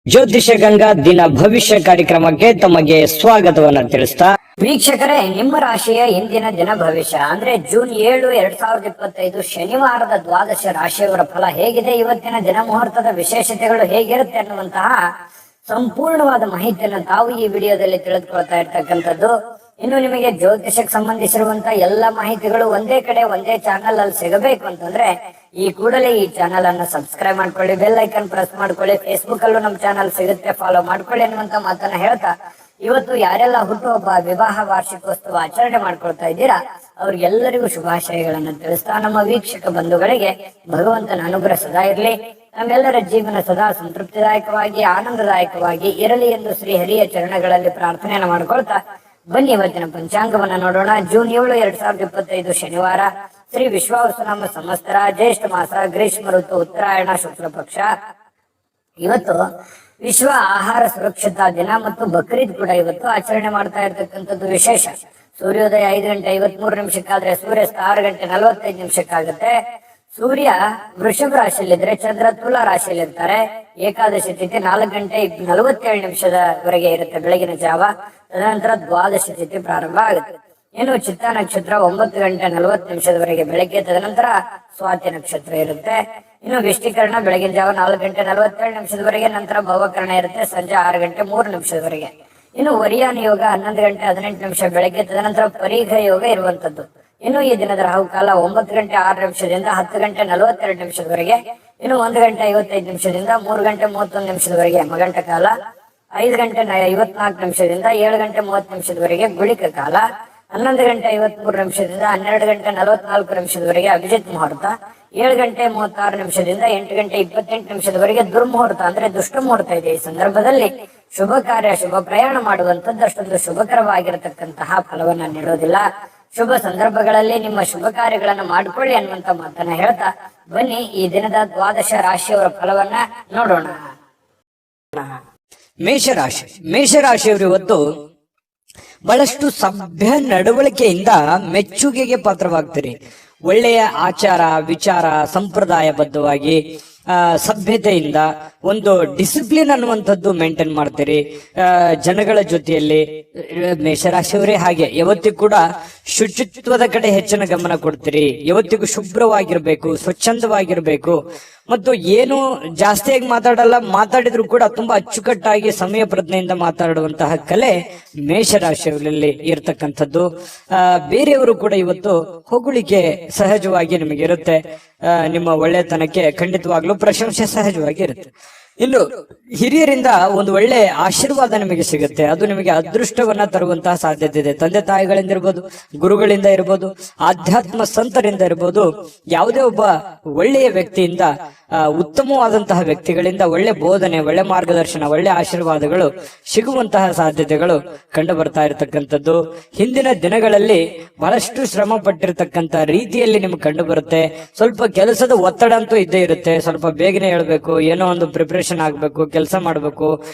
ಜ್ಯೋತಿಷ ಗಂಗಾ ದಿನ ಭವಿಷ್ಯ ಕಾರ್ಯಕ್ರಮಕ್ಕೆ ತಮಗೆ ಸ್ವಾಗತವನ್ನ ತಿಳಿಸ್ತಾ ವೀಕ್ಷಕರೇ, ನಿಮ್ಮ ರಾಶಿಯ ಇಂದಿನ ದಿನ ಭವಿಷ್ಯ ಅಂದ್ರೆ ಜೂನ್ 7, 2025 ಶನಿವಾರದ ದ್ವಾದಶ ರಾಶಿಯವರ ಫಲ ಹೇಗಿದೆ, ಇವತ್ತಿನ ದಿನ ಮುಹೂರ್ತದ ವಿಶೇಷತೆಗಳು ಹೇಗಿರುತ್ತೆ ಅನ್ನುವಂತಹ ಸಂಪೂರ್ಣವಾದ ಮಾಹಿತಿಯನ್ನು ತಾವು ಈ ವಿಡಿಯೋದಲ್ಲಿ ತಿಳಿದುಕೊಳ್ತಾ ಇರ್ತಕ್ಕಂಥದ್ದು. ಇನ್ನು ನಿಮಗೆ ಜ್ಯೋತಿಷಕ್ಕೆ ಸಂಬಂಧಿಸಿರುವಂತಹ ಎಲ್ಲ ಮಾಹಿತಿಗಳು ಒಂದೇ ಕಡೆ ಒಂದೇ ಚಾನಲ್ ಅಲ್ಲಿ ಸಿಗಬೇಕು ಅಂತಂದ್ರೆ ಈ ಕೂಡಲೇ ಈ ಚಾನಲ್ ಅನ್ನು ಸಬ್ಸ್ಕ್ರೈಬ್ ಮಾಡ್ಕೊಳ್ಳಿ, ಬೆಲ್ ಐಕನ್ ಪ್ರೆಸ್ ಮಾಡ್ಕೊಳ್ಳಿ, ಫೇಸ್ಬುಕ್ ಅಲ್ಲೂ ನಮ್ಮ ಚಾನಲ್ ಸಿಗುತ್ತೆ, ಫಾಲೋ ಮಾಡ್ಕೊಳ್ಳಿ ಅನ್ನುವಂತ ಮಾತನ್ನ ಹೇಳ್ತಾ ಇವತ್ತು ಯಾರೆಲ್ಲ ಹುಟ್ಟುಹಬ್ಬ, ವಿವಾಹ ವಾರ್ಷಿಕೋತ್ಸವ ಆಚರಣೆ ಮಾಡ್ಕೊಳ್ತಾ ಇದ್ದೀರಾ ಅವ್ರಿಗೆಲ್ಲರಿಗೂ ಶುಭಾಶಯಗಳನ್ನು ತಿಳಿಸ್ತಾ ನಮ್ಮ ವೀಕ್ಷಕ ಬಂಧುಗಳಿಗೆ ಭಗವಂತನ ಅನುಗ್ರಹ ಸದಾ ಇರಲಿ, ನಮ್ಮೆಲ್ಲರ ಜೀವನ ಸದಾ ಸಂತೃಪ್ತಿದಾಯಕವಾಗಿ ಆನಂದದಾಯಕವಾಗಿ ಇರಲಿ ಎಂದು ಶ್ರೀ ಹರಿಯ ಚರಣಗಳಲ್ಲಿ ಪ್ರಾರ್ಥನೆಯನ್ನು ಮಾಡ್ಕೊಳ್ತಾ ಬನ್ನಿ ಇವತ್ತಿನ ಪಂಚಾಂಗವನ್ನ ನೋಡೋಣ. ಜೂನ್ 7, 2025 ಶನಿವಾರ, ಶ್ರೀ ವಿಶ್ವಾವಸುನಾಮ ಸಂವತ್ಸರ, ಜ್ಯೇಷ್ಠ ಮಾಸ, ಗ್ರೀಷ್ಮ ಋತು, ಉತ್ತರಾಯಣ ಶುಕ್ಲ ಪಕ್ಷ. ಇವತ್ತು ವಿಶ್ವ ಆಹಾರ ಸುರಕ್ಷತಾ ದಿನ ಮತ್ತು ಬಕ್ರೀದ್ ಕೂಡ ಇವತ್ತು ಆಚರಣೆ ಮಾಡ್ತಾ ಇರ್ತಕ್ಕಂಥದ್ದು ವಿಶೇಷ. ಸೂರ್ಯೋದಯ 5:53 ಸೂರ್ಯಾಸ್ತ 6:45 ಸೂರ್ಯ ವೃಷಭ ರಾಶಿಯಲ್ಲಿದ್ರೆ ಚಂದ್ರ ತುಲಾ ರಾಶಿಯಲ್ಲಿ ಇರ್ತಾರೆ. ಏಕಾದಶಿ ತಿಥಿ 4:47 ಇರುತ್ತೆ ಬೆಳಗಿನ ಜಾವ. ತದನಂತರ ದ್ವಾದಶಿ ತಿಥಿ ಪ್ರಾರಂಭ ಆಗುತ್ತೆ. ಇನ್ನು ಚಿತ್ತ ನಕ್ಷತ್ರ 9:40 ಬೆಳಗ್ಗೆ, ತದನಂತರ ಸ್ವಾತಿ ನಕ್ಷತ್ರ ಇರುತ್ತೆ. ಇನ್ನು ವಿಷ್ಟಿಕರಣ ಬೆಳಗಿನ ಜಾವ 4:47 ನಂತರ ಭವಕರಣ ಇರುತ್ತೆ ಸಂಜೆ 6:03 ಇನ್ನು ವರಿಯಾನ ಯೋಗ 11:18 ಬೆಳಗ್ಗೆ, ತದನಂತರ ಪರೀಘ ಯೋಗ ಇರುವಂತದ್ದು. ಇನ್ನು ಈ ದಿನದ ರಾಹುಕಾಲ 9:06 10:42 ಇನ್ನು 1:55 3:31 ಯಮಗಂಟ ಕಾಲ, 5:54 7:30 ಗುಳಿಕ ಕಾಲ, 11:53 12:44 ಅಭಿಜಿತ್ ಮುಹೂರ್ತ, 7:36 8:28 ದುರ್ಮುಹೂರ್ತ ಅಂದ್ರೆ ದುಷ್ಟ ಮುಹೂರ್ತ ಇದೆ. ಈ ಸಂದರ್ಭದಲ್ಲಿ ಶುಭ ಕಾರ್ಯ, ಶುಭ ಪ್ರಯಾಣ ಮಾಡುವಂತದ್ದು ಅಷ್ಟೊಂದು ಶುಭಕರವಾಗಿರತಕ್ಕಂತಹ ಫಲವನ್ನ ನೀಡೋದಿಲ್ಲ. ಶುಭ ಸಂದರ್ಭಗಳಲ್ಲಿ ನಿಮ್ಮ ಶುಭ ಕಾರ್ಯಗಳನ್ನ ಮಾಡಿಕೊಳ್ಳಿ ಅನ್ನುವಂತ ಮಾತನ್ನ ಹೇಳ್ತಾ ಬನ್ನಿ ಈ ದಿನದ ದ್ವಾದಶ ರಾಶಿಯವರ ಫಲವನ್ನ ನೋಡೋಣ. ಮೇಷರಾಶಿಯವರು ಇವತ್ತು ಬಹಳಷ್ಟು ಸಭ್ಯ ನಡವಳಿಕೆಯಿಂದ ಮೆಚ್ಚುಗೆಗೆ ಪಾತ್ರವಾಗ್ತೀರಿ. ಒಳ್ಳೆಯ ಆಚಾರ ವಿಚಾರ ಸಂಪ್ರದಾಯಬದ್ಧವಾಗಿ ಸಭ್ಯತೆಯಿಂದ ಒಂದು ಡಿಸಿಪ್ಲಿನ್ ಅನ್ನುವಂಥದ್ದು ಮೇಂಟೈನ್ ಮಾಡ್ತೀರಿ. ಜನಗಳ ಜೊತೆಯಲ್ಲಿ ಮೇಷರಾಶಿಯವರೇ ಹಾಗೆ ಯಾವತ್ತಿಗೂ ಕೂಡ ಶುಚಿತ್ವದ ಕಡೆ ಹೆಚ್ಚಿನ ಗಮನ ಕೊಡ್ತೀರಿ. ಯಾವತ್ತಿಗೂ ಶುಭ್ರವಾಗಿರ್ಬೇಕು, ಸ್ವಚ್ಛಂದವಾಗಿರ್ಬೇಕು ಮತ್ತು ಏನು ಜಾಸ್ತಿಯಾಗಿ ಮಾತಾಡಲ್ಲ, ಮಾತಾಡಿದ್ರು ಕೂಡ ತುಂಬಾ ಅಚ್ಚುಕಟ್ಟಾಗಿ ಸಮಯ ಪ್ರಜ್ಞೆಯಿಂದ ಮಾತಾಡುವಂತಹ ಕಲೆ ಮೇಷರಾಶಿಯಲ್ಲಿ ಇರ್ತಕ್ಕಂಥದ್ದು. ಬೇರೆಯವರು ಕೂಡ ಇವತ್ತು ಹೊಗಳಿಕೆ ಸಹಜವಾಗಿ ನಿಮಗೆ ಇರುತ್ತೆ. ನಿಮ್ಮ ಒಳ್ಳೆತನಕ್ಕೆ ಖಂಡಿತವಾಗ್ಲೂ ಪ್ರಶಂಸೆ ಸಹಜವಾಗಿ ಇರುತ್ತೆ. ಇನ್ನು ಹಿರಿಯರಿಂದ ಒಂದು ಒಳ್ಳೆ ಆಶೀರ್ವಾದ ನಿಮಗೆ ಸಿಗುತ್ತೆ. ಅದು ನಿಮಗೆ ಅದೃಷ್ಟವನ್ನ ತರುವಂತಹ ಸಾಧ್ಯತೆ ಇದೆ. ತಂದೆ ತಾಯಿಗಳಿಂದ ಇರ್ಬೋದು, ಗುರುಗಳಿಂದ ಇರ್ಬೋದು, ಆಧ್ಯಾತ್ಮ ಸಂತರಿಂದ ಇರ್ಬೋದು, ಯಾವುದೇ ಒಬ್ಬ ಒಳ್ಳೆಯ ವ್ಯಕ್ತಿಯಿಂದ, ಉತ್ತಮವಾದಂತಹ ವ್ಯಕ್ತಿಗಳಿಂದ ಒಳ್ಳೆ ಬೋಧನೆ, ಒಳ್ಳೆ ಮಾರ್ಗದರ್ಶನ, ಒಳ್ಳೆ ಆಶೀರ್ವಾದಗಳು ಸಿಗುವಂತಹ ಸಾಧ್ಯತೆಗಳು ಕಂಡು ಬರ್ತಾ ಇರತಕ್ಕಂಥದ್ದು. ಹಿಂದಿನ ದಿನಗಳಲ್ಲಿ ಬಹಳಷ್ಟು ಶ್ರಮ ಪಟ್ಟಿರ್ತಕ್ಕಂಥ ರೀತಿಯಲ್ಲಿ ನಿಮ್ಗೆ ಕಂಡು ಬರುತ್ತೆ. ಸ್ವಲ್ಪ ಕೆಲಸದ ಒತ್ತಡ ಅಂತೂ ಇದ್ದೇ ಇರುತ್ತೆ. ಸ್ವಲ್ಪ ಬೇಗನೆ ಹೇಳ್ಬೇಕು, ಏನೋ ಒಂದು ಪ್ರಿಪರೇಷನ್ ಆಗ್ಬೇಕು, ಕೆಲಸ ಮಾಡಬೇಕು,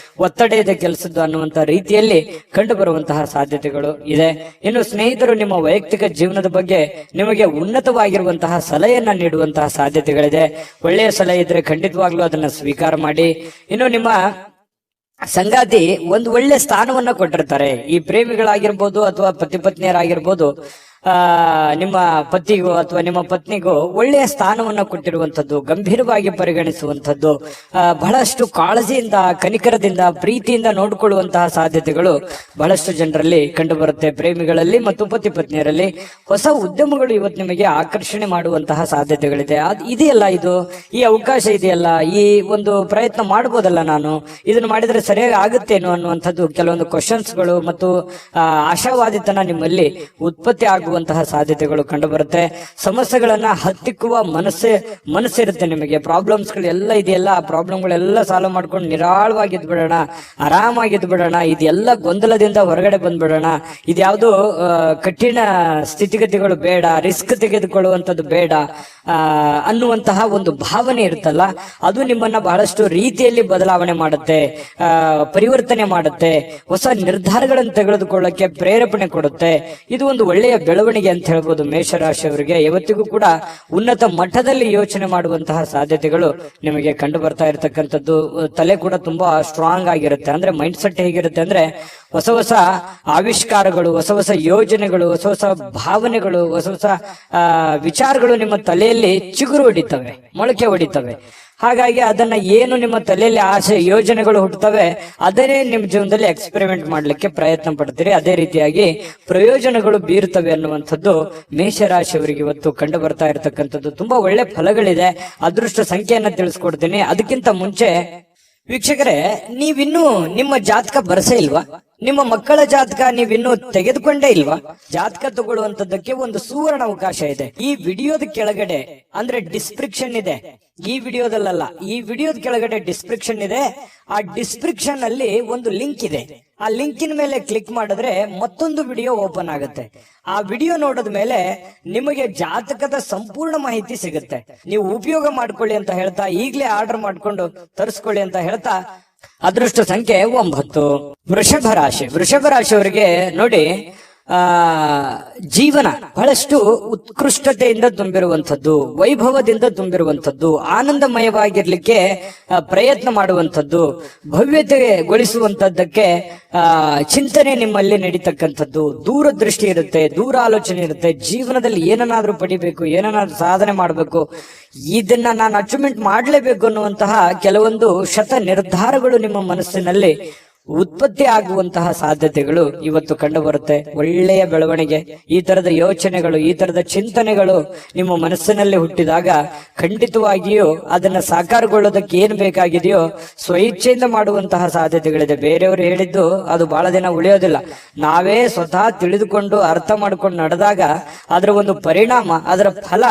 ಒತ್ತಡ ಇದೆ ಕೆಲಸದ್ದು ಅನ್ನುವಂತ ರೀತಿಯಲ್ಲಿ ಕಂಡು ಬರುವಂತಹ ಸಾಧ್ಯತೆಗಳು ಇದೆ. ಇನ್ನು ಸ್ನೇಹಿತರು ನಿಮ್ಮ ವೈಯಕ್ತಿಕ ಜೀವನದ ಬಗ್ಗೆ ನಿಮಗೆ ಉನ್ನತವಾಗಿರುವಂತಹ ಸಲಹೆಯನ್ನ ನೀಡುವಂತಹ ಸಾಧ್ಯತೆಗಳಿದೆ. ಒಳ್ಳೆಯ ಸಲಹೆ ಇದ್ರೆ ಖಂಡಿತವಾಗ್ಲೂ ಅದನ್ನ ಸ್ವೀಕಾರ ಮಾಡಿ. ಇನ್ನು ನಿಮ್ಮ ಸಂಗಾತಿ ಒಂದು ಒಳ್ಳೆ ಸ್ಥಾನವನ್ನ ಕೊಟ್ಟಿರ್ತಾರೆ. ಈ ಪ್ರೇಮಿಗಳಾಗಿರ್ಬೋದು ಅಥವಾ ಪತಿ ಪತ್ನಿಯರಾಗಿರ್ಬೋದು, ನಿಮ್ಮ ಪತಿಗೂ ಅಥವಾ ನಿಮ್ಮ ಪತ್ನಿಗೂ ಒಳ್ಳೆಯ ಸ್ಥಾನವನ್ನ ಕೊಟ್ಟಿರುವಂತದ್ದು, ಗಂಭೀರವಾಗಿ ಪರಿಗಣಿಸುವಂತದ್ದು, ಬಹಳಷ್ಟು ಕಾಳಜಿಯಿಂದ, ಕನಿಕರದಿಂದ, ಪ್ರೀತಿಯಿಂದ ನೋಡಿಕೊಳ್ಳುವಂತಹ ಸಾಧ್ಯತೆಗಳು ಬಹಳಷ್ಟು ಜನರಲ್ಲಿ ಕಂಡು ಬರುತ್ತೆ. ಪ್ರೇಮಿಗಳಲ್ಲಿ ಮತ್ತು ಪತಿ ಪತ್ನಿಯರಲ್ಲಿ ಹೊಸ ಉದ್ಯಮಗಳು ಇವತ್ತು ನಿಮಗೆ ಆಕರ್ಷಣೆ ಮಾಡುವಂತಹ ಸಾಧ್ಯತೆಗಳಿದೆ. ಇದೆಯಲ್ಲ, ಇದು ಈ ಅವಕಾಶ ಇದೆಯಲ್ಲ, ಈ ಒಂದು ಪ್ರಯತ್ನ ಮಾಡಬಹುದಲ್ಲ, ನಾನು ಇದನ್ನು ಮಾಡಿದ್ರೆ ಸರಿಯಾಗಿ ಆಗುತ್ತೇನೋ ಅನ್ನುವಂಥದ್ದು ಕೆಲವೊಂದು ಕ್ವಶನ್ಸ್ಗಳು ಮತ್ತು ಆಶಾವಾದಿತನ ನಿಮ್ಮಲ್ಲಿ ಉತ್ಪತ್ತಿ ಆಗುವಂತಹ ಸಾಧ್ಯತೆಗಳು ಕಂಡು ಬರುತ್ತೆ. ಸಮಸ್ಯೆಗಳನ್ನ ಹತ್ತಿಕ್ಕುವ ಮನಸ್ಸಿರುತ್ತೆ ನಿಮಗೆ. ಪ್ರಾಬ್ಲಮ್ಸ್ ಗಳೆಲ್ಲ ಇದೆಯಲ್ಲ, ಆ ಪ್ರಾಬ್ಲಮ್ಗಳೆಲ್ಲ ಸಾಲ್ವ್ ಮಾಡ್ಕೊಂಡು ನಿರಾಳವಾಗಿದ್ದು ಬಿಡೋಣ, ಆರಾಮಾಗಿದ್ದು ಬಿಡೋಣ, ಇದೆಲ್ಲ ಗೊಂದಲದಿಂದ ಹೊರಗಡೆ ಬಂದ್ಬಿಡೋಣ, ಇದ್ಯಾವುದು ಕಠಿಣ ಸ್ಥಿತಿಗತಿಗಳು ಬೇಡ, ರಿಸ್ಕ್ ತೆಗೆದುಕೊಳ್ಳುವಂಥದ್ದು ಬೇಡ ಅನ್ನುವಂತಹ ಒಂದು ಭಾವನೆ ಇರುತ್ತಲ್ಲ, ಅದು ನಿಮ್ಮನ್ನ ಬಹಳಷ್ಟು ರೀತಿಯಲ್ಲಿ ಬದಲಾವಣೆ ಮಾಡುತ್ತೆ, ಪರಿವರ್ತನೆ ಮಾಡುತ್ತೆ, ಹೊಸ ನಿರ್ಧಾರಗಳನ್ನು ತೆಗೆದುಕೊಳ್ಳಕ್ಕೆ ಪ್ರೇರೇಪಣೆ ಕೊಡುತ್ತೆ. ಇದು ಒಂದು ಒಳ್ಳೆಯ ಬೆಳವಣಿಗೆ ಅಂತ ಹೇಳ್ಬೋದು. ಮೇಷರಾಶಿಯವರಿಗೆ ಇವತ್ತಿಗೂ ಕೂಡ ಉನ್ನತ ಮಟ್ಟದಲ್ಲಿ ಯೋಚನೆ ಮಾಡುವಂತಹ ಸಾಧ್ಯತೆಗಳು ನಿಮಗೆ ಕಂಡು ಬರ್ತಾ ಇರತಕ್ಕಂಥದ್ದು. ತಲೆ ಕೂಡ ತುಂಬಾ ಸ್ಟ್ರಾಂಗ್ ಆಗಿರುತ್ತೆ. ಅಂದ್ರೆ ಮೈಂಡ್ ಸೆಟ್ ಹೇಗಿರುತ್ತೆ ಅಂದ್ರೆ ಹೊಸ ಹೊಸ ಆವಿಷ್ಕಾರಗಳು, ಹೊಸ ಹೊಸ ಯೋಜನೆಗಳು, ಹೊಸ ಹೊಸ ಭಾವನೆಗಳು, ಹೊಸ ಹೊಸ ವಿಚಾರಗಳು ನಿಮ್ಮ ತಲೆಯಲ್ಲಿ ಚಿಗುರು ಹೊಡಿತವೆ, ಮೊಳಕೆ ಹೊಡಿತವೆ. ಹಾಗಾಗಿ ಅದನ್ನ ಏನು ನಿಮ್ಮ ತಲೆಯಲ್ಲಿ ಆಸೆ ಯೋಜನೆಗಳು ಹುಟ್ಟುತ್ತವೆ ಅದನ್ನೇ ನಿಮ್ಮ ಜೀವನದಲ್ಲಿ ಎಕ್ಸ್ಪೆರಿಮೆಂಟ್ ಮಾಡ್ಲಿಕ್ಕೆ ಪ್ರಯತ್ನ ಪಡ್ತೀರಿ. ಅದೇ ರೀತಿಯಾಗಿ ಪ್ರಯೋಜನಗಳು ಬೀರುತ್ತವೆ ಅನ್ನುವಂಥದ್ದು ಮೇಷರಾಶಿಯವರಿಗೆ ಇವತ್ತು ಕಂಡು ಬರ್ತಾ ಇರತಕ್ಕಂಥದ್ದು. ತುಂಬಾ ಒಳ್ಳೆ ಫಲಗಳಿದೆ. ಅದೃಷ್ಟ ಸಂಖ್ಯೆಯನ್ನ ತಿಳಿಸ್ಕೊಡ್ತೀನಿ. ಅದಕ್ಕಿಂತ ಮುಂಚೆ ವೀಕ್ಷಕರೇ, ನೀವಿನ್ನೂ ನಿಮ್ಮ ಜಾತಕ ಬರಸೇ ಇಲ್ವಾ? ನಿಮ್ಮ ಮಕ್ಕಳ ಜಾತಕ ನೀವಿನ್ನೂ ತೆಗೆದುಕೊಂಡೇ ಇಲ್ವಾ? ಜಾತಕ ತಗೊಳ್ಳುವಂತದ್ದಕ್ಕೆ ಒಂದು ಸುವರ್ಣ ಅವಕಾಶ ಇದೆ. ಈ ವಿಡಿಯೋದ ಕೆಳಗಡೆ ಅಂದ್ರೆ ಡಿಸ್ಕ್ರಿಪ್ಷನ್ ಇದೆ. ಈ ವಿಡಿಯೋದಲ್ಲ, ಈ ವಿಡಿಯೋದ ಕೆಳಗಡೆ ಡಿಸ್ಕ್ರಿಪ್ಷನ್ ಇದೆ. ಆ ಡಿಸ್ಕ್ರಿಪ್ಷನ್ ಅಲ್ಲಿ ಒಂದು ಲಿಂಕ್ ಇದೆ. ಆ ಲಿಂಕಿನ ಮೇಲೆ ಕ್ಲಿಕ್ ಮಾಡಿದ್ರೆ ಮತ್ತೊಂದು ವಿಡಿಯೋ ಓಪನ್ ಆಗುತ್ತೆ. ಆ ವಿಡಿಯೋ ನೋಡಿದ ಮೇಲೆ ನಿಮಗೆ ಜಾತಕದ ಸಂಪೂರ್ಣ ಮಾಹಿತಿ ಸಿಗುತ್ತೆ. ನೀವು ಉಪಯೋಗ ಮಾಡ್ಕೊಳ್ಳಿ ಅಂತ ಹೇಳ್ತಾ, ಈಗಲೇ ಆರ್ಡರ್ ಮಾಡ್ಕೊಂಡು ತರಿಸ್ಕೊಳ್ಳಿ ಅಂತ ಹೇಳ್ತಾ, ಅದೃಷ್ಟ ಸಂಖ್ಯೆ 9. ವೃಷಭ ರಾಶಿ. ವೃಷಭ ರಾಶಿಯವರಿಗೆ ನೋಡಿ, ಜೀವನ ಬಹಳಷ್ಟು ಉತ್ಕೃಷ್ಟತೆಯಿಂದ ತುಂಬಿರುವಂಥದ್ದು, ವೈಭವದಿಂದ ತುಂಬಿರುವಂಥದ್ದು, ಆನಂದಮಯವಾಗಿರ್ಲಿಕ್ಕೆ ಪ್ರಯತ್ನ ಮಾಡುವಂಥದ್ದು, ಭವ್ಯತೆಗೊಳಿಸುವಂತದ್ದಕ್ಕೆ ಚಿಂತನೆ ನಿಮ್ಮಲ್ಲಿ ನಡೀತಕ್ಕಂಥದ್ದು, ದೂರದೃಷ್ಟಿ ಇರುತ್ತೆ, ದೂರ ಆಲೋಚನೆ ಇರುತ್ತೆ. ಜೀವನದಲ್ಲಿ ಏನನ್ನಾದ್ರೂ ಪಡಿಬೇಕು, ಏನನ್ನಾದ್ರೂ ಸಾಧನೆ ಮಾಡಬೇಕು, ಇದನ್ನ ನಾನು ಅಚೀವ್ಮೆಂಟ್ ಮಾಡಲೇಬೇಕು ಅನ್ನುವಂತಹ ಕೆಲವೊಂದು ಶತ ನಿರ್ಧಾರಗಳು ನಿಮ್ಮ ಮನಸ್ಸಿನಲ್ಲಿ ಉತ್ಪತ್ತಿ ಆಗುವಂತಹ ಸಾಧ್ಯತೆಗಳು ಇವತ್ತು ಕಂಡು ಬರುತ್ತೆ. ಒಳ್ಳೆಯ ಬೆಳವಣಿಗೆ, ಈ ತರದ ಯೋಚನೆಗಳು, ಈ ತರದ ಚಿಂತನೆಗಳು ನಿಮ್ಮ ಮನಸ್ಸಿನಲ್ಲಿ ಹುಟ್ಟಿದಾಗ ಖಂಡಿತವಾಗಿಯೂ ಅದನ್ನ ಸಾಕಾರಗೊಳ್ಳೋದಕ್ಕೆ ಏನ್ ಬೇಕಾಗಿದೆಯೋ ಸ್ವಇಚ್ಛೆಯಿಂದ ಮಾಡುವಂತಹ ಸಾಧ್ಯತೆಗಳಿದೆ. ಬೇರೆಯವರು ಹೇಳಿದ್ದು ಅದು ಬಹಳ ದಿನ ಉಳಿಯೋದಿಲ್ಲ. ನಾವೇ ಸ್ವತಃ ತಿಳಿದುಕೊಂಡು ಅರ್ಥ ಮಾಡ್ಕೊಂಡು ನಡೆದಾಗ ಅದರ ಒಂದು ಪರಿಣಾಮ, ಅದರ ಫಲ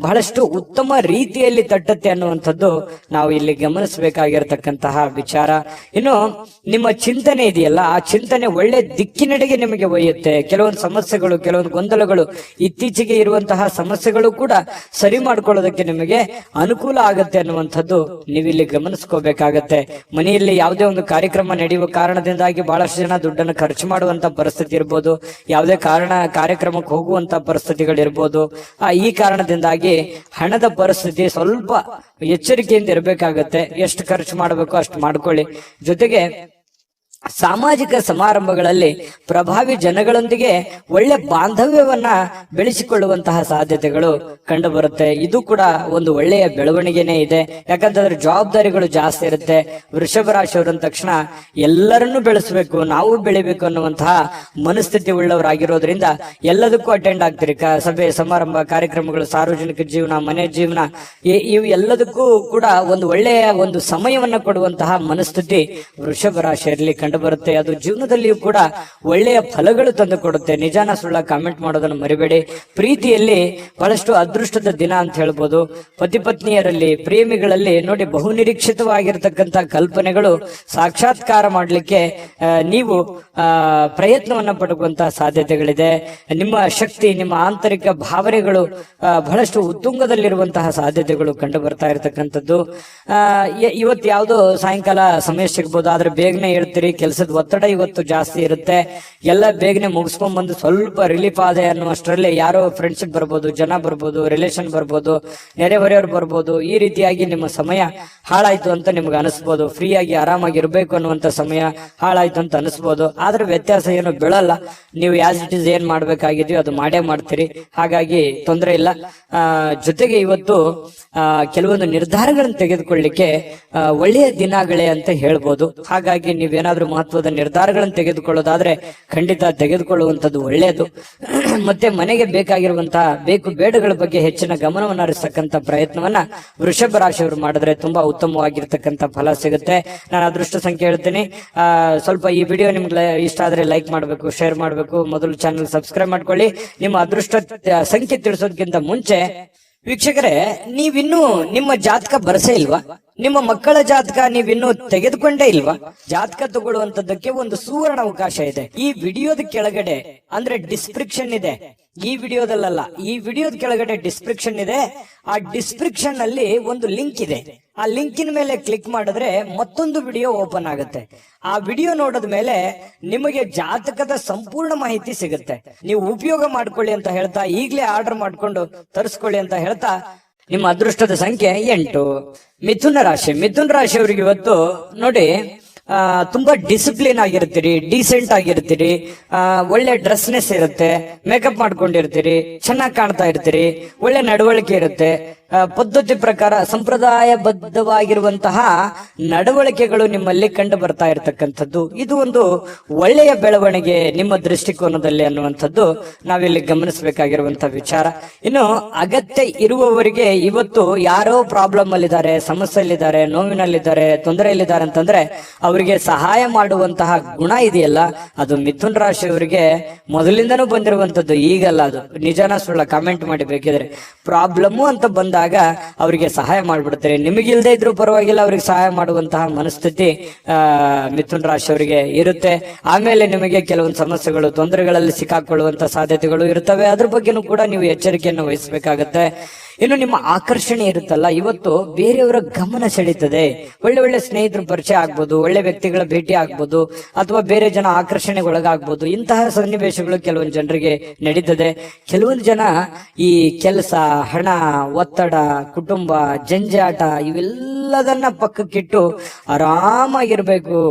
ಬಹಳಷ್ಟು ಉತ್ತಮ ರೀತಿಯಲ್ಲಿ ತಟ್ಟುತ್ತೆ ಅನ್ನುವಂಥದ್ದು ನಾವು ಇಲ್ಲಿ ಗಮನಿಸಬೇಕಾಗಿರತಕ್ಕಂತಹ ವಿಚಾರ. ಇನ್ನು ನಿಮ್ಮ ಚಿಂತನೆ ಇದೆಯಲ್ಲ, ಆ ಚಿಂತನೆ ಒಳ್ಳೆ ದಿಕ್ಕಿನೆಡೆಗೆ ನಿಮಗೆ ಒಯ್ಯುತ್ತೆ. ಕೆಲವೊಂದು ಸಮಸ್ಯೆಗಳು, ಕೆಲವೊಂದು ಗೊಂದಲಗಳು, ಇತ್ತೀಚೆಗೆ ಇರುವಂತಹ ಸಮಸ್ಯೆಗಳು ಕೂಡ ಸರಿ ಮಾಡ್ಕೊಳ್ಳೋದಕ್ಕೆ ನಿಮಗೆ ಅನುಕೂಲ ಆಗತ್ತೆ ಅನ್ನುವಂಥದ್ದು ನೀವಿಲ್ಲಿ ಗಮನಿಸ್ಕೋಬೇಕಾಗತ್ತೆ. ಮನೆಯಲ್ಲಿ ಯಾವುದೇ ಒಂದು ಕಾರ್ಯಕ್ರಮ ನಡೆಯುವ ಕಾರಣದಿಂದಾಗಿ ಬಹಳಷ್ಟು ಜನ ದುಡ್ಡನ್ನು ಖರ್ಚು ಮಾಡುವಂತ ಪರಿಸ್ಥಿತಿ ಇರ್ಬೋದು, ಯಾವುದೇ ಕಾರ್ಯಕ್ರಮಕ್ಕೆ ಹೋಗುವಂತ ಪರಿಸ್ಥಿತಿಗಳಿರ್ಬೋದು. ಈ ಕಾರಣದಿಂದಾಗಿ ಹಣದ ಪರಿಸ್ಥಿತಿ ಸ್ವಲ್ಪ ಎಚ್ಚರಿಕೆಯಿಂದ ಇರಬೇಕಾಗತ್ತೆ. ಎಷ್ಟು ಖರ್ಚು ಮಾಡಬೇಕು ಅಷ್ಟು ಮಾಡ್ಕೊಳ್ಳಿ. ಜೊತೆಗೆ ಸಾಮಾಜಿಕ ಸಮಾರಂಭಗಳಲ್ಲಿ ಪ್ರಭಾವಿ ಜನಗಳೊಂದಿಗೆ ಒಳ್ಳೆ ಬಾಂಧವ್ಯವನ್ನ ಬೆಳೆಸಿಕೊಳ್ಳುವಂತಹ ಸಾಧ್ಯತೆಗಳು ಕಂಡು ಬರುತ್ತೆ. ಇದು ಕೂಡ ಒಂದು ಒಳ್ಳೆಯ ಬೆಳವಣಿಗೆನೇ ಇದೆ. ಯಾಕಂತಂದ್ರೆ ಜವಾಬ್ದಾರಿಗಳು ಜಾಸ್ತಿ ಇರುತ್ತೆ. ವೃಷಭ ರಾಶಿಯವರ ತಕ್ಷಣ ಎಲ್ಲರನ್ನೂ ಬೆಳೆಸಬೇಕು, ನಾವು ಬೆಳಿಬೇಕು ಅನ್ನುವಂತಹ ಮನಸ್ಥಿತಿ ಉಳ್ಳವರಾಗಿರೋದ್ರಿಂದ ಎಲ್ಲದಕ್ಕೂ ಅಟೆಂಡ್ ಆಗ್ತೀರಿ. ಸಭೆ ಸಮಾರಂಭ, ಕಾರ್ಯಕ್ರಮಗಳು, ಸಾರ್ವಜನಿಕ ಜೀವನ, ಮನೆ ಜೀವನ, ಇವು ಎಲ್ಲದಕ್ಕೂ ಕೂಡ ಒಂದು ಒಳ್ಳೆಯ ಒಂದು ಸಮಯವನ್ನ ಕೊಡುವಂತಹ ಮನಸ್ಥಿತಿ ವೃಷಭ ರಾಶಿಯಲ್ಲಿ ಕಂಡು ಬರುತ್ತೆ. ಅದು ಜೀವನದಲ್ಲಿಯೂ ಕೂಡ ಒಳ್ಳೆಯ ಫಲಗಳು ತಂದು ಕೊಡುತ್ತೆ. ನಿಜಾನ ಸುಳ್ಳ ಕಾಮೆಂಟ್ ಮಾಡೋದನ್ನು ಮರಿಬೇಡಿ. ಪ್ರೀತಿಯಲ್ಲಿ ಬಹಳಷ್ಟು ಅದೃಷ್ಟದ ದಿನ ಅಂತ ಹೇಳ್ಬೋದು. ಪತಿ ಪತ್ನಿಯರಲ್ಲಿ, ಪ್ರೇಮಿಗಳಲ್ಲಿ ನೋಡಿ, ಬಹುನಿರೀಕ್ಷಿತವಾಗಿರ್ತಕ್ಕಂಥ ಕಲ್ಪನೆಗಳು ಸಾಕ್ಷಾತ್ಕಾರ ಮಾಡಲಿಕ್ಕೆ ನೀವು ಪ್ರಯತ್ನವನ್ನ ಪಡುವಂತಹ ಸಾಧ್ಯತೆಗಳಿದೆ. ನಿಮ್ಮ ಶಕ್ತಿ, ನಿಮ್ಮ ಆಂತರಿಕ ಭಾವನೆಗಳು ಬಹಳಷ್ಟು ಉತ್ತುಂಗದಲ್ಲಿರುವಂತಹ ಸಾಧ್ಯತೆಗಳು ಕಂಡು ಬರ್ತಾ ಇರತಕ್ಕಂಥದ್ದು. ಇವತ್ತು ಯಾವುದೋ ಸಾಯಂಕಾಲ ಸಮಯ ಸಿಗ್ಬೋದು, ಆದ್ರೆ ಬೇಗನೆ ಹೇಳ್ತೀರಿ. ಕೆಲಸದ ಒತ್ತಡ ಇವತ್ತು ಜಾಸ್ತಿ ಇರುತ್ತೆ. ಎಲ್ಲ ಬೇಗನೆ ಮುಗಿಸ್ಕೊಂಡ್ ಬಂದು ಸ್ವಲ್ಪ ರಿಲೀಫ್ ಆದೆ ಅನ್ನುವಷ್ಟರಲ್ಲಿ ಯಾರೋ ಫ್ರೆಂಡ್ಶಿಪ್ ಬರ್ಬೋದು, ಜನ ಬರ್ಬೋದು, ರಿಲೇಷನ್ ಬರ್ಬೋದು, ನೆರೆಹೊರೆಯವ್ರು ಬರ್ಬೋದು. ಈ ರೀತಿಯಾಗಿ ನಿಮ್ಮ ಸಮಯ ಹಾಳಾಯ್ತು ಅಂತ ನಿಮ್ಗೆ ಅನಿಸ್ಬೋದು. ಫ್ರೀ ಆಗಿ ಆರಾಮಾಗಿ ಇರ್ಬೇಕು ಅನ್ನುವಂತ ಸಮಯ ಹಾಳಾಯ್ತು ಅಂತ ಅನಿಸ್ಬೋದು. ಆದ್ರೆ ವ್ಯತ್ಯಾಸ ಏನು ಬೀಳಲ್ಲ. ನೀವು ಆಸ್ ಇಟ್ ಇಸ್ ಏನ್ ಮಾಡ್ಬೇಕಾಗಿದೆಯೋ ಅದು ಮಾಡೇ ಮಾಡ್ತೀರಿ. ಹಾಗಾಗಿ ತೊಂದರೆ ಇಲ್ಲ. ಜೊತೆಗೆ ಇವತ್ತು ಕೆಲವೊಂದು ನಿರ್ಧಾರಗಳನ್ನು ತೆಗೆದುಕೊಳ್ಳಿಕ್ಕೆ ಒಳ್ಳೆಯ ದಿನಗಳೇ ಅಂತ ಹೇಳ್ಬೋದು. ಹಾಗಾಗಿ ನೀವೇನಾದ್ರೂ ಮಹತ್ವದ ನಿರ್ಧಾರಗಳನ್ನು ತೆಗೆದುಕೊಳ್ಳೋದಾದ್ರೆ ಖಂಡಿತ ತೆಗೆದುಕೊಳ್ಳುವಂಥದ್ದು ಒಳ್ಳೆಯದು. ಮತ್ತೆ ಮನೆಗೆ ಬೇಕಾಗಿರುವಂತಹ ಬೇಕು ಬೇಡಗಳ ಬಗ್ಗೆ ಹೆಚ್ಚಿನ ಗಮನವನ್ನು ಹರಿಸತಕ್ಕಂಥ ಪ್ರಯತ್ನವನ್ನ ವೃಷಭ ರಾಶಿಯವರು ಮಾಡಿದ್ರೆ ತುಂಬಾ ಉತ್ತಮವಾಗಿರ್ತಕ್ಕಂಥ ಫಲ ಸಿಗುತ್ತೆ. ನಾನು ಅದೃಷ್ಟ ಸಂಖ್ಯೆ ಹೇಳ್ತೀನಿ. ಸ್ವಲ್ಪ ಈ ವಿಡಿಯೋ ನಿಮ್ಗೆ ಇಷ್ಟ ಆದ್ರೆ ಲೈಕ್ ಮಾಡಬೇಕು, ಶೇರ್ ಮಾಡಬೇಕು. ಮೊದಲು ಚಾನಲ್ ಸಬ್ಸ್ಕ್ರೈಬ್ ಮಾಡ್ಕೊಳ್ಳಿ. ನಿಮ್ಮ ಅದೃಷ್ಟ ಸಂಖ್ಯೆ ತಿಳಿಸೋದಕ್ಕಿಂತ ಮುಂಚೆ ವೀಕ್ಷಕರೇ, ನೀವಿನ್ನೂ ನಿಮ್ಮ ಜಾತಕ ಬರಸೇ ಇಲ್ವಾ? ನಿಮ್ಮ ಮಕ್ಕಳ ಜಾತಕ ನೀವಿನ್ನೂ ತೆಗೆದುಕೊಂಡೇ ಇಲ್ವಾ? ಜಾತಕ ತಗೊಳ್ಳುವಂತದ್ದಕ್ಕೆ ಒಂದು ಸುವರ್ಣ ಅವಕಾಶ ಇದೆ. ಈ ವಿಡಿಯೋದ ಕೆಳಗಡೆ ಅಂದ್ರೆ ಡಿಸ್ಕ್ರಿಪ್ಷನ್ ಇದೆ, ಈ ವಿಡಿಯೋದಲ್ಲ, ಈ ವಿಡಿಯೋದ ಕೆಳಗಡೆ ಡಿಸ್ಕ್ರಿಪ್ಷನ್ ಇದೆ. ಆ ಡಿಸ್ಕ್ರಿಪ್ಷನ್ ಅಲ್ಲಿ ಒಂದು ಲಿಂಕ್ ಇದೆ. ಆ ಲಿಂಕಿನ ಮೇಲೆ ಕ್ಲಿಕ್ ಮಾಡಿದ್ರೆ ಮತ್ತೊಂದು ವಿಡಿಯೋ ಓಪನ್ ಆಗುತ್ತೆ. ಆ ವಿಡಿಯೋ ನೋಡಿದ ಮೇಲೆ ನಿಮಗೆ ಜಾತಕದ ಸಂಪೂರ್ಣ ಮಾಹಿತಿ ಸಿಗುತ್ತೆ. ನೀವು ಉಪಯೋಗ ಮಾಡ್ಕೊಳ್ಳಿ ಅಂತ ಹೇಳ್ತಾ, ಈಗಲೇ ಆರ್ಡರ್ ಮಾಡ್ಕೊಂಡು ತರಿಸ್ಕೊಳ್ಳಿ ಅಂತ ಹೇಳ್ತಾ, ನಿಮ್ಮ ಅದೃಷ್ಟದ ಸಂಖ್ಯೆ 8. ಮಿಥುನ ರಾಶಿ. ಮಿಥುನ ರಾಶಿಯವರಿಗೆ ಇವತ್ತು ನೋಡಿ, ತುಂಬಾ ಡಿಸಿಪ್ಲಿನ್ ಆಗಿರ್ತೀರಿ, ಡೀಸೆಂಟ್ ಆಗಿರ್ತೀರಿ, ಒಳ್ಳೆ ಡ್ರೆಸ್ನೆಸ್ ಇರುತ್ತೆ, ಮೇಕಪ್ ಮಾಡ್ಕೊಂಡಿರ್ತೀರಿ, ಚೆನ್ನಾಗಿ ಕಾಣ್ತಾ ಇರ್ತೀರಿ, ಒಳ್ಳೆ ನಡವಳಿಕೆ ಇರುತ್ತೆ, ಪದ್ಧತಿ ಪ್ರಕಾರ ಸಂಪ್ರದಾಯಬದ್ಧವಾಗಿರುವಂತಹ ನಡವಳಿಕೆಗಳು ನಿಮ್ಮಲ್ಲಿ ಕಂಡು ಬರ್ತಾ ಇರತಕ್ಕಂಥದ್ದು. ಇದು ಒಂದು ಒಳ್ಳೆಯ ಬೆಳವಣಿಗೆ ನಿಮ್ಮ ದೃಷ್ಟಿಕೋನದಲ್ಲಿ ಅನ್ನುವಂಥದ್ದು ನಾವಿಲ್ಲಿ ಗಮನಿಸಬೇಕಾಗಿರುವಂತಹ ವಿಚಾರ. ಇನ್ನು ಅಗತ್ಯ ಇರುವವರಿಗೆ ಇವತ್ತು ಯಾರೋ ಪ್ರಾಬ್ಲಮ್ ಅಲ್ಲಿದ್ದಾರೆ, ಸಮಸ್ಯೆಯಲ್ಲಿದ್ದಾರೆ, ನೋವಿನಲ್ಲಿದ್ದಾರೆ, ತೊಂದರೆಯಲ್ಲಿದ್ದಾರೆ ಅಂತಂದ್ರೆ ಅವರಿಗೆ ಸಹಾಯ ಮಾಡುವಂತಹ ಗುಣ ಇದೆಯಲ್ಲ, ಅದು ಮಿಥುನ ರಾಶಿಯವರಿಗೆ ಮೊದಲಿಂದನೂ ಬಂದಿರುವಂತದ್ದು, ಈಗಲ್ಲ. ಅದು ನಿಜಾನ ಸುಳ್ಳ ಕಾಮೆಂಟ್ ಮಾಡಿ ಬೇಕಿದ್ರೆ. ಪ್ರಾಬ್ಲಮ್ ಅಂತ ಬಂದಾಗ ಅವರಿಗೆ ಸಹಾಯ ಮಾಡ್ಬಿಡ್ತಾರೆ. ನಿಮಗಿಲ್ದೇ ಇದ್ರೂ ಪರವಾಗಿಲ್ಲ, ಅವ್ರಿಗೆ ಸಹಾಯ ಮಾಡುವಂತಹ ಮನಸ್ಥಿತಿ ಮಿಥುನ ರಾಶಿಯವರಿಗೆ ಇರುತ್ತೆ. ಆಮೇಲೆ ನಿಮಗೆ ಕೆಲವೊಂದು ಸಮಸ್ಯೆಗಳು, ತೊಂದರೆಗಳಲ್ಲಿ ಸಿಕ್ಕಾಕೊಳ್ಳುವಂತ ಸಾಧ್ಯತೆಗಳು ಇರ್ತವೆ. ಅದ್ರ ಬಗ್ಗೆನೂ ಕೂಡ ನೀವು ಎಚ್ಚರಿಕೆಯನ್ನು ವಹಿಸಬೇಕಾಗತ್ತೆ. ಇನ್ನು ನಿಮ್ಮ ಆಕರ್ಷಣೆ ಇರುತ್ತಲ್ಲ, ಇವತ್ತು ಬೇರೆಯವರ ಗಮನ ಸೆಳೀತದೆ. ಒಳ್ಳೆ ಒಳ್ಳೆ ಸ್ನೇಹಿತರ ಪರಿಚಯ ಆಗ್ಬೋದು, ಒಳ್ಳೆ ವ್ಯಕ್ತಿಗಳ ಭೇಟಿ ಆಗ್ಬೋದು, ಅಥವಾ ಬೇರೆ ಜನ ಆಕರ್ಷಣೆಗೆ ಒಳಗಾಗ್ಬೋದು. ಇಂತಹ ಸನ್ನಿವೇಶಗಳು ಕೆಲವೊಂದು ಜನರಿಗೆ ನಡೀತದೆ. ಕೆಲವೊಂದು ಜನ ಈ ಕೆಲಸ, ಹಣ, ಒತ್ತಡ, ಕುಟುಂಬ, ಜಂಜಾಟ ಇವೆಲ್ಲದನ್ನ ಪಕ್ಕಕ್ಕಿಟ್ಟು ಆರಾಮಾಗಿರ್ಬೇಕು,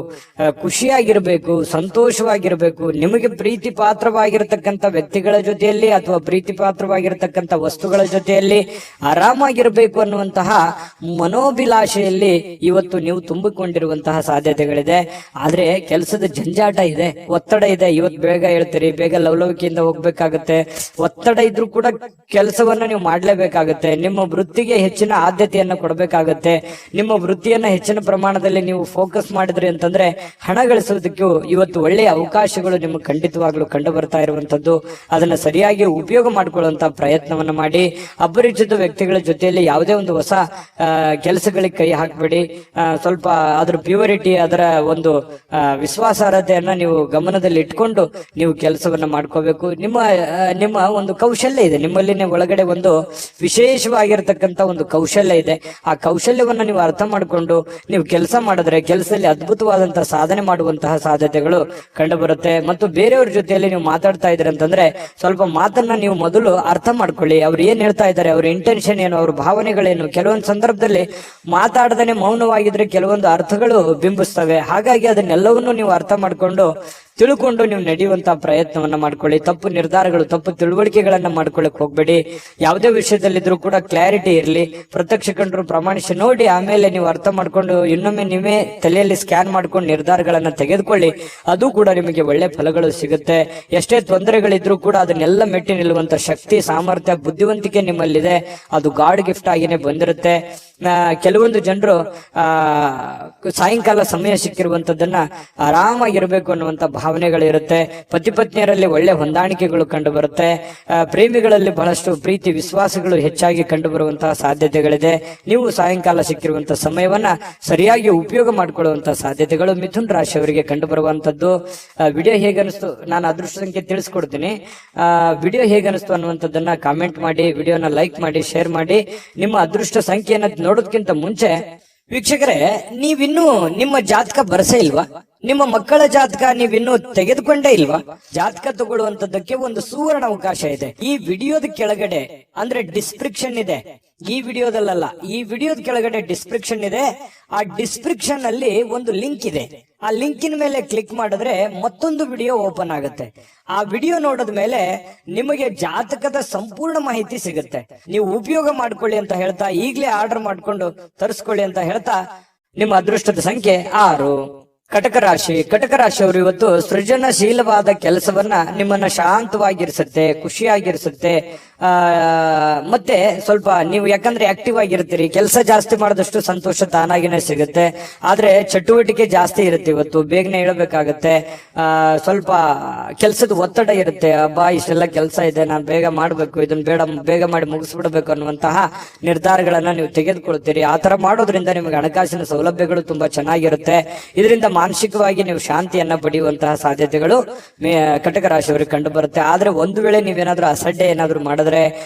ಖುಷಿಯಾಗಿರ್ಬೇಕು, ಸಂತೋಷವಾಗಿರ್ಬೇಕು, ನಿಮಗೆ ಪ್ರೀತಿ ಪಾತ್ರವಾಗಿರತಕ್ಕಂಥ ವ್ಯಕ್ತಿಗಳ ಜೊತೆಯಲ್ಲಿ ಅಥವಾ ಪ್ರೀತಿ ಪಾತ್ರವಾಗಿರತಕ್ಕಂಥ ವಸ್ತುಗಳ ಜೊತೆಯಲ್ಲಿ ಆರಾಮಾಗಿರ್ಬೇಕು ಅನ್ನುವಂತಹ ಮನೋಭಿಲಾಷೆಯಲ್ಲಿ ಇವತ್ತು ನೀವು ತುಂಬಿಕೊಂಡಿರುವಂತಹ ಸಾಧ್ಯತೆಗಳಿದೆ. ಆದ್ರೆ ಕೆಲಸದ ಜಂಜಾಟ ಇದೆ, ಒತ್ತಡ ಇದೆ. ಇವತ್ತು ಬೇಗ ಹೇಳ್ತೀರಿ, ಬೇಗ ಲವಲವಿಕೆಯಿಂದ ಹೋಗ್ಬೇಕಾಗತ್ತೆ. ಒತ್ತಡ ಇದ್ರೂ ಕೂಡ ಕೆಲಸವನ್ನ ನೀವು ಮಾಡ್ಲೇಬೇಕಾಗತ್ತೆ. ನಿಮ್ಮ ವೃತ್ತಿಗೆ ಹೆಚ್ಚಿನ ಆದ್ಯತೆಯನ್ನ ಕೊಡಬೇಕಾಗತ್ತೆ. ನಿಮ್ಮ ವೃತ್ತಿಯನ್ನ ಹೆಚ್ಚಿನ ಪ್ರಮಾಣದಲ್ಲಿ ನೀವು ಫೋಕಸ್ ಮಾಡಿದ್ರಿ ಅಂತಂದ್ರೆ ಹಣ ಗಳಿಸೋದಕ್ಕೂ ಇವತ್ತು ಒಳ್ಳೆಯ ಅವಕಾಶಗಳು ನಿಮಗೆ ಖಂಡಿತವಾಗ್ಲೂ ಕಂಡು ಬರ್ತಾ ಇರುವಂತದ್ದು. ಅದನ್ನ ಸರಿಯಾಗಿ ಉಪಯೋಗ ಮಾಡಿಕೊಳ್ಳುವಂತ ಪ್ರಯತ್ನವನ್ನ ಮಾಡಿ. ಅಪರಿಚಿತ ವ್ಯಕ್ತಿಗಳ ಜೊತೆಯಲ್ಲಿ ಯಾವುದೇ ಒಂದು ಹೊಸ ಕೆಲಸಗಳಿಗೆ ಕೈ ಹಾಕಬೇಡಿ. ಸ್ವಲ್ಪ ಅದರ ಪ್ಯೂರಿಟಿ, ಅದರ ಒಂದು ವಿಶ್ವಾಸಾರ್ಹತೆಯನ್ನ ನೀವು ಗಮನದಲ್ಲಿ ಇಟ್ಕೊಂಡು ನೀವು ಕೆಲಸವನ್ನ ಮಾಡ್ಕೋಬೇಕು. ನಿಮ್ಮ ಒಂದು ಕೌಶಲ್ಯ ಇದೆ, ನಿಮ್ಮಲ್ಲಿನೇ ಒಳಗಡೆ ಒಂದು ವಿಶೇಷವಾಗಿರ್ತಕ್ಕಂಥ ಒಂದು ಕೌಶಲ್ಯ ಇದೆ. ಆ ಕೌಶಲ್ಯವನ್ನ ನೀವು ಅರ್ಥ ಮಾಡಿಕೊಂಡು ನೀವು ಕೆಲಸ ಮಾಡಿದ್ರೆ ಕೆಲಸದಲ್ಲಿ ಅದ್ಭುತವಾದಂತಹ ಸಾಧನೆ ಮಾಡುವಂತಹ ಸಾಧ್ಯತೆಗಳು ಕಂಡು ಬರುತ್ತೆ. ಮತ್ತು ಬೇರೆಯವ್ರ ಜೊತೆಯಲ್ಲಿ ನೀವು ಮಾತಾಡ್ತಾ ಇದ್ರಿ ಅಂತಂದ್ರೆ ಸ್ವಲ್ಪ ಮಾತನ್ನ ನೀವು ಮೊದಲು ಅರ್ಥ ಮಾಡ್ಕೊಳ್ಳಿ. ಅವ್ರು ಏನ್ ಹೇಳ್ತಾ ಇದ್ದಾರೆ, ಅವ್ರ ಇಂಟೆನ್ಷನ್ ಏನು, ಅವ್ರ ಭಾವನೆಗಳೇನು. ಕೆಲವೊಂದು ಸಂದರ್ಭದಲ್ಲಿ ಮಾತಾಡದೇನೆ ಮೌನವಾಗಿದ್ರೆ ಕೆಲವೊಂದು ಅರ್ಥಗಳು ಬಿಂಬಿಸ್ತವೆ. ಹಾಗಾಗಿ ಅದನ್ನೆಲ್ಲವನ್ನೂ ನೀವು ಅರ್ಥ ಮಾಡ್ಕೊಂಡು ತಿಳ್ಕೊಂಡು ನೀವು ನಡೆಯುವಂತಹ ಪ್ರಯತ್ನವನ್ನ ಮಾಡ್ಕೊಳ್ಳಿ. ತಪ್ಪು ನಿರ್ಧಾರಗಳು, ತಪ್ಪು ತಿಳುವಳಿಕೆಗಳನ್ನ ಮಾಡ್ಕೊಳ್ಳಿಕ್ ಹೋಗ್ಬೇಡಿ. ಯಾವುದೇ ವಿಷಯದಲ್ಲಿದ್ರು ಕೂಡ ಕ್ಲಾರಿಟಿ ಇರಲಿ. ಪ್ರತ್ಯಕ್ಷ ಕಂಡ್ರು ಪ್ರಮಾಣಿಸಿ ನೋಡಿ, ಆಮೇಲೆ ನೀವು ಅರ್ಥ ಮಾಡ್ಕೊಂಡು ಇನ್ನೊಮ್ಮೆ ನೀವೇ ತಲೆಯಲ್ಲಿ ಸ್ಕ್ಯಾನ್ ಮಾಡ್ಕೊಂಡು ನಿರ್ಧಾರಗಳನ್ನ ತೆಗೆದುಕೊಳ್ಳಿ. ಅದು ಕೂಡ ನಿಮಗೆ ಒಳ್ಳೆ ಫಲಗಳು ಸಿಗುತ್ತೆ. ಎಷ್ಟೇ ತೊಂದರೆಗಳಿದ್ರು ಕೂಡ ಅದನ್ನೆಲ್ಲ ಮೆಟ್ಟಿ ನಿಲ್ಲುವಂತ ಶಕ್ತಿ, ಸಾಮರ್ಥ್ಯ, ಬುದ್ಧಿವಂತಿಕೆ ನಿಮ್ಮಲ್ಲಿದೆ. ಅದು ಗಾಡ್ ಗಿಫ್ಟ್ ಆಗಿನೇ ಬಂದಿರುತ್ತೆ. ಕೆಲವೊಂದು ಜನರು ಸಾಯಂಕಾಲ ಸಮಯ ಸಿಕ್ಕಿರುವಂತದ್ದನ್ನ ಆರಾಮಾಗಿರ್ಬೇಕು ಅನ್ನುವಂತ ಭಾವನೆಗಳಿರುತ್ತೆ. ಪತಿ ಪತ್ನಿಯರಲ್ಲಿ ಒಳ್ಳೆ ಹೊಂದಾಣಿಕೆಗಳು ಕಂಡು ಬರುತ್ತೆ. ಪ್ರೇಮಿಗಳಲ್ಲಿ ಬಹಳಷ್ಟು ಪ್ರೀತಿ ವಿಶ್ವಾಸಗಳು ಹೆಚ್ಚಾಗಿ ಕಂಡು ಬರುವಂತಹ ಸಾಧ್ಯತೆಗಳಿದೆ. ನೀವು ಸಾಯಂಕಾಲ ಸಿಕ್ಕಿರುವಂತಹ ಸಮಯವನ್ನ ಸರಿಯಾಗಿ ಉಪಯೋಗ ಮಾಡಿಕೊಳ್ಳುವಂತಹ ಸಾಧ್ಯತೆಗಳು ಮಿಥುನ್ ರಾಶಿಯವರಿಗೆ ಕಂಡು ಬರುವಂತದ್ದು. ವಿಡಿಯೋ ಹೇಗನಿಸ್ತು, ನಾನು ಅದೃಷ್ಟ ಸಂಖ್ಯೆ ತಿಳಿಸ್ಕೊಡ್ತೀನಿ. ವಿಡಿಯೋ ಹೇಗನಿಸ್ತು ಅನ್ನುವಂಥದ್ದನ್ನ ಕಾಮೆಂಟ್ ಮಾಡಿ, ವಿಡಿಯೋನ ಲೈಕ್ ಮಾಡಿ, ಶೇರ್ ಮಾಡಿ. ನಿಮ್ಮ ಅದೃಷ್ಟ ಸಂಖ್ಯೆಯನ್ನ ನೋಡೋದಕ್ಕಿಂತ ಮುಂಚೆ ವೀಕ್ಷಕರೇ, ನೀವಿನ್ನೂ ನಿಮ್ಮ ಜಾತಕ ಬರಸೇ ಇಲ್ವಾ? ನಿಮ್ಮ ಮಕ್ಕಳ ಜಾತಕ ನೀವಿನ್ನೂ ತೆಗೆದುಕೊಂಡೇ ಇಲ್ವಾ? ಜಾತಕ ತಗೊಳ್ಳುವಂತದ್ದಕ್ಕೆ ಒಂದು ಸುವರ್ಣ ಅವಕಾಶ ಇದೆ. ಈ ವಿಡಿಯೋದ ಕೆಳಗಡೆ ಅಂದ್ರೆ ಡಿಸ್ಕ್ರಿಪ್ಷನ್ ಇದೆ, ಈ ವಿಡಿಯೋದಲ್ಲ, ಈ ವಿಡಿಯೋದ ಕೆಳಗಡೆ ಡಿಸ್ಕ್ರಿಪ್ಷನ್ ಇದೆ. ಆ ಡಿಸ್ಕ್ರಿಪ್ಷನ್ ಅಲ್ಲಿ ಒಂದು ಲಿಂಕ್ ಇದೆ. ಆ ಲಿಂಕಿನ ಮೇಲೆ ಕ್ಲಿಕ್ ಮಾಡಿದ್ರೆ ಮತ್ತೊಂದು ವಿಡಿಯೋ ಓಪನ್ ಆಗುತ್ತೆ. ಆ ವಿಡಿಯೋ ನೋಡಿದ ಮೇಲೆ ನಿಮಗೆ ಜಾತಕದ ಸಂಪೂರ್ಣ ಮಾಹಿತಿ ಸಿಗುತ್ತೆ. ನೀವು ಉಪಯೋಗ ಮಾಡ್ಕೊಳ್ಳಿ ಅಂತ ಹೇಳ್ತಾ, ಈಗಲೇ ಆರ್ಡರ್ ಮಾಡ್ಕೊಂಡು ತರಿಸ್ಕೊಳ್ಳಿ ಅಂತ ಹೇಳ್ತಾ, ನಿಮ್ಮ ಅದೃಷ್ಟದ ಸಂಖ್ಯೆ 6. ಕಟಕ ರಾಶಿಯವರು ಇವತ್ತು ಸೃಜನಶೀಲವಾದ ಕೆಲಸವನ್ನ ನಿಮ್ಮನ್ನ ಶಾಂತವಾಗಿರಿಸುತ್ತೆ, ಖುಷಿಯಾಗಿರಿಸುತ್ತೆ. ಮತ್ತೆ ಸ್ವಲ್ಪ ನೀವು ಯಾಕಂದ್ರೆ ಆಕ್ಟಿವ್ ಆಗಿರ್ತೀರಿ, ಕೆಲಸ ಜಾಸ್ತಿ ಮಾಡಿದಷ್ಟು ಸಂತೋಷ ತಾನಾಗಿನೇ ಸಿಗುತ್ತೆ. ಆದ್ರೆ ಚಟುವಟಿಕೆ ಜಾಸ್ತಿ ಇರುತ್ತೆ, ಇವತ್ತು ಬೇಗನೆ ಹೇಳಬೇಕಾಗತ್ತೆ. ಸ್ವಲ್ಪ ಕೆಲಸದ ಒತ್ತಡ ಇರುತ್ತೆ. ಹಬ್ಬ ಇಷ್ಟೆಲ್ಲ ಕೆಲಸ ಇದೆ, ನಾನು ಬೇಗ ಮಾಡ್ಬೇಕು, ಇದನ್ನ ಬೇಗ ಮಾಡಿ ಮುಗಿಸ್ಬಿಡ್ಬೇಕು ಅನ್ನುವಂತಹ ನಿರ್ಧಾರಗಳನ್ನ ನೀವು ತೆಗೆದುಕೊಳ್ತೀರಿ. ಆ ತರ ಮಾಡೋದ್ರಿಂದ ನಿಮಗೆ ಹಣಕಾಸಿನ ಸೌಲಭ್ಯಗಳು ತುಂಬಾ ಚೆನ್ನಾಗಿರುತ್ತೆ. ಇದರಿಂದ ಮಾನಸಿಕವಾಗಿ ನೀವು ಶಾಂತಿಯನ್ನ ಪಡೆಯುವಂತಹ ಸಾಧ್ಯತೆಗಳು ಕಟಕ ರಾಶಿಯವರಿಗೆ ಕಂಡು ಬರುತ್ತೆ. ಆದ್ರೆ ಒಂದು ವೇಳೆ ನೀವೇನಾದ್ರೂ ಅಸಡ್ಡೆ ಏನಾದ್ರು ಮಾಡಿದ್ರೆ,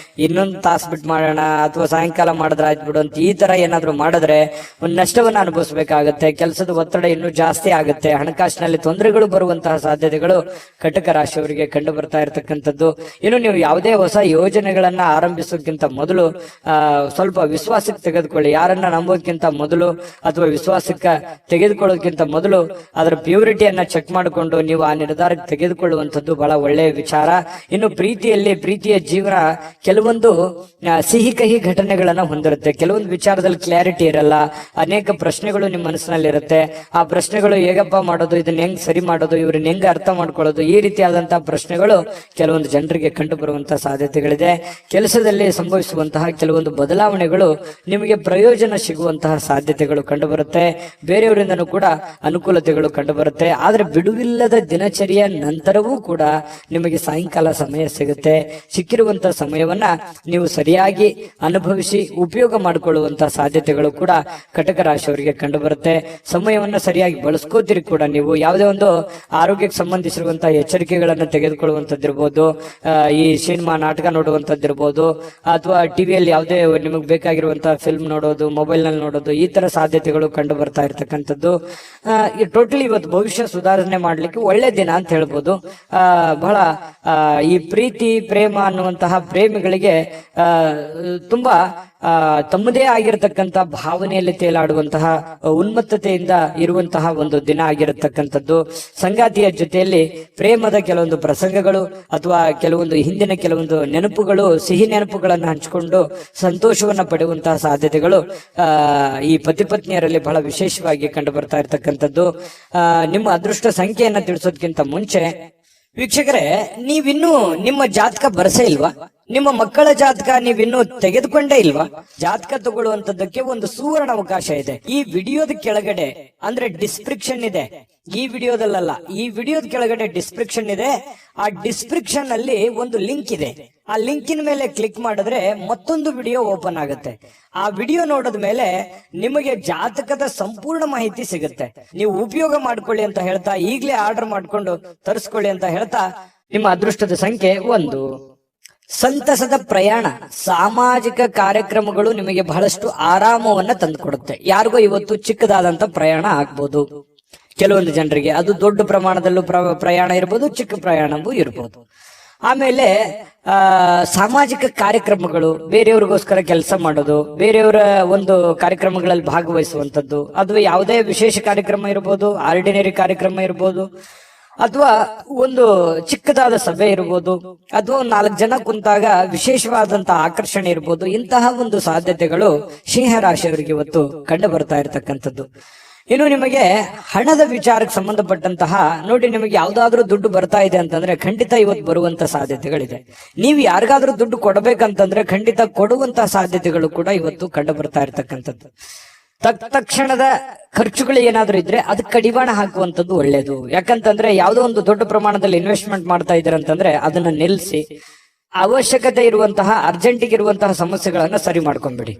ಇನ್ನೊಂದು ತಾಸು ಬಿಟ್ಟು ಮಾಡೋಣ ಅಥವಾ ಸಾಯಂಕಾಲ ಮಾಡಿದ್ರೆ ಆಯ್ತು ಬಿಡು ಅಂತ ಈ ತರ ಏನಾದ್ರು ಮಾಡಿದ್ರೆ ಒಂದು ನಷ್ಟವನ್ನ ಅನುಭವಿಸಬೇಕಾಗತ್ತೆ. ಕೆಲಸದ ಒತ್ತಡ ಇನ್ನೂ ಜಾಸ್ತಿ ಆಗುತ್ತೆ. ಹಣಕಾಸಿನಲ್ಲಿ ತೊಂದರೆಗಳು ಬರುವಂತಹ ಸಾಧ್ಯತೆಗಳು ಕಟಕ ರಾಶಿಯವರಿಗೆ ಕಂಡು ಬರ್ತಾ ಇರತಕ್ಕಂಥದ್ದು. ಇನ್ನು ನೀವು ಯಾವುದೇ ಹೊಸ ಯೋಜನೆಗಳನ್ನ ಆರಂಭಿಸೋಕ್ಕಿಂತ ಮೊದಲು ಸ್ವಲ್ಪ ವಿಶ್ವಾಸಕ್ಕೆ ತೆಗೆದುಕೊಳ್ಳಿ. ಯಾರನ್ನ ನಂಬೋದಕ್ಕಿಂತ ಮೊದಲು ಅಥವಾ ವಿಶ್ವಾಸಕ್ಕೆ ತೆಗೆದುಕೊಳ್ಳೋದಕ್ಕಿಂತ ಮೊದಲು ಅದರ ಪ್ಯೂರಿಟಿಯನ್ನ ಚೆಕ್ ಮಾಡಿಕೊಂಡು ನೀವು ಆ ನಿರ್ಧಾರಕ್ಕೆ ತೆಗೆದುಕೊಳ್ಳುವಂಥದ್ದು ಬಹಳ ಒಳ್ಳೆಯ ವಿಚಾರ. ಇನ್ನು ಪ್ರೀತಿಯ ಜೀವನ ಕೆಲವೊಂದು ಸಿಹಿ ಕಹಿ ಘಟನೆಗಳನ್ನ ಹೊಂದಿರುತ್ತೆ. ಕೆಲವೊಂದು ವಿಚಾರದಲ್ಲಿ ಕ್ಲಾರಿಟಿ ಇರಲ್ಲ, ಅನೇಕ ಪ್ರಶ್ನೆಗಳು ನಿಮ್ಮ ಮನಸ್ಸಿನಲ್ಲಿ ಇರುತ್ತೆ. ಆ ಪ್ರಶ್ನೆಗಳು ಹೇಗಪ್ಪ ಮಾಡೋದು, ಇದನ್ನ ಹೆಂಗ್ ಸರಿ ಮಾಡೋದು, ಇವ್ರನ್ನ ಹೆಂಗ್ ಅರ್ಥ ಮಾಡ್ಕೊಳ್ಳೋದು, ಈ ರೀತಿಯಾದಂತಹ ಪ್ರಶ್ನೆಗಳು ಕೆಲವೊಂದು ಜನರಿಗೆ ಕಂಡು ಬರುವಂತಹ ಸಾಧ್ಯತೆಗಳಿದೆ. ಕೆಲಸದಲ್ಲಿ ಸಂಭವಿಸುವಂತಹ ಕೆಲವೊಂದು ಬದಲಾವಣೆಗಳು ನಿಮಗೆ ಪ್ರಯೋಜನ ಸಿಗುವಂತಹ ಸಾಧ್ಯತೆಗಳು ಕಂಡು ಬರುತ್ತೆ. ಬೇರೆಯವರಿಂದನೂ ಕೂಡ ಅನುಕೂಲತೆಗಳು ಕಂಡು ಬರುತ್ತೆ. ಆದ್ರೆ ಬಿಡುವಿಲ್ಲದ ದಿನಚರಿಯ ನಂತರವೂ ಕೂಡ ನಿಮಗೆ ಸಾಯಂಕಾಲ ಸಮಯ ಸಿಗುತ್ತೆ. ಸಿಕ್ಕಿರುವಂತಹ ಸಮಯವನ್ನ ನೀವು ಸರಿಯಾಗಿ ಅನುಭವಿಸಿ ಉಪಯೋಗ ಮಾಡಿಕೊಳ್ಳುವಂತಹ ಸಾಧ್ಯತೆಗಳು ಕೂಡ ಕಟಕ ರಾಶಿಯವರಿಗೆ ಕಂಡು ಬರುತ್ತೆ. ಸಮಯವನ್ನ ಸರಿಯಾಗಿ ಬಳಸ್ಕೋತೀರಿ ಕೂಡ. ನೀವು ಯಾವುದೇ ಒಂದು ಆರೋಗ್ಯಕ್ಕೆ ಸಂಬಂಧಿಸಿರುವಂತಹ ಎಚ್ಚರಿಕೆಗಳನ್ನು ತೆಗೆದುಕೊಳ್ಳುವಂತದ್ದಿರ್ಬೋದು, ಈ ಸಿನಿಮಾ ನಾಟಕ ನೋಡುವಂತದ್ದಿರ್ಬೋದು, ಅಥವಾ ಟಿವಿಯಲ್ಲಿ ಯಾವುದೇ ನಿಮಗೆ ಬೇಕಾಗಿರುವಂತಹ ಫಿಲ್ಮ್ ನೋಡೋದು, ಮೊಬೈಲ್ ನಲ್ಲಿ ನೋಡೋದು, ಈ ತರ ಸಾಧ್ಯತೆಗಳು ಕಂಡು ಬರ್ತಾ ಇರ್ತಕ್ಕಂಥದ್ದು. ಟೋಟಲಿ ಇವತ್ತು ಭವಿಷ್ಯ ಸುಧಾರಣೆ ಮಾಡ್ಲಿಕ್ಕೆ ಒಳ್ಳೆ ದಿನ ಅಂತ ಹೇಳ್ಬೋದು. ಬಹಳ ಈ ಪ್ರೀತಿ ಪ್ರೇಮ ಅನ್ನುವಂತಹ ಪ್ರೇಮಿಗಳಿಗೆ ತುಂಬಾ ತಮ್ಮದೇ ಆಗಿರತಕ್ಕಂತ ಭಾವನೆಯಲ್ಲಿ ತೇಲಾಡುವಂತಹ ಉನ್ಮತ್ತತೆಯಿಂದ ಇರುವಂತಹ ಒಂದು ದಿನ ಆಗಿರತಕ್ಕಂಥದ್ದು. ಸಂಗಾತಿಯ ಜೊತೆಯಲ್ಲಿ ಪ್ರೇಮದ ಕೆಲವೊಂದು ಪ್ರಸಂಗಗಳು ಅಥವಾ ಹಿಂದಿನ ಕೆಲವೊಂದು ನೆನಪುಗಳು, ಸಿಹಿ ನೆನಪುಗಳನ್ನು ಹಂಚಿಕೊಂಡು ಸಂತೋಷವನ್ನ ಪಡೆಯುವಂತಹ ಸಾಧ್ಯತೆಗಳು ಈ ಪತಿ ಪತ್ನಿಯರಲ್ಲಿ ಬಹಳ ವಿಶೇಷವಾಗಿ ಕಂಡು ಬರ್ತಾ ಇರ್ತಕ್ಕಂಥದ್ದು. ನಿಮ್ಮ ಅದೃಷ್ಟ ಸಂಖ್ಯೆಯನ್ನ ತಿಳಿಸೋದಕ್ಕಿಂತ ಮುಂಚೆ ವೀಕ್ಷಕರೇ, ನೀವಿನ್ನೂ ನಿಮ್ಮ ಜಾತಕ ಬರಸೇ ಇಲ್ವಾ? ನಿಮ್ಮ ಮಕ್ಕಳ ಜಾತಕ ನೀವಿನ್ನೂ ತೆಗೆದುಕೊಂಡೇ ಇಲ್ವಾ? ಜಾತಕ ತಗೊಳ್ಳುವಂತದ್ದಕ್ಕೆ ಒಂದು ಸುವರ್ಣ ಅವಕಾಶ ಇದೆ. ಈ ವಿಡಿಯೋದ ಕೆಳಗಡೆ ಅಂದ್ರೆ ಡಿಸ್ಕ್ರಿಪ್ಷನ್ ಇದೆ. ಈ ವಿಡಿಯೋದಲ್ಲ, ಈ ವಿಡಿಯೋದ ಕೆಳಗಡೆ ಡಿಸ್ಕ್ರಿಪ್ಷನ್ ಇದೆ. ಆ ಡಿಸ್ಕ್ರಿಪ್ಷನ್ ಅಲ್ಲಿ ಒಂದು ಲಿಂಕ್ ಇದೆ. ಆ ಲಿಂಕಿನ ಮೇಲೆ ಕ್ಲಿಕ್ ಮಾಡಿದ್ರೆ ಮತ್ತೊಂದು ವಿಡಿಯೋ ಓಪನ್ ಆಗುತ್ತೆ. ಆ ವಿಡಿಯೋ ನೋಡಿದ ಮೇಲೆ ನಿಮಗೆ ಜಾತಕದ ಸಂಪೂರ್ಣ ಮಾಹಿತಿ ಸಿಗುತ್ತೆ. ನೀವು ಉಪಯೋಗ ಮಾಡ್ಕೊಳ್ಳಿ ಅಂತ ಹೇಳ್ತಾ, ಈಗಲೇ ಆರ್ಡರ್ ಮಾಡ್ಕೊಂಡು ತರಿಸ್ಕೊಳ್ಳಿ ಅಂತ ಹೇಳ್ತಾ, ನಿಮ್ಮ ಅದೃಷ್ಟದ ಸಂಖ್ಯೆ 1. ಸಂತಸದ ಪ್ರಯಾಣ, ಸಾಮಾಜಿಕ ಕಾರ್ಯಕ್ರಮಗಳು ನಿಮಗೆ ಬಹಳಷ್ಟು ಆರಾಮವನ್ನ ತಂದುಕೊಡುತ್ತೆ. ಯಾರಿಗೋ ಇವತ್ತು ಚಿಕ್ಕದಾದಂತ ಪ್ರಯಾಣ ಆಗ್ಬೋದು. ಕೆಲವೊಂದು ಜನರಿಗೆ ಅದು ದೊಡ್ಡ ಪ್ರಮಾಣದಲ್ಲೂ ಪ್ರಯಾಣ ಇರ್ಬೋದು, ಚಿಕ್ಕ ಪ್ರಯಾಣವೂ ಇರ್ಬೋದು. ಆಮೇಲೆ ಸಾಮಾಜಿಕ ಕಾರ್ಯಕ್ರಮಗಳು, ಬೇರೆಯವ್ರಿಗೋಸ್ಕರ ಕೆಲಸ ಮಾಡೋದು, ಬೇರೆಯವರ ಒಂದು ಕಾರ್ಯಕ್ರಮಗಳಲ್ಲಿ ಭಾಗವಹಿಸುವಂತದ್ದು, ಅದು ಯಾವುದೇ ವಿಶೇಷ ಕಾರ್ಯಕ್ರಮ ಇರ್ಬೋದು, ಆರ್ಡಿನರಿ ಕಾರ್ಯಕ್ರಮ ಇರ್ಬೋದು, ಅಥವಾ ಒಂದು ಚಿಕ್ಕದಾದ ಸಭೆ ಇರ್ಬೋದು, ಅಥವಾ 4 ಜನ ಕುಂತಾಗ ವಿಶೇಷವಾದಂತಹ ಆಕರ್ಷಣೆ ಇರ್ಬೋದು. ಇಂತಹ ಒಂದು ಸಾಧ್ಯತೆಗಳು ಸಿಂಹ ರಾಶಿಯವರಿಗೆ ಇವತ್ತು ಕಂಡು ಬರ್ತಾ ಇರತಕ್ಕಂಥದ್ದು. ಇನ್ನು ನಿಮಗೆ ಹಣದ ವಿಚಾರಕ್ಕೆ ಸಂಬಂಧಪಟ್ಟಂತಹ ನೋಡಿ, ನಿಮಗೆ ಯಾವ್ದಾದ್ರೂ ದುಡ್ಡು ಬರ್ತಾ ಇದೆ ಅಂತಂದ್ರೆ ಖಂಡಿತ ಇವತ್ತು ಬರುವಂತ ಸಾಧ್ಯತೆಗಳಿದೆ. ನೀವು ಯಾರಿಗಾದ್ರೂ ದುಡ್ಡು ಕೊಡಬೇಕಂತಂದ್ರೆ ಖಂಡಿತ ಕೊಡುವಂತಹ ಸಾಧ್ಯತೆಗಳು ಕೂಡ ಇವತ್ತು ಕಂಡು ಬರ್ತಾ ಇರತಕ್ಕಂಥದ್ದು. ತಕ್ಷಣದ ಖರ್ಚುಗಳು ಏನಾದ್ರೂ ಇದ್ರೆ ಅದಕ್ಕೆ ಕಡಿವಾಣ ಹಾಕುವಂಥದ್ದು ಒಳ್ಳೇದು. ಯಾಕಂತಂದ್ರೆ ಯಾವುದೋ ಒಂದು ದೊಡ್ಡ ಪ್ರಮಾಣದಲ್ಲಿ ಇನ್ವೆಸ್ಟ್ಮೆಂಟ್ ಮಾಡ್ತಾ ಇದ್ದೀರ ಅಂತಂದ್ರೆ ಅದನ್ನ ನಿಲ್ಲಿಸಿ ಅವಶ್ಯಕತೆ ಇರುವಂತಹ ಅರ್ಜೆಂಟಿಗೆ ಇರುವಂತಹ ಸಮಸ್ಯೆಗಳನ್ನ ಸರಿ ಮಾಡ್ಕೊಂಡ್ಬಿಡಿ.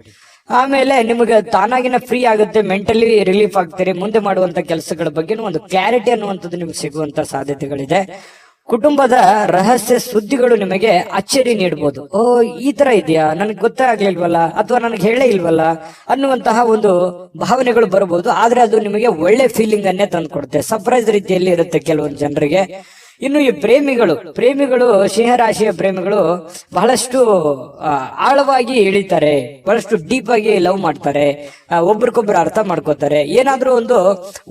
ಆಮೇಲೆ ನಿಮಗೆ ತಾನಾಗಿನ ಫ್ರೀ ಆಗುತ್ತೆ, ಮೆಂಟಲಿ ರಿಲೀಫ್ ಆಗ್ತೀರಿ. ಮುಂದೆ ಮಾಡುವಂತ ಕೆಲಸಗಳ ಬಗ್ಗೆ ಒಂದು ಕ್ಲಾರಿಟಿ ಅನ್ನುವಂಥದ್ದು ನಿಮ್ಗೆ ಸಿಗುವಂತ ಸಾಧ್ಯತೆಗಳಿದೆ. ಕುಟುಂಬದ ರಹಸ್ಯ ಸುದ್ದಿಗಳು ನಿಮಗೆ ಅಚ್ಚರಿ ನೀಡಬಹುದು. ಓ, ಈ ತರ ಇದೆಯಾ, ನನಗೆ ಗೊತ್ತೇ ಆಗ್ಲಿಲ್ವಲ್ಲ, ಅಥವಾ ನನಗೆ ಹೇಳೇ ಇಲ್ವಲ್ಲ ಅನ್ನುವಂತಹ ಒಂದು ಭಾವನೆಗಳು ಬರಬಹುದು. ಆದ್ರೆ ಅದು ನಿಮಗೆ ಒಳ್ಳೆ ಫೀಲಿಂಗ್ ಅನ್ನೇ ತಂದ್ಕೊಡುತ್ತೆ. ಸರ್ಪ್ರೈಸ್ ರೀತಿಯಲ್ಲಿ ಇರುತ್ತೆ ಕೆಲವೊಂದು ಜನರಿಗೆ. ಇನ್ನು ಈ ಪ್ರೇಮಿಗಳು ಸಿಂಹರಾಶಿಯ ಪ್ರೇಮಿಗಳು ಬಹಳಷ್ಟು ಆಳವಾಗಿ ಇಳಿತಾರೆ, ಬಹಳಷ್ಟು ಡೀಪ್ ಆಗಿ ಲವ್ ಮಾಡ್ತಾರೆ, ಒಬ್ರಿಗೊಬ್ರು ಅರ್ಥ ಮಾಡ್ಕೋತಾರೆ. ಏನಾದ್ರೂ ಒಂದು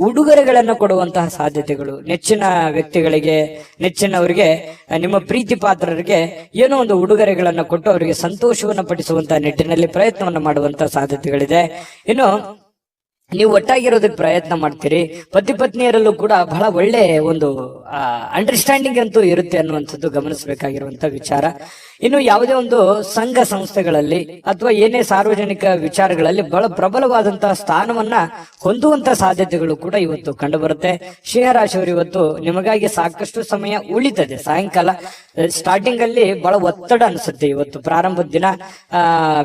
ಉಡುಗೊರೆಗಳನ್ನ ಕೊಡುವಂತಹ ಸಾಧ್ಯತೆಗಳು, ನೆಚ್ಚಿನ ವ್ಯಕ್ತಿಗಳಿಗೆ, ನೆಚ್ಚಿನವರಿಗೆ, ನಿಮ್ಮ ಪ್ರೀತಿ ಪಾತ್ರರಿಗೆ ಏನೋ ಒಂದು ಉಡುಗೊರೆಗಳನ್ನ ಕೊಟ್ಟು ಅವರಿಗೆ ಸಂತೋಷವನ್ನ ಪಡಿಸುವಂತಹ ನಿಟ್ಟಿನಲ್ಲಿ ಪ್ರಯತ್ನವನ್ನ ಮಾಡುವಂತಹ ಸಾಧ್ಯತೆಗಳಿದೆ. ಇನ್ನು ನೀವು ಒಟ್ಟಾಗಿರೋದಕ್ಕೆ ಪ್ರಯತ್ನ ಮಾಡ್ತೀರಿ. ಪತಿ ಪತ್ನಿಯರಲ್ಲೂ ಕೂಡ ಬಹಳ ಒಳ್ಳೆ ಒಂದು ಅಂಡರ್ಸ್ಟ್ಯಾಂಡಿಂಗ್ ಅಂತೂ ಇರುತ್ತೆ ಅನ್ನುವಂಥದ್ದು ಗಮನಿಸಬೇಕಾಗಿರುವಂತ ವಿಚಾರ. ಇನ್ನು ಯಾವುದೇ ಒಂದು ಸಂಘ ಸಂಸ್ಥೆಗಳಲ್ಲಿ ಅಥವಾ ಏನೇ ಸಾರ್ವಜನಿಕ ವಿಚಾರಗಳಲ್ಲಿ ಬಹಳ ಪ್ರಬಲವಾದಂತಹ ಸ್ಥಾನವನ್ನ ಹೊಂದುವಂತ ಸಾಧ್ಯತೆಗಳು ಕೂಡ ಇವತ್ತು ಕಂಡು ಬರುತ್ತೆ. ಸಿಂಹರಾಶಿಯವರು ಇವತ್ತು ನಿಮಗಾಗಿ ಸಾಕಷ್ಟು ಸಮಯ ಉಳಿತದೆ. ಸಾಯಂಕಾಲ ಸ್ಟಾರ್ಟಿಂಗ್ ಅಲ್ಲಿ ಬಹಳ ಒತ್ತಡ ಅನ್ಸುತ್ತೆ. ಇವತ್ತು ಪ್ರಾರಂಭದ ದಿನ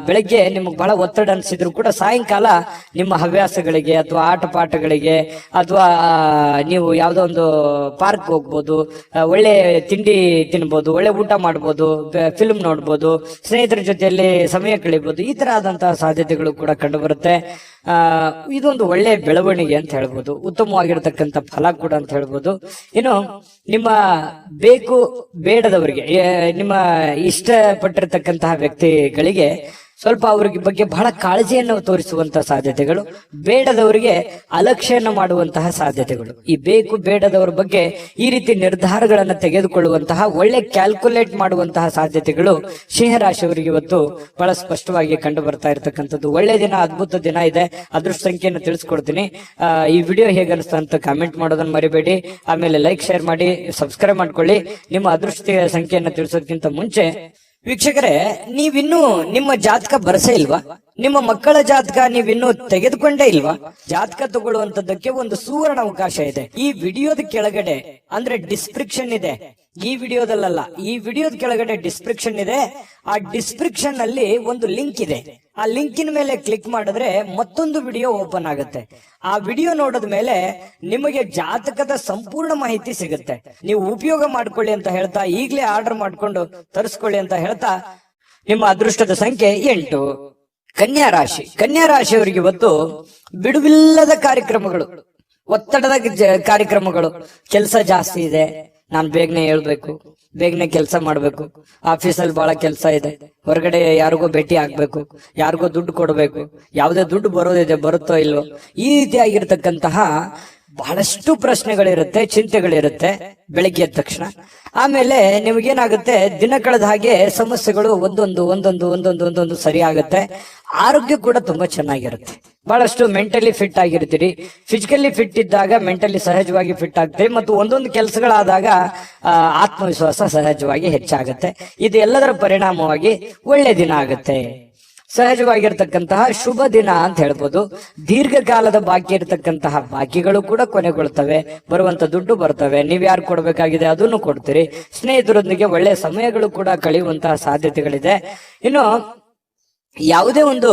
ಬೆಳಗ್ಗೆ ನಿಮಗೆ ಬಹಳ ಒತ್ತಡ ಅನ್ಸಿದ್ರು ಕೂಡ ಸಾಯಂಕಾಲ ನಿಮ್ಮ ಹವ್ಯಾಸಗಳಿಗೆ ಅಥವಾ ಆಟ ಪಾಠಗಳಿಗೆ ಅಥವಾ ನೀವು ಯಾವ್ದೋ ಒಂದು ಪಾರ್ಕ್ ಹೋಗ್ಬೋದು, ಒಳ್ಳೆ ತಿಂಡಿ ತಿನ್ಬೋದು, ಒಳ್ಳೆ ಊಟ ಮಾಡ್ಬೋದು, ಫಿಲ್ಮ್ ನೋಡ್ಬೋದು, ಸ್ನೇಹಿತರ ಜೊತೆಯಲ್ಲಿ ಸಮಯ ಕಳಿಬಹುದು. ಈ ತರ ಆದಂತಹ ಸಾಧ್ಯತೆಗಳು ಕೂಡ ಕಂಡು ಬರುತ್ತೆ. ಇದೊಂದು ಒಳ್ಳೆ ಬೆಳವಣಿಗೆ ಅಂತ ಹೇಳ್ಬೋದು, ಉತ್ತಮವಾಗಿರ್ತಕ್ಕಂಥ ಫಲ ಕೂಡ ಅಂತ ಹೇಳ್ಬೋದು. ಇನ್ನು ನಿಮ್ಮ ಬೇಕು ಬೇಡದವರಿಗೆ, ನಿಮ್ಮ ಇಷ್ಟಪಟ್ಟಿರ್ತಕ್ಕಂತಹ ವ್ಯಕ್ತಿಗಳಿಗೆ ಸ್ವಲ್ಪ ಅವ್ರಿಗೆ ಬಗ್ಗೆ ಬಹಳ ಕಾಳಜಿಯನ್ನು ತೋರಿಸುವಂತಹ ಸಾಧ್ಯತೆಗಳು, ಬೇಡದವರಿಗೆ ಅಲಕ್ಷ್ಯನ ಮಾಡುವಂತಹ ಸಾಧ್ಯತೆಗಳು. ಈ ಬೇಕು ಬೇಡದವರ ಬಗ್ಗೆ ಈ ರೀತಿ ನಿರ್ಧಾರಗಳನ್ನು ತೆಗೆದುಕೊಳ್ಳುವಂತಹ ಒಳ್ಳೆ ಕ್ಯಾಲ್ಕುಲೇಟ್ ಮಾಡುವಂತಹ ಸಾಧ್ಯತೆಗಳು ಸಿಂಹರಾಶಿಯವರಿಗೆ ಇವತ್ತು ಬಹಳ ಸ್ಪಷ್ಟವಾಗಿ ಕಂಡು ಬರ್ತಾ ಇರತಕ್ಕಂಥದ್ದು. ಒಳ್ಳೆ ದಿನ, ಅದ್ಭುತ ದಿನ ಇದೆ. ಅದೃಷ್ಟ ಸಂಖ್ಯೆಯನ್ನು ತಿಳಿಸ್ಕೊಡ್ತೀನಿ. ಈ ವಿಡಿಯೋ ಹೇಗೆ ಅನಿಸ್ತಾ ಅಂತ ಕಾಮೆಂಟ್ ಮಾಡೋದನ್ನ ಮರಿಬೇಡಿ. ಆಮೇಲೆ ಲೈಕ್, ಶೇರ್ ಮಾಡಿ, ಸಬ್ಸ್ಕ್ರೈಬ್ ಮಾಡ್ಕೊಳ್ಳಿ. ನಿಮ್ಮ ಅದೃಷ್ಟ ಸಂಖ್ಯೆಯನ್ನು ತಿಳಿಸೋದಕ್ಕಿಂತ ಮುಂಚೆ ವೀಕ್ಷಕರೇ, ನೀವಿನ್ನೂ ನಿಮ್ಮ ಜಾತಕ ಬರಸೇ ಇಲ್ವಾ? ನಿಮ್ಮ ಮಕ್ಕಳ ಜಾತಕ ನೀವಿನ್ನೂ ತೆಗೆದುಕೊಂಡೇ ಇಲ್ವಾ? ಜಾತಕ ತಗೊಳ್ಳುವಂತದ್ದಕ್ಕೆ ಒಂದು ಸುವರ್ಣ ಅವಕಾಶ ಇದೆ. ಈ ವಿಡಿಯೋದ ಕೆಳಗಡೆ ಅಂದ್ರೆ ಡಿಸ್ಕ್ರಿಪ್ಷನ್ ಇದೆ. ಈ ವಿಡಿಯೋದಲ್ಲ, ಈ ವಿಡಿಯೋದ ಕೆಳಗಡೆ ಡಿಸ್ಕ್ರಿಪ್ಷನ್ ಇದೆ. ಆ ಡಿಸ್ಕ್ರಿಪ್ಷನ್ ಅಲ್ಲಿ ಒಂದು ಲಿಂಕ್ ಇದೆ. ಆ ಲಿಂಕಿನ ಮೇಲೆ ಕ್ಲಿಕ್ ಮಾಡಿದ್ರೆ ಮತ್ತೊಂದು ವಿಡಿಯೋ ಓಪನ್ ಆಗುತ್ತೆ. ಆ ವಿಡಿಯೋ ನೋಡಿದ ಮೇಲೆ ನಿಮಗೆ ಜಾತಕದ ಸಂಪೂರ್ಣ ಮಾಹಿತಿ ಸಿಗುತ್ತೆ. ನೀವು ಉಪಯೋಗ ಮಾಡ್ಕೊಳ್ಳಿ ಅಂತ ಹೇಳ್ತಾ, ಈಗಲೇ ಆರ್ಡರ್ ಮಾಡ್ಕೊಂಡು ತರಿಸ್ಕೊಳ್ಳಿ ಅಂತ ಹೇಳ್ತಾ, ನಿಮ್ಮ ಅದೃಷ್ಟದ ಸಂಖ್ಯೆ 8. ಕನ್ಯಾ ರಾಶಿ. ಕನ್ಯಾ ರಾಶಿಯವರಿಗೆ ಇವತ್ತು ಬಿಡುವಿಲ್ಲದ ಕಾರ್ಯಕ್ರಮಗಳು, ಒತ್ತಡದ ಕಾರ್ಯಕ್ರಮಗಳು. ಕೆಲಸ ಜಾಸ್ತಿ ಇದೆ, ನಾನು ಬೇಗನೆ ಹೇಳ್ಬೇಕು, ಬೇಗನೆ ಕೆಲಸ ಮಾಡ್ಬೇಕು, ಆಫೀಸಲ್ಲಿ ಬಹಳ ಕೆಲಸ ಇದೆ, ಹೊರಗಡೆ ಯಾರಿಗೋ ಭೇಟಿ ಆಗ್ಬೇಕು, ಯಾರಿಗೋ ದುಡ್ಡು ಕೊಡ್ಬೇಕು, ಯಾವುದೇ ದುಡ್ಡು ಬರೋದಿದೆ, ಬರುತ್ತೋ ಇಲ್ವೋ, ಈ ರೀತಿಯಾಗಿರ್ತಕ್ಕಂತಹ ಬಹಳಷ್ಟು ಪ್ರಶ್ನೆಗಳಿರುತ್ತೆ, ಚಿಂತೆಗಳಿರುತ್ತೆ ಬೆಳಿಗ್ಗೆ ಎದ್ದ ತಕ್ಷಣ. ಆಮೇಲೆ ನಿಮಗೇನಾಗುತ್ತೆ, ದಿನ ಕಳೆದ ಹಾಗೆ ಸಮಸ್ಯೆಗಳು ಒಂದೊಂದು ಸರಿ ಆಗುತ್ತೆ. ಆರೋಗ್ಯ ಕೂಡ ತುಂಬಾ ಚೆನ್ನಾಗಿರುತ್ತೆ. ಬಹಳಷ್ಟು ಮೆಂಟಲಿ ಫಿಟ್ ಆಗಿರ್ತೀರಿ. ಫಿಸಿಕಲಿ ಫಿಟ್ ಇದ್ದಾಗ ಮೆಂಟಲಿ ಸಹಜವಾಗಿ ಫಿಟ್ ಆಗ್ತೀರಿ. ಮತ್ತು ಒಂದೊಂದು ಕೆಲಸಗಳಾದಾಗ ಆತ್ಮವಿಶ್ವಾಸ ಸಹಜವಾಗಿ ಹೆಚ್ಚಾಗುತ್ತೆ. ಇದು ಎಲ್ಲದರ ಪರಿಣಾಮವಾಗಿ ಒಳ್ಳೆ ದಿನ ಆಗುತ್ತೆ. ಸಹಜವಾಗಿರ್ತಕ್ಕಂತಹ ಶುಭ ದಿನ ಅಂತ ಹೇಳ್ಬೋದು. ದೀರ್ಘಕಾಲದ ಬಾಕಿ ಇರತಕ್ಕಂತಹ ಬಾಕಿಗಳು ಕೂಡ ಕೊನೆಗೊಳ್ತವೆ. ಬರುವಂತ ದುಡ್ಡು ಬರ್ತವೆ. ನೀವ್ ಯಾರು ಕೊಡ್ಬೇಕಾಗಿದೆ ಅದನ್ನು ಕೊಡ್ತೀರಿ. ಸ್ನೇಹಿತರೊಂದಿಗೆ ಒಳ್ಳೆ ಸಮಯಗಳು ಕೂಡ ಕಳೆಯುವಂತಹ ಸಾಧ್ಯತೆಗಳಿದೆ. ಇನ್ನು ಯಾವುದೇ ಒಂದು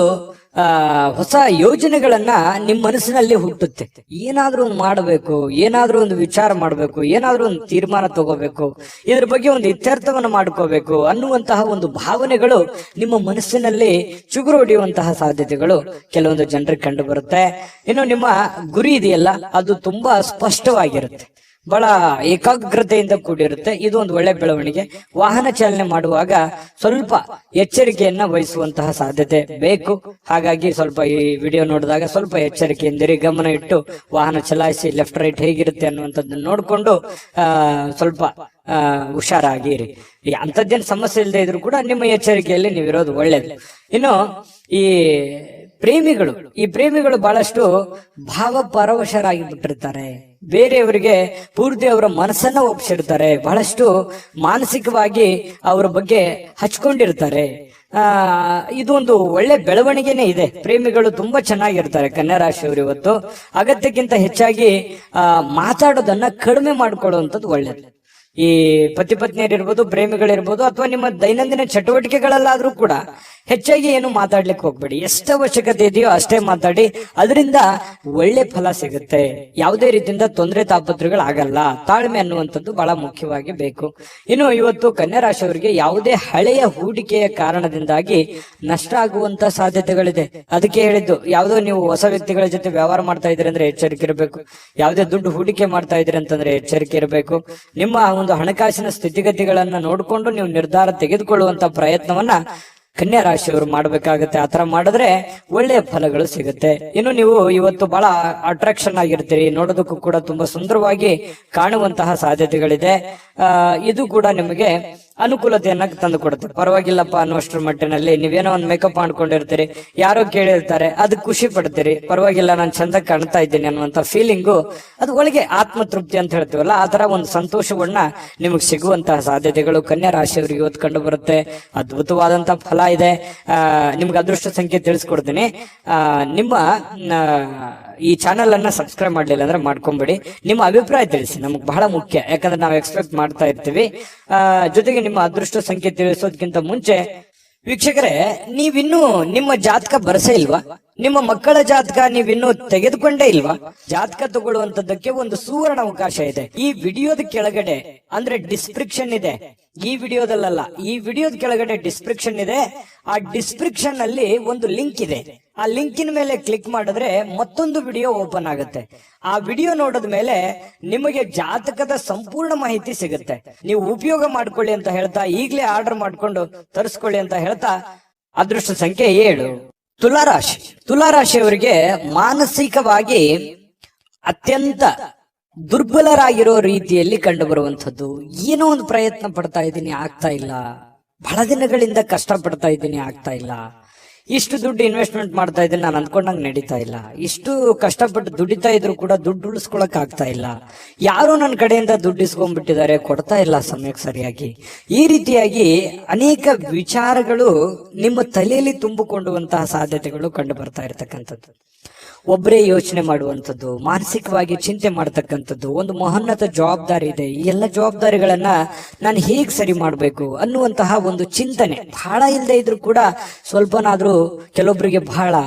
ಹೊಸ ಯೋಜನೆಗಳನ್ನ ನಿಮ್ಮ ಮನಸ್ಸಿನಲ್ಲಿ ಹುಟ್ಟುತ್ತೆ. ಏನಾದ್ರೂ ಒಂದು ಮಾಡಬೇಕು, ಏನಾದ್ರೂ ಒಂದು ವಿಚಾರ ಮಾಡಬೇಕು, ಏನಾದ್ರೂ ಒಂದು ತೀರ್ಮಾನ ತಗೋಬೇಕು, ಇದ್ರ ಬಗ್ಗೆ ಒಂದು ಇತ್ಯರ್ಥವನ್ನು ಮಾಡ್ಕೋಬೇಕು ಅನ್ನುವಂತಹ ಒಂದು ಭಾವನೆಗಳು ನಿಮ್ಮ ಮನಸ್ಸಿನಲ್ಲಿ ಚುಗುರು ಹೊಡೆಯುವಂತಹ ಸಾಧ್ಯತೆಗಳು ಕೆಲವೊಂದು ಜನರಿಗೆ ಕಂಡು ಬರುತ್ತೆ. ಇನ್ನು ನಿಮ್ಮ ಗುರಿ ಇದೆಯಲ್ಲ, ಅದು ತುಂಬಾ ಸ್ಪಷ್ಟವಾಗಿರುತ್ತೆ, ಬಹಳ ಏಕಾಗ್ರತೆಯಿಂದ ಕೂಡಿರುತ್ತೆ. ಇದು ಒಂದು ಒಳ್ಳೆ ಬೆಳವಣಿಗೆ. ವಾಹನ ಚಾಲನೆ ಮಾಡುವಾಗ ಸ್ವಲ್ಪ ಎಚ್ಚರಿಕೆಯನ್ನ ವಹಿಸುವಂತಹ ಸಾಧ್ಯತೆ ಬೇಕು. ಹಾಗಾಗಿ ಸ್ವಲ್ಪ ಈ ವಿಡಿಯೋ ನೋಡಿದಾಗ ಸ್ವಲ್ಪ ಎಚ್ಚರಿಕೆಯಿಂದಿರಿ, ಗಮನ ಇಟ್ಟು ವಾಹನ ಚಲಾಯಿಸಿ. ಲೆಫ್ಟ್ ರೈಟ್ ಹೇಗಿರುತ್ತೆ ಅನ್ನುವಂಥದ್ದನ್ನ ನೋಡ್ಕೊಂಡು ಸ್ವಲ್ಪ ಹುಷಾರಾಗಿರಿ. ಅಂಥದ್ದೇನು ಸಮಸ್ಯೆ ಇಲ್ಲದೆ ಇದ್ರು ಕೂಡ ನಿಮ್ಮ ಎಚ್ಚರಿಕೆಯಲ್ಲಿ ನೀವಿರೋದು ಒಳ್ಳೇದು. ಇನ್ನು ಈ ಪ್ರೇಮಿಗಳು ಬಹಳಷ್ಟು ಭಾವಪರವಶರಾಗಿ ಬಿಟ್ಟಿರ್ತಾರೆ. ಬೇರೆಯವರಿಗೆ ಪೂರ್ತಿ ಅವರ ಮನಸ್ಸನ್ನ ಒಪ್ಪಿಸಿರ್ತಾರೆ. ಬಹಳಷ್ಟು ಮಾನಸಿಕವಾಗಿ ಅವರ ಬಗ್ಗೆ ಹಚ್ಕೊಂಡಿರ್ತಾರೆ. ಇದು ಒಂದು ಒಳ್ಳೆ ಬೆಳವಣಿಗೆನೇ ಇದೆ. ಪ್ರೇಮಿಗಳು ತುಂಬಾ ಚೆನ್ನಾಗಿರ್ತಾರೆ. ಕನ್ಯಾ ರಾಶಿಯವರು ಇವತ್ತು ಅಗತ್ಯಕ್ಕಿಂತ ಹೆಚ್ಚಾಗಿ ಮಾತಾಡೋದನ್ನ ಕಡಿಮೆ ಮಾಡ್ಕೊಳ್ಳುವಂಥದ್ದು ಒಳ್ಳೇದು. ಈ ಪತಿ ಪತ್ನಿಯರಿರ್ಬೋದು, ಪ್ರೇಮಿಗಳಿರ್ಬೋದು, ಅಥವಾ ನಿಮ್ಮ ದೈನಂದಿನ ಚಟುವಟಿಕೆಗಳಲ್ಲಾದ್ರೂ ಕೂಡ ಹೆಚ್ಚಾಗಿ ಏನು ಮಾತಾಡ್ಲಿಕ್ಕೆ ಹೋಗ್ಬೇಡಿ. ಎಷ್ಟು ಅವಶ್ಯಕತೆ ಇದೆಯೋ ಅಷ್ಟೇ ಮಾತಾಡಿ. ಅದರಿಂದ ಒಳ್ಳೆ ಫಲ ಸಿಗುತ್ತೆ. ಯಾವುದೇ ರೀತಿಯಿಂದ ತೊಂದರೆ ತಾಪತ್ರಗಳಾಗಲ್ಲ. ತಾಳ್ಮೆ ಅನ್ನುವಂಥದ್ದು ಬಹಳ ಮುಖ್ಯವಾಗಿ ಬೇಕು. ಇನ್ನು ಇವತ್ತು ಕನ್ಯಾ ರಾಶಿಯವರಿಗೆ ಯಾವುದೇ ಹಳೆಯ ಹೂಡಿಕೆಯ ಕಾರಣದಿಂದಾಗಿ ನಷ್ಟ ಆಗುವಂತ ಸಾಧ್ಯತೆಗಳಿದೆ. ಅದಕ್ಕೆ ಹೇಳಿದ್ದು, ಯಾವುದೋ ನೀವು ಹೊಸ ವ್ಯಕ್ತಿಗಳ ಜೊತೆ ವ್ಯವಹಾರ ಮಾಡ್ತಾ ಇದ್ರಿ ಅಂದ್ರೆ ಎಚ್ಚರಿಕೆ ಇರಬೇಕು. ಯಾವುದೇ ದುಡ್ಡು ಹೂಡಿಕೆ ಮಾಡ್ತಾ ಇದ್ರಿ ಅಂತಂದ್ರೆ ಎಚ್ಚರಿಕೆ ಇರಬೇಕು. ನಿಮ್ಮ ಒಂದು ಹಣಕಾಸಿನ ಸ್ಥಿತಿಗತಿಗಳನ್ನ ನೋಡಿಕೊಂಡು ನೀವು ನಿರ್ಧಾರ ತೆಗೆದುಕೊಳ್ಳುವಂತ ಪ್ರಯತ್ನವನ್ನ ಕನ್ಯಾ ರಾಶಿಯವರು ಮಾಡ್ಬೇಕಾಗತ್ತೆ. ಆತರ ಮಾಡಿದ್ರೆ ಒಳ್ಳೆಯ ಫಲಗಳು ಸಿಗುತ್ತೆ. ಇನ್ನು ನೀವು ಇವತ್ತು ಬಹಳ ಅಟ್ರಾಕ್ಷನ್ ಆಗಿರ್ತೀರಿ. ನೋಡೋದಕ್ಕೂ ಕೂಡ ತುಂಬಾ ಸುಂದರವಾಗಿ ಕಾಣುವಂತಹ ಸಾಧ್ಯತೆಗಳಿದೆ. ಇದು ಕೂಡ ನಿಮಗೆ ಅನುಕೂಲತೆಯನ್ನ ತಂದು ಕೊಡುತ್ತೆ. ಪರವಾಗಿಲ್ಲಪ್ಪ ಅನ್ನುವಷ್ಟರ ಮಟ್ಟಿನಲ್ಲಿ ನೀವೇನೋ ಒಂದು ಮೇಕಪ್ ಮಾಡ್ಕೊಂಡಿರ್ತೀರಿ, ಯಾರೋ ಕೇಳಿರ್ತಾರೆ, ಅದಕ್ಕೆ ಖುಷಿ ಪಡ್ತೀರಿ, ಪರವಾಗಿಲ್ಲ ನಾನು ಚಂದ ಕಾಣ್ತಾ ಇದ್ದೀನಿ ಅನ್ನುವಂತ ಫೀಲಿಂಗು, ಅದು ಒಳಗೆ ಆತ್ಮತೃಪ್ತಿ ಅಂತ ಹೇಳ್ತೀವಲ್ಲ, ಆ ತರ ಒಂದು ಸಂತೋಷವನ್ನ ನಿಮಗೆ ಸಿಗುವಂತಹ ಸಾಧ್ಯತೆಗಳು ಕನ್ಯಾ ರಾಶಿಯವರಿಗೆ ಇವತ್ತು ಕಂಡು ಬರುತ್ತೆ. ಅದ್ಭುತವಾದಂತಹ ಫಲ ಇದೆ. ನಿಮ್ಗೆ ಅದೃಷ್ಟ ಸಂಖ್ಯೆ ತಿಳಿಸ್ಕೊಡ್ತೀನಿ. ನಿಮ್ಮ ಈ ಚಾನೆಲ್ ಅನ್ನ ಸಬ್ಸ್ಕ್ರೈಬ್ ಮಾಡ್ಲಿಲ್ಲ ಅಂದ್ರೆ ಮಾಡ್ಕೊಂಬಿಡಿ. ನಿಮ್ಮ ಅಭಿಪ್ರಾಯ ತಿಳಿಸಿ, ನಮಗ್ ಬಹಳ ಮುಖ್ಯ. ಯಾಕಂದ್ರೆ ನಾವು ಎಕ್ಸ್ಪೆಕ್ಟ್ ಮಾಡ್ತಾ ಇರ್ತೀವಿ. ಜೊತೆಗೆ ನಿಮ್ಮ ಅದೃಷ್ಟ ಸಂಖ್ಯೆ ತಿಳಿಸೋದಕ್ಕಿಂತ ಮುಂಚೆ ವೀಕ್ಷಕರೇ, ನೀವಿನ್ನೂ ನಿಮ್ಮ ಜಾತಕ ಬರಸೇ ಇಲ್ವಾ? ನಿಮ್ಮ ಮಕ್ಕಳ ಜಾತಕ ನೀವಿನ್ನೂ ತೆಗೆದುಕೊಂಡೇ ಇಲ್ವಾ? ಜಾತಕ ತಗೊಳ್ಳುವಂತದ್ದಕ್ಕೆ ಒಂದು ಸುವರ್ಣ ಅವಕಾಶ ಇದೆ. ಈ ವಿಡಿಯೋದ ಕೆಳಗಡೆ ಅಂದ್ರೆ ಡಿಸ್ಕ್ರಿಪ್ಷನ್ ಇದೆ. ಈ ವಿಡಿಯೋದಲ್ಲ, ಈ ವಿಡಿಯೋದ ಕೆಳಗಡೆ ಡಿಸ್ಕ್ರಿಪ್ಷನ್ ಇದೆ. ಆ ಡಿಸ್ಕ್ರಿಪ್ಷನ್ ಅಲ್ಲಿ ಒಂದು ಲಿಂಕ್ ಇದೆ. ಆ ಲಿಂಕಿನ ಮೇಲೆ ಕ್ಲಿಕ್ ಮಾಡಿದ್ರೆ ಮತ್ತೊಂದು ವಿಡಿಯೋ ಓಪನ್ ಆಗುತ್ತೆ. ಆ ವಿಡಿಯೋ ನೋಡಿದ ಮೇಲೆ ನಿಮಗೆ ಜಾತಕದ ಸಂಪೂರ್ಣ ಮಾಹಿತಿ ಸಿಗುತ್ತೆ. ನೀವು ಉಪಯೋಗ ಮಾಡ್ಕೊಳ್ಳಿ ಅಂತ ಹೇಳ್ತಾ, ಈಗಲೇ ಆರ್ಡರ್ ಮಾಡ್ಕೊಂಡು ತರಿಸ್ಕೊಳ್ಳಿ ಅಂತ ಹೇಳ್ತಾ, ಅದೃಷ್ಟ ಸಂಖ್ಯೆ 7 ತುಲಾರಾಶಿ. ತುಲಾರಾಶಿಯವರಿಗೆ ಮಾನಸಿಕವಾಗಿ ಅತ್ಯಂತ ದುರ್ಬಲರಾಗಿರೋ ರೀತಿಯಲ್ಲಿ ಕಂಡು ಬರುವಂತದ್ದು. ಏನೋ ಒಂದು ಪ್ರಯತ್ನ ಪಡ್ತಾ ಇದ್ದೀನಿ, ಆಗ್ತಾ ಇಲ್ಲ. ಬಹಳ ದಿನಗಳಿಂದ ಕಷ್ಟ ಪಡ್ತಾ ಇದ್ದೀನಿ, ಆಗ್ತಾ ಇಲ್ಲ. ಇಷ್ಟು ದುಡ್ಡು ಇನ್ವೆಸ್ಟ್ಮೆಂಟ್ ಮಾಡ್ತಾ ಇದ್ದೀನಿ, ನಾನು ಅಂದ್ಕೊಂಡಂಗೆ ನಡೀತಾ ಇಲ್ಲ. ಇಷ್ಟು ಕಷ್ಟಪಟ್ಟು ದುಡಿತಾ ಇದ್ರು ಕೂಡ ದುಡ್ಡು ಉಳಿಸ್ಕೊಳಕ್ ಆಗ್ತಾ ಇಲ್ಲ. ಯಾರೋ ನನ್ನ ಕಡೆಯಿಂದ ದುಡ್ಡು ಇಸ್ಕೊಂಡ್ಬಿಟ್ಟಿದ್ದಾರೆ, ಕೊಡ್ತಾ ಇಲ್ಲ ಸಮಯಕ್ಕೆ ಸರಿಯಾಗಿ. ಈ ರೀತಿಯಾಗಿ ಅನೇಕ ವಿಚಾರಗಳು ನಿಮ್ಮ ತಲೆಯಲ್ಲಿ ತುಂಬಿಕೊಳ್ಳುವಂತಹ ಸಾಧ್ಯತೆಗಳು ಕಂಡು ಬರ್ತಾ ಇರತಕ್ಕಂಥದ್ದು. ಒಬ್ಬರೇ ಯೋಚನೆ ಮಾಡುವಂಥದ್ದು, ಮಾನಸಿಕವಾಗಿ ಚಿಂತೆ ಮಾಡ್ತಕ್ಕಂಥದ್ದು, ಒಂದು ಮಹೋನ್ನತ ಜವಾಬ್ದಾರಿ ಇದೆ, ಈ ಎಲ್ಲ ಜವಾಬ್ದಾರಿಗಳನ್ನ ನಾನು ಹೇಗ್ ಸರಿ ಮಾಡಬೇಕು ಅನ್ನುವಂತಹ ಒಂದು ಚಿಂತನೆ ಬಹಳ ಇಲ್ಲದೆ ಇದ್ರು ಕೂಡ ಸ್ವಲ್ಪನಾದ್ರೂ ಕೆಲವೊಬ್ಬರಿಗೆ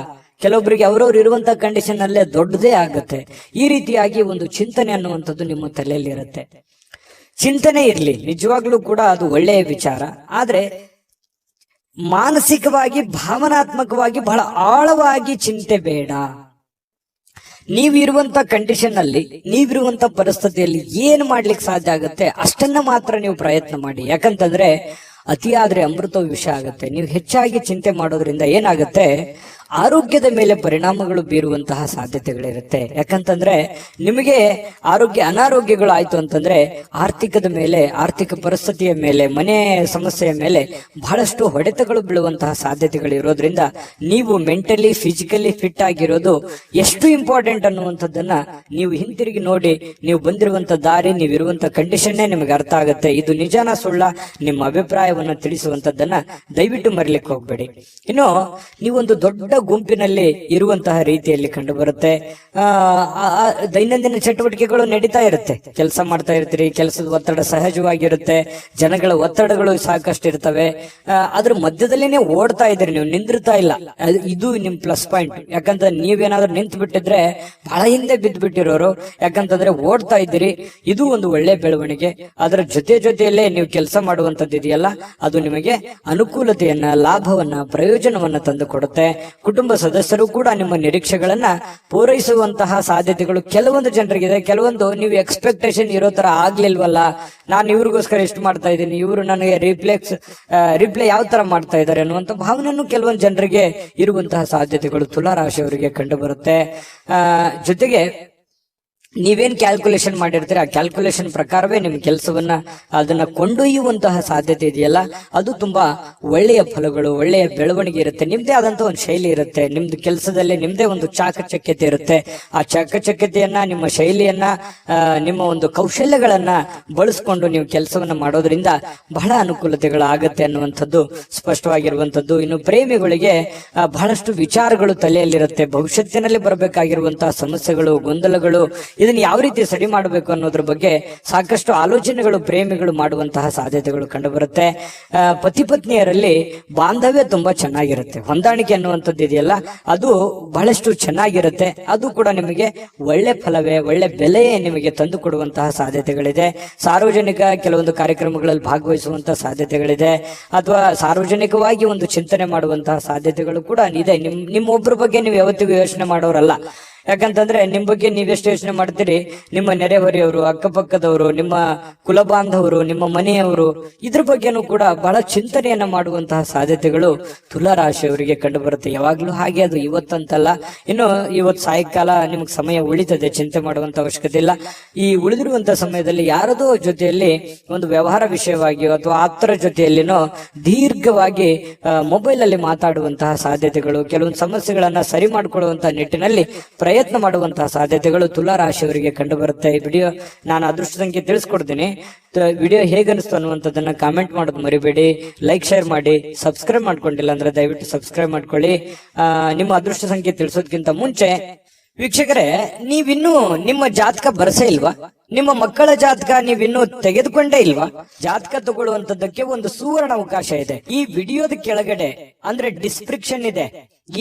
ಕೆಲವೊಬ್ಬರಿಗೆ ಅವರವ್ರು ಇರುವಂತಹ ಕಂಡೀಷನ್ ಅಲ್ಲೇ ದೊಡ್ಡದೇ ಆಗುತ್ತೆ. ಈ ರೀತಿಯಾಗಿ ಒಂದು ಚಿಂತನೆ ಅನ್ನುವಂಥದ್ದು ನಿಮ್ಮ ತಲೆಯಲ್ಲಿ ಇರುತ್ತೆ. ಚಿಂತನೆ ಇರ್ಲಿ, ನಿಜವಾಗ್ಲೂ ಕೂಡ ಅದು ಒಳ್ಳೆಯ ವಿಚಾರ. ಆದ್ರೆ ಮಾನಸಿಕವಾಗಿ ಭಾವನಾತ್ಮಕವಾಗಿ ಬಹಳ ಆಳವಾಗಿ ಚಿಂತೆ ಬೇಡ. ನೀವಿರುವಂತ ಕಂಡೀಷನ್ ಅಲ್ಲಿ, ನೀವಿರುವಂತ ಪರಿಸ್ಥಿತಿಯಲ್ಲಿ ಏನ್ ಮಾಡ್ಲಿಕ್ಕೆ ಸಾಧ್ಯ ಆಗುತ್ತೆ ಅಷ್ಟನ್ನ ಮಾತ್ರ ನೀವು ಪ್ರಯತ್ನ ಮಾಡಿ. ಯಾಕಂತಂದ್ರೆ ಅತಿಯಾದ್ರೆ ಅಮೃತ ವಿಷ ಆಗುತ್ತೆ. ನೀವು ಹೆಚ್ಚಾಗಿ ಚಿಂತೆ ಮಾಡೋದ್ರಿಂದ ಏನಾಗುತ್ತೆ, ಆರೋಗ್ಯದ ಮೇಲೆ ಪರಿಣಾಮಗಳು ಬೀರುವಂತಹ ಸಾಧ್ಯತೆಗಳಿರುತ್ತೆ. ಯಾಕಂತಂದ್ರೆ ನಿಮಗೆ ಅನಾರೋಗ್ಯಗಳು ಆಯ್ತು ಅಂತಂದ್ರೆ ಆರ್ಥಿಕದ ಮೇಲೆ, ಆರ್ಥಿಕ ಪರಿಸ್ಥಿತಿಯ ಮೇಲೆ, ಮನೆ ಸಮಸ್ಯೆಯ ಮೇಲೆ ಬಹಳಷ್ಟು ಹೊಡೆತಗಳು ಬೀಳುವಂತಹ ಸಾಧ್ಯತೆಗಳು ಇರೋದ್ರಿಂದ ನೀವು ಮೆಂಟಲಿ ಫಿಸಿಕಲಿ ಫಿಟ್ ಆಗಿರೋದು ಎಷ್ಟು ಇಂಪಾರ್ಟೆಂಟ್ ಅನ್ನುವಂಥದ್ದನ್ನ ನೀವು ಹಿಂತಿರುಗಿ ನೋಡಿ. ನೀವು ಬಂದಿರುವಂತ ದಾರಿ, ನೀವಿರುವಂತ ಕಂಡೀಷನ್ನೇ ನಿಮಗೆ ಅರ್ಥ ಆಗುತ್ತೆ. ಇದು ನಿಜಾನ ಸುಳ್ಳ, ನಿಮ್ಮ ಅಭಿಪ್ರಾಯವನ್ನ ತಿಳಿಸುವಂತದ್ದನ್ನ ದಯವಿಟ್ಟು ಮರಿಲಿಕ್ಕೆ ಹೋಗ್ಬೇಡಿ. ಇನ್ನು ನೀವೊಂದು ದೊಡ್ಡ ಗುಂಪಿನಲ್ಲಿ ಇರುವಂತಹ ರೀತಿಯಲ್ಲಿ ಕಂಡು ಬರುತ್ತೆ. ದೈನಂದಿನ ಚಟುವಟಿಕೆಗಳು ನಡೀತಾ ಇರುತ್ತೆ, ಕೆಲಸ ಮಾಡ್ತಾ ಇರ್ತೀರಿ, ಕೆಲಸದ ಒತ್ತಡ ಸಹಜವಾಗಿರುತ್ತೆ, ಜನಗಳ ಒತ್ತಡಗಳು ಸಾಕಷ್ಟು ಇರ್ತವೆ. ಅದ್ರ ಮಧ್ಯದಲ್ಲೇನೆ ಓಡ್ತಾ ಇದ್ದೀರಿ, ನೀವು ನಿಂದಿರ್ತಾ ಇಲ್ಲ. ಇದು ನಿಮ್ ಪ್ಲಸ್ ಪಾಯಿಂಟ್. ಯಾಕಂದ್ರೆ ನೀವೇನಾದ್ರೂ ನಿಂತು ಬಿಟ್ಟಿದ್ರೆ ಬಹಳ ಹಿಂದೆ ಬಿದ್ದು ಬಿಟ್ಟಿರೋರು. ಯಾಕಂತಂದ್ರೆ ಓಡ್ತಾ ಇದ್ದೀರಿ, ಇದು ಒಂದು ಒಳ್ಳೆ ಬೆಳವಣಿಗೆ. ಅದರ ಜೊತೆಯಲ್ಲೇ ನೀವು ಕೆಲಸ ಮಾಡುವಂತದ್ದು ಇದೆಯಲ್ಲ, ಅದು ನಿಮಗೆ ಅನುಕೂಲತೆಯನ್ನ, ಲಾಭವನ್ನ, ಪ್ರಯೋಜನವನ್ನ ತಂದು ಕೊಡುತ್ತೆ. ಕುಟುಂಬ ಸದಸ್ಯರು ಕೂಡ ನಿಮ್ಮ ನಿರೀಕ್ಷೆಗಳನ್ನ ಪೂರೈಸುವಂತಹ ಸಾಧ್ಯತೆಗಳು ಕೆಲವೊಂದು ಜನರಿಗಿದೆ. ಕೆಲವೊಂದು ನೀವು ಎಕ್ಸ್ಪೆಕ್ಟೇಷನ್ ಇರೋ ತರ ಆಗ್ಲಿಲ್ವಲ್ಲ, ನಾನು ಇವ್ರಿಗೋಸ್ಕರ ಎಷ್ಟು ಮಾಡ್ತಾ ಇದ್ದೀನಿ, ಇವರು ನನಗೆ ರಿಪ್ಲೈ ಯಾವ ತರ ಮಾಡ್ತಾ ಇದ್ದಾರೆ ಅನ್ನುವಂತ ಭಾವನೆಯನ್ನು ಕೆಲವೊಂದು ಜನರಿಗೆ ಇರುವಂತಹ ಸಾಧ್ಯತೆಗಳು ತುಲಾರಾಶಿಯವರಿಗೆ ಕಂಡು ಬರುತ್ತೆ. ಜೊತೆಗೆ ನೀವೇನ್ ಕ್ಯಾಲ್ಕುಲೇಷನ್ ಮಾಡಿರ್ತೀರಿ, ಆ ಕ್ಯಾಲ್ಕುಲೇಷನ್ ಪ್ರಕಾರವೇ ನಿಮ್ ಕೆಲಸವನ್ನ ಅದನ್ನ ಕೊಂಡೊಯ್ಯುವಂತಹ ಸಾಧ್ಯತೆ ಇದೆಯಲ್ಲ, ಅದು ತುಂಬಾ ಒಳ್ಳೆಯ ಫಲಗಳು, ಒಳ್ಳೆಯ ಬೆಳವಣಿಗೆ ಇರುತ್ತೆ. ನಿಮ್ದೇ ಆದಂತ ಒಂದು ಶೈಲಿ ಇರುತ್ತೆ, ನಿಮ್ದು ಕೆಲಸದಲ್ಲಿ ನಿಮ್ದೇ ಒಂದು ಚಾಕಚಕ್ಯತೆ ಇರುತ್ತೆ. ಆ ಚಾಕಚಕ್ಯತೆಯನ್ನ, ನಿಮ್ಮ ಶೈಲಿಯನ್ನ, ನಿಮ್ಮ ಒಂದು ಕೌಶಲ್ಯಗಳನ್ನ ಬಳಸ್ಕೊಂಡು ನೀವು ಕೆಲಸವನ್ನ ಮಾಡೋದ್ರಿಂದ ಬಹಳ ಅನುಕೂಲತೆಗಳಾಗತ್ತೆ ಅನ್ನುವಂಥದ್ದು ಸ್ಪಷ್ಟವಾಗಿರುವಂತದ್ದು. ಇನ್ನು ಪ್ರೇಮಿಗಳಿಗೆ ಬಹಳಷ್ಟು ವಿಚಾರಗಳು ತಲೆಯಲ್ಲಿರುತ್ತೆ. ಭವಿಷ್ಯತ್ತಿನಲ್ಲಿ ಬರಬೇಕಾಗಿರುವಂತಹ ಸಮಸ್ಯೆಗಳು, ಗೊಂದಲಗಳು, ಇದನ್ನ ಯಾವ ರೀತಿ ಸರಿ ಮಾಡಬೇಕು ಅನ್ನೋದ್ರ ಬಗ್ಗೆ ಸಾಕಷ್ಟು ಆಲೋಚನೆಗಳು ಪ್ರೇಮಿಗಳು ಮಾಡುವಂತಹ ಸಾಧ್ಯತೆಗಳು ಕಂಡು ಬರುತ್ತೆ. ಪತಿ ಪತ್ನಿಯರಲ್ಲಿ ಬಾಂಧವ್ಯ ತುಂಬಾ ಚೆನ್ನಾಗಿರುತ್ತೆ. ಹೊಂದಾಣಿಕೆ ಅನ್ನುವಂಥದ್ದು ಇದೆಯಲ್ಲ, ಅದು ಬಹಳಷ್ಟು ಚೆನ್ನಾಗಿರುತ್ತೆ. ಅದು ಕೂಡ ನಿಮಗೆ ಒಳ್ಳೆ ಫಲವೇ, ಒಳ್ಳೆ ಬೆಲೆಯೇ ನಿಮಗೆ ತಂದು ಕೊಡುವಂತಹ ಸಾಧ್ಯತೆಗಳಿದೆ. ಸಾರ್ವಜನಿಕ ಕೆಲವೊಂದು ಕಾರ್ಯಕ್ರಮಗಳಲ್ಲಿ ಭಾಗವಹಿಸುವಂತಹ ಸಾಧ್ಯತೆಗಳಿದೆ, ಅಥವಾ ಸಾರ್ವಜನಿಕವಾಗಿ ಒಂದು ಚಿಂತನೆ ಮಾಡುವಂತಹ ಸಾಧ್ಯತೆಗಳು ಕೂಡ ಇದೆ. ನಿಮ್ಮೊಬ್ಬರ ಬಗ್ಗೆ ನೀವು ಯಾವತ್ತಿಗೂ ಯೋಚನೆ ಮಾಡೋರಲ್ಲ. ಯಾಕಂತಂದ್ರೆ ನಿಮ್ ಬಗ್ಗೆ ನೀವೆಷ್ಟು ಯೋಚನೆ ಮಾಡ್ತೀರಿ, ನಿಮ್ಮ ನೆರೆಹೊರೆಯವರು, ಅಕ್ಕಪಕ್ಕದವರು, ನಿಮ್ಮ ಕುಲ ಬಾಂಧವರು, ನಿಮ್ಮ ಮನೆಯವರು, ಇದ್ರ ಬಗ್ಗೆನೂ ಕೂಡ ಬಹಳ ಚಿಂತನೆಯನ್ನ ಮಾಡುವಂತಹ ಸಾಧ್ಯತೆಗಳು ತುಲಾ ರಾಶಿಯವರಿಗೆ ಕಂಡು ಬರುತ್ತೆ. ಯಾವಾಗ್ಲೂ ಹಾಗೆ, ಅದು ಇವತ್ತಂತಲ್ಲ, ಇನ್ನು ಇವತ್ತು ಸಾಯಂಕಾಲ ನಿಮ್ಗೆ ಸಮಯ ಉಳಿತದೆ, ಚಿಂತೆ ಮಾಡುವಂತ ಅವಶ್ಯಕತೆ ಇಲ್ಲ. ಈ ಉಳಿದಿರುವಂತ ಸಮಯದಲ್ಲಿ ಯಾರದೋ ಜೊತೆಯಲ್ಲಿ ಒಂದು ವ್ಯವಹಾರ ವಿಷಯವಾಗಿಯೋ ಅಥವಾ ಆಪ್ತರ ಜೊತೆಯಲ್ಲಿನೋ ದೀರ್ಘವಾಗಿ ಮೊಬೈಲ್ ಅಲ್ಲಿ ಮಾತಾಡುವಂತಹ ಸಾಧ್ಯತೆಗಳು, ಕೆಲವೊಂದು ಸಮಸ್ಯೆಗಳನ್ನ ಸರಿ ಮಾಡಿಕೊಳ್ಳುವಂತಹ ನಿಟ್ಟಿನಲ್ಲಿ ಪ್ರಯತ್ನ ಮಾಡುವಂತಹ ಸಾಧ್ಯತೆಗಳು ತುಲಾ ರಾಶಿಯವರಿಗೆ ಕಂಡು ಬರುತ್ತೆ. ಈ ವಿಡಿಯೋ ನಾನು ಅದೃಷ್ಟ ಸಂಖ್ಯೆ ತಿಳಿಸ್ಕೊಡ್ತೀನಿ. ವಿಡಿಯೋ ಹೇಗನ್ನಿಸ್ತು ಅನ್ನುವಂಥದ್ದನ್ನ ಕಾಮೆಂಟ್ ಮಾಡೋದು ಮರಿಬೇಡಿ. ಲೈಕ್ ಶೇರ್ ಮಾಡಿ. ಸಬ್ಸ್ಕ್ರೈಬ್ ಮಾಡ್ಕೊಂಡಿಲ್ಲ ಅಂದ್ರೆ ದಯವಿಟ್ಟು ಸಬ್ಸ್ಕ್ರೈಬ್ ಮಾಡ್ಕೊಳ್ಳಿ. ನಿಮ್ಮ ಅದೃಷ್ಟ ಸಂಖ್ಯೆ ತಿಳಿಸೋದಕ್ಕಿಂತ ಮುಂಚೆ ವೀಕ್ಷಕರೇ, ನೀವಿನ್ನೂ ನಿಮ್ಮ ಜಾತಕ ಬರಸೇ ಇಲ್ವಾ? ನಿಮ್ಮ ಮಕ್ಕಳ ಜಾತಕ ನೀವಿನ್ನೂ ತೆಗೆದುಕೊಂಡೇ ಇಲ್ವಾ? ಜಾತಕ ತಗೊಳ್ಳುವಂತದ್ದಕ್ಕೆ ಒಂದು ಸುವರ್ಣ ಅವಕಾಶ ಇದೆ. ಈ ವಿಡಿಯೋದ ಕೆಳಗಡೆ ಅಂದ್ರೆ ಡಿಸ್ಕ್ರಿಪ್ಷನ್ ಇದೆ.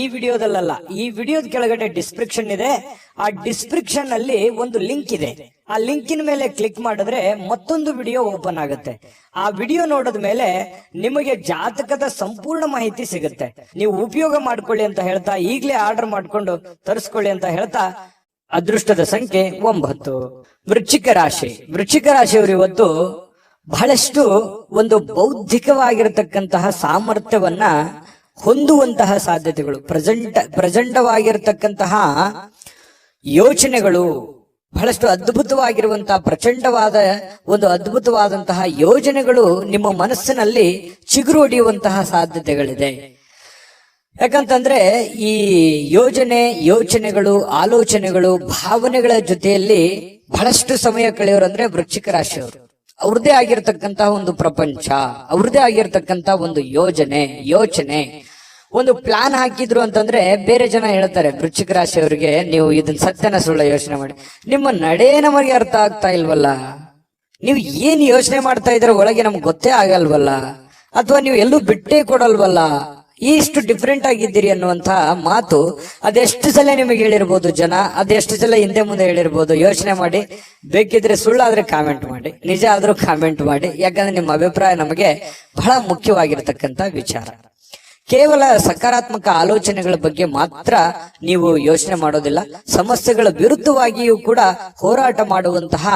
ಈ ವಿಡಿಯೋದಲ್ಲ, ಈ ವಿಡಿಯೋದ ಕೆಳಗಡೆ ಡಿಸ್ಕ್ರಿಪ್ಷನ್ ಇದೆ. ಆ ಡಿಸ್ಕ್ರಿಪ್ಷನ್ ಅಲ್ಲಿ ಒಂದು ಲಿಂಕ್ ಇದೆ. ಆ ಲಿಂಕಿನ ಮೇಲೆ ಕ್ಲಿಕ್ ಮಾಡಿದ್ರೆ ಮತ್ತೊಂದು ವಿಡಿಯೋ ಓಪನ್ ಆಗುತ್ತೆ. ಆ ವಿಡಿಯೋ ನೋಡಿದ ಮೇಲೆ ನಿಮಗೆ ಜಾತಕದ ಸಂಪೂರ್ಣ ಮಾಹಿತಿ ಸಿಗುತ್ತೆ. ನೀವು ಉಪಯೋಗ ಮಾಡ್ಕೊಳ್ಳಿ ಅಂತ ಹೇಳ್ತಾ, ಈಗಲೇ ಆರ್ಡರ್ ಮಾಡ್ಕೊಂಡು ತರಿಸ್ಕೊಳ್ಳಿ ಅಂತ ಹೇಳ್ತಾ, ಅದೃಷ್ಟದ ಸಂಖ್ಯೆ 9. ವೃಶ್ಚಿಕ ರಾಶಿ. ವೃಶ್ಚಿಕ ರಾಶಿಯವರು ಇವತ್ತು ಬಹಳಷ್ಟು ಒಂದು ಬೌದ್ಧಿಕವಾಗಿರತಕ್ಕಂತಹ ಸಾಮರ್ಥ್ಯವನ್ನ ಹೊಂದುವಂತಹ ಸಾಧ್ಯತೆಗಳು, ಪ್ರಚಂಡವಾಗಿರತಕ್ಕಂತಹ ಯೋಚನೆಗಳು, ಬಹಳಷ್ಟು ಅದ್ಭುತವಾಗಿರುವಂತಹ ಪ್ರಚಂಡವಾದ ಒಂದು ಅದ್ಭುತವಾದಂತಹ ಯೋಜನೆಗಳು ನಿಮ್ಮ ಮನಸ್ಸಿನಲ್ಲಿ ಚಿಗುರು ಹೊಡೆಯುವಂತಹ ಸಾಧ್ಯತೆಗಳಿದೆ. ಯಾಕಂತಂದ್ರೆ ಈ ಯೋಚನೆಗಳು, ಆಲೋಚನೆಗಳು, ಭಾವನೆಗಳ ಜೊತೆಯಲ್ಲಿ ಬಹಳಷ್ಟು ಸಮಯ ಕಳೆಯೋರಂದ್ರೆ ವೃಶ್ಚಿಕ ರಾಶಿಯವರು. ಅವ್ರದೇ ಆಗಿರ್ತಕ್ಕಂತಹ ಒಂದು ಪ್ರಪಂಚ, ಅವ್ರದೇ ಆಗಿರ್ತಕ್ಕಂತಹ ಒಂದು ಯೋಚನೆ, ಒಂದು ಪ್ಲಾನ್ ಹಾಕಿದ್ರು ಅಂತಂದ್ರೆ ಬೇರೆ ಜನ ಹೇಳ್ತಾರೆ ವೃಶ್ಚಿಕ ರಾಶಿಯವರಿಗೆ, ನೀವು ಇದನ್ನ ಸತ್ಯನ ಸುಳ್ಳ ಯೋಚನೆ ಮಾಡಿ, ನಿಮ್ಮ ನಡೆ ನಮಗೆ ಅರ್ಥ ಆಗ್ತಾ ಇಲ್ವಲ್ಲ, ನೀವು ಏನ್ ಯೋಚನೆ ಮಾಡ್ತಾ ಇದ್ರೆ ಒಳಗೆ ನಮ್ಗೆ ಗೊತ್ತೇ ಆಗಲ್ವಲ್ಲ, ಅಥವಾ ನೀವು ಎಲ್ಲೂ ಬಿಟ್ಟೇ ಕೊಡಲ್ವಲ್ಲ, ಇಷ್ಟು ಡಿಫ್ರೆಂಟ್ ಆಗಿದ್ದೀರಿ ಅನ್ನುವಂತ ಮಾತು ಅದೆಷ್ಟು ಸಲ ನಿಮಗೆ ಹೇಳಿರ್ಬೋದು ಜನ, ಅದೆಷ್ಟು ಸಲ ಹಿಂದೆ ಮುಂದೆ ಹೇಳಿರ್ಬೋದು. ಯೋಚನೆ ಮಾಡಿ, ಬೇಕಿದ್ರೆ ಸುಳ್ಳಾದ್ರೆ ಕಾಮೆಂಟ್ ಮಾಡಿ, ನಿಜ ಆದ್ರೂ ಕಾಮೆಂಟ್ ಮಾಡಿ. ಯಾಕಂದ್ರೆ ನಿಮ್ಮ ಅಭಿಪ್ರಾಯ ನಮಗೆ ಬಹಳ ಮುಖ್ಯವಾಗಿರ್ತಕ್ಕಂಥ ವಿಚಾರ. ಕೇವಲ ಸಕಾರಾತ್ಮಕ ಆಲೋಚನೆಗಳ ಬಗ್ಗೆ ಮಾತ್ರ ನೀವು ಯೋಚನೆ ಮಾಡೋದಿಲ್ಲ, ಸಮಸ್ಯೆಗಳ ವಿರುದ್ಧವಾಗಿಯೂ ಕೂಡ ಹೋರಾಟ ಮಾಡುವಂತಹ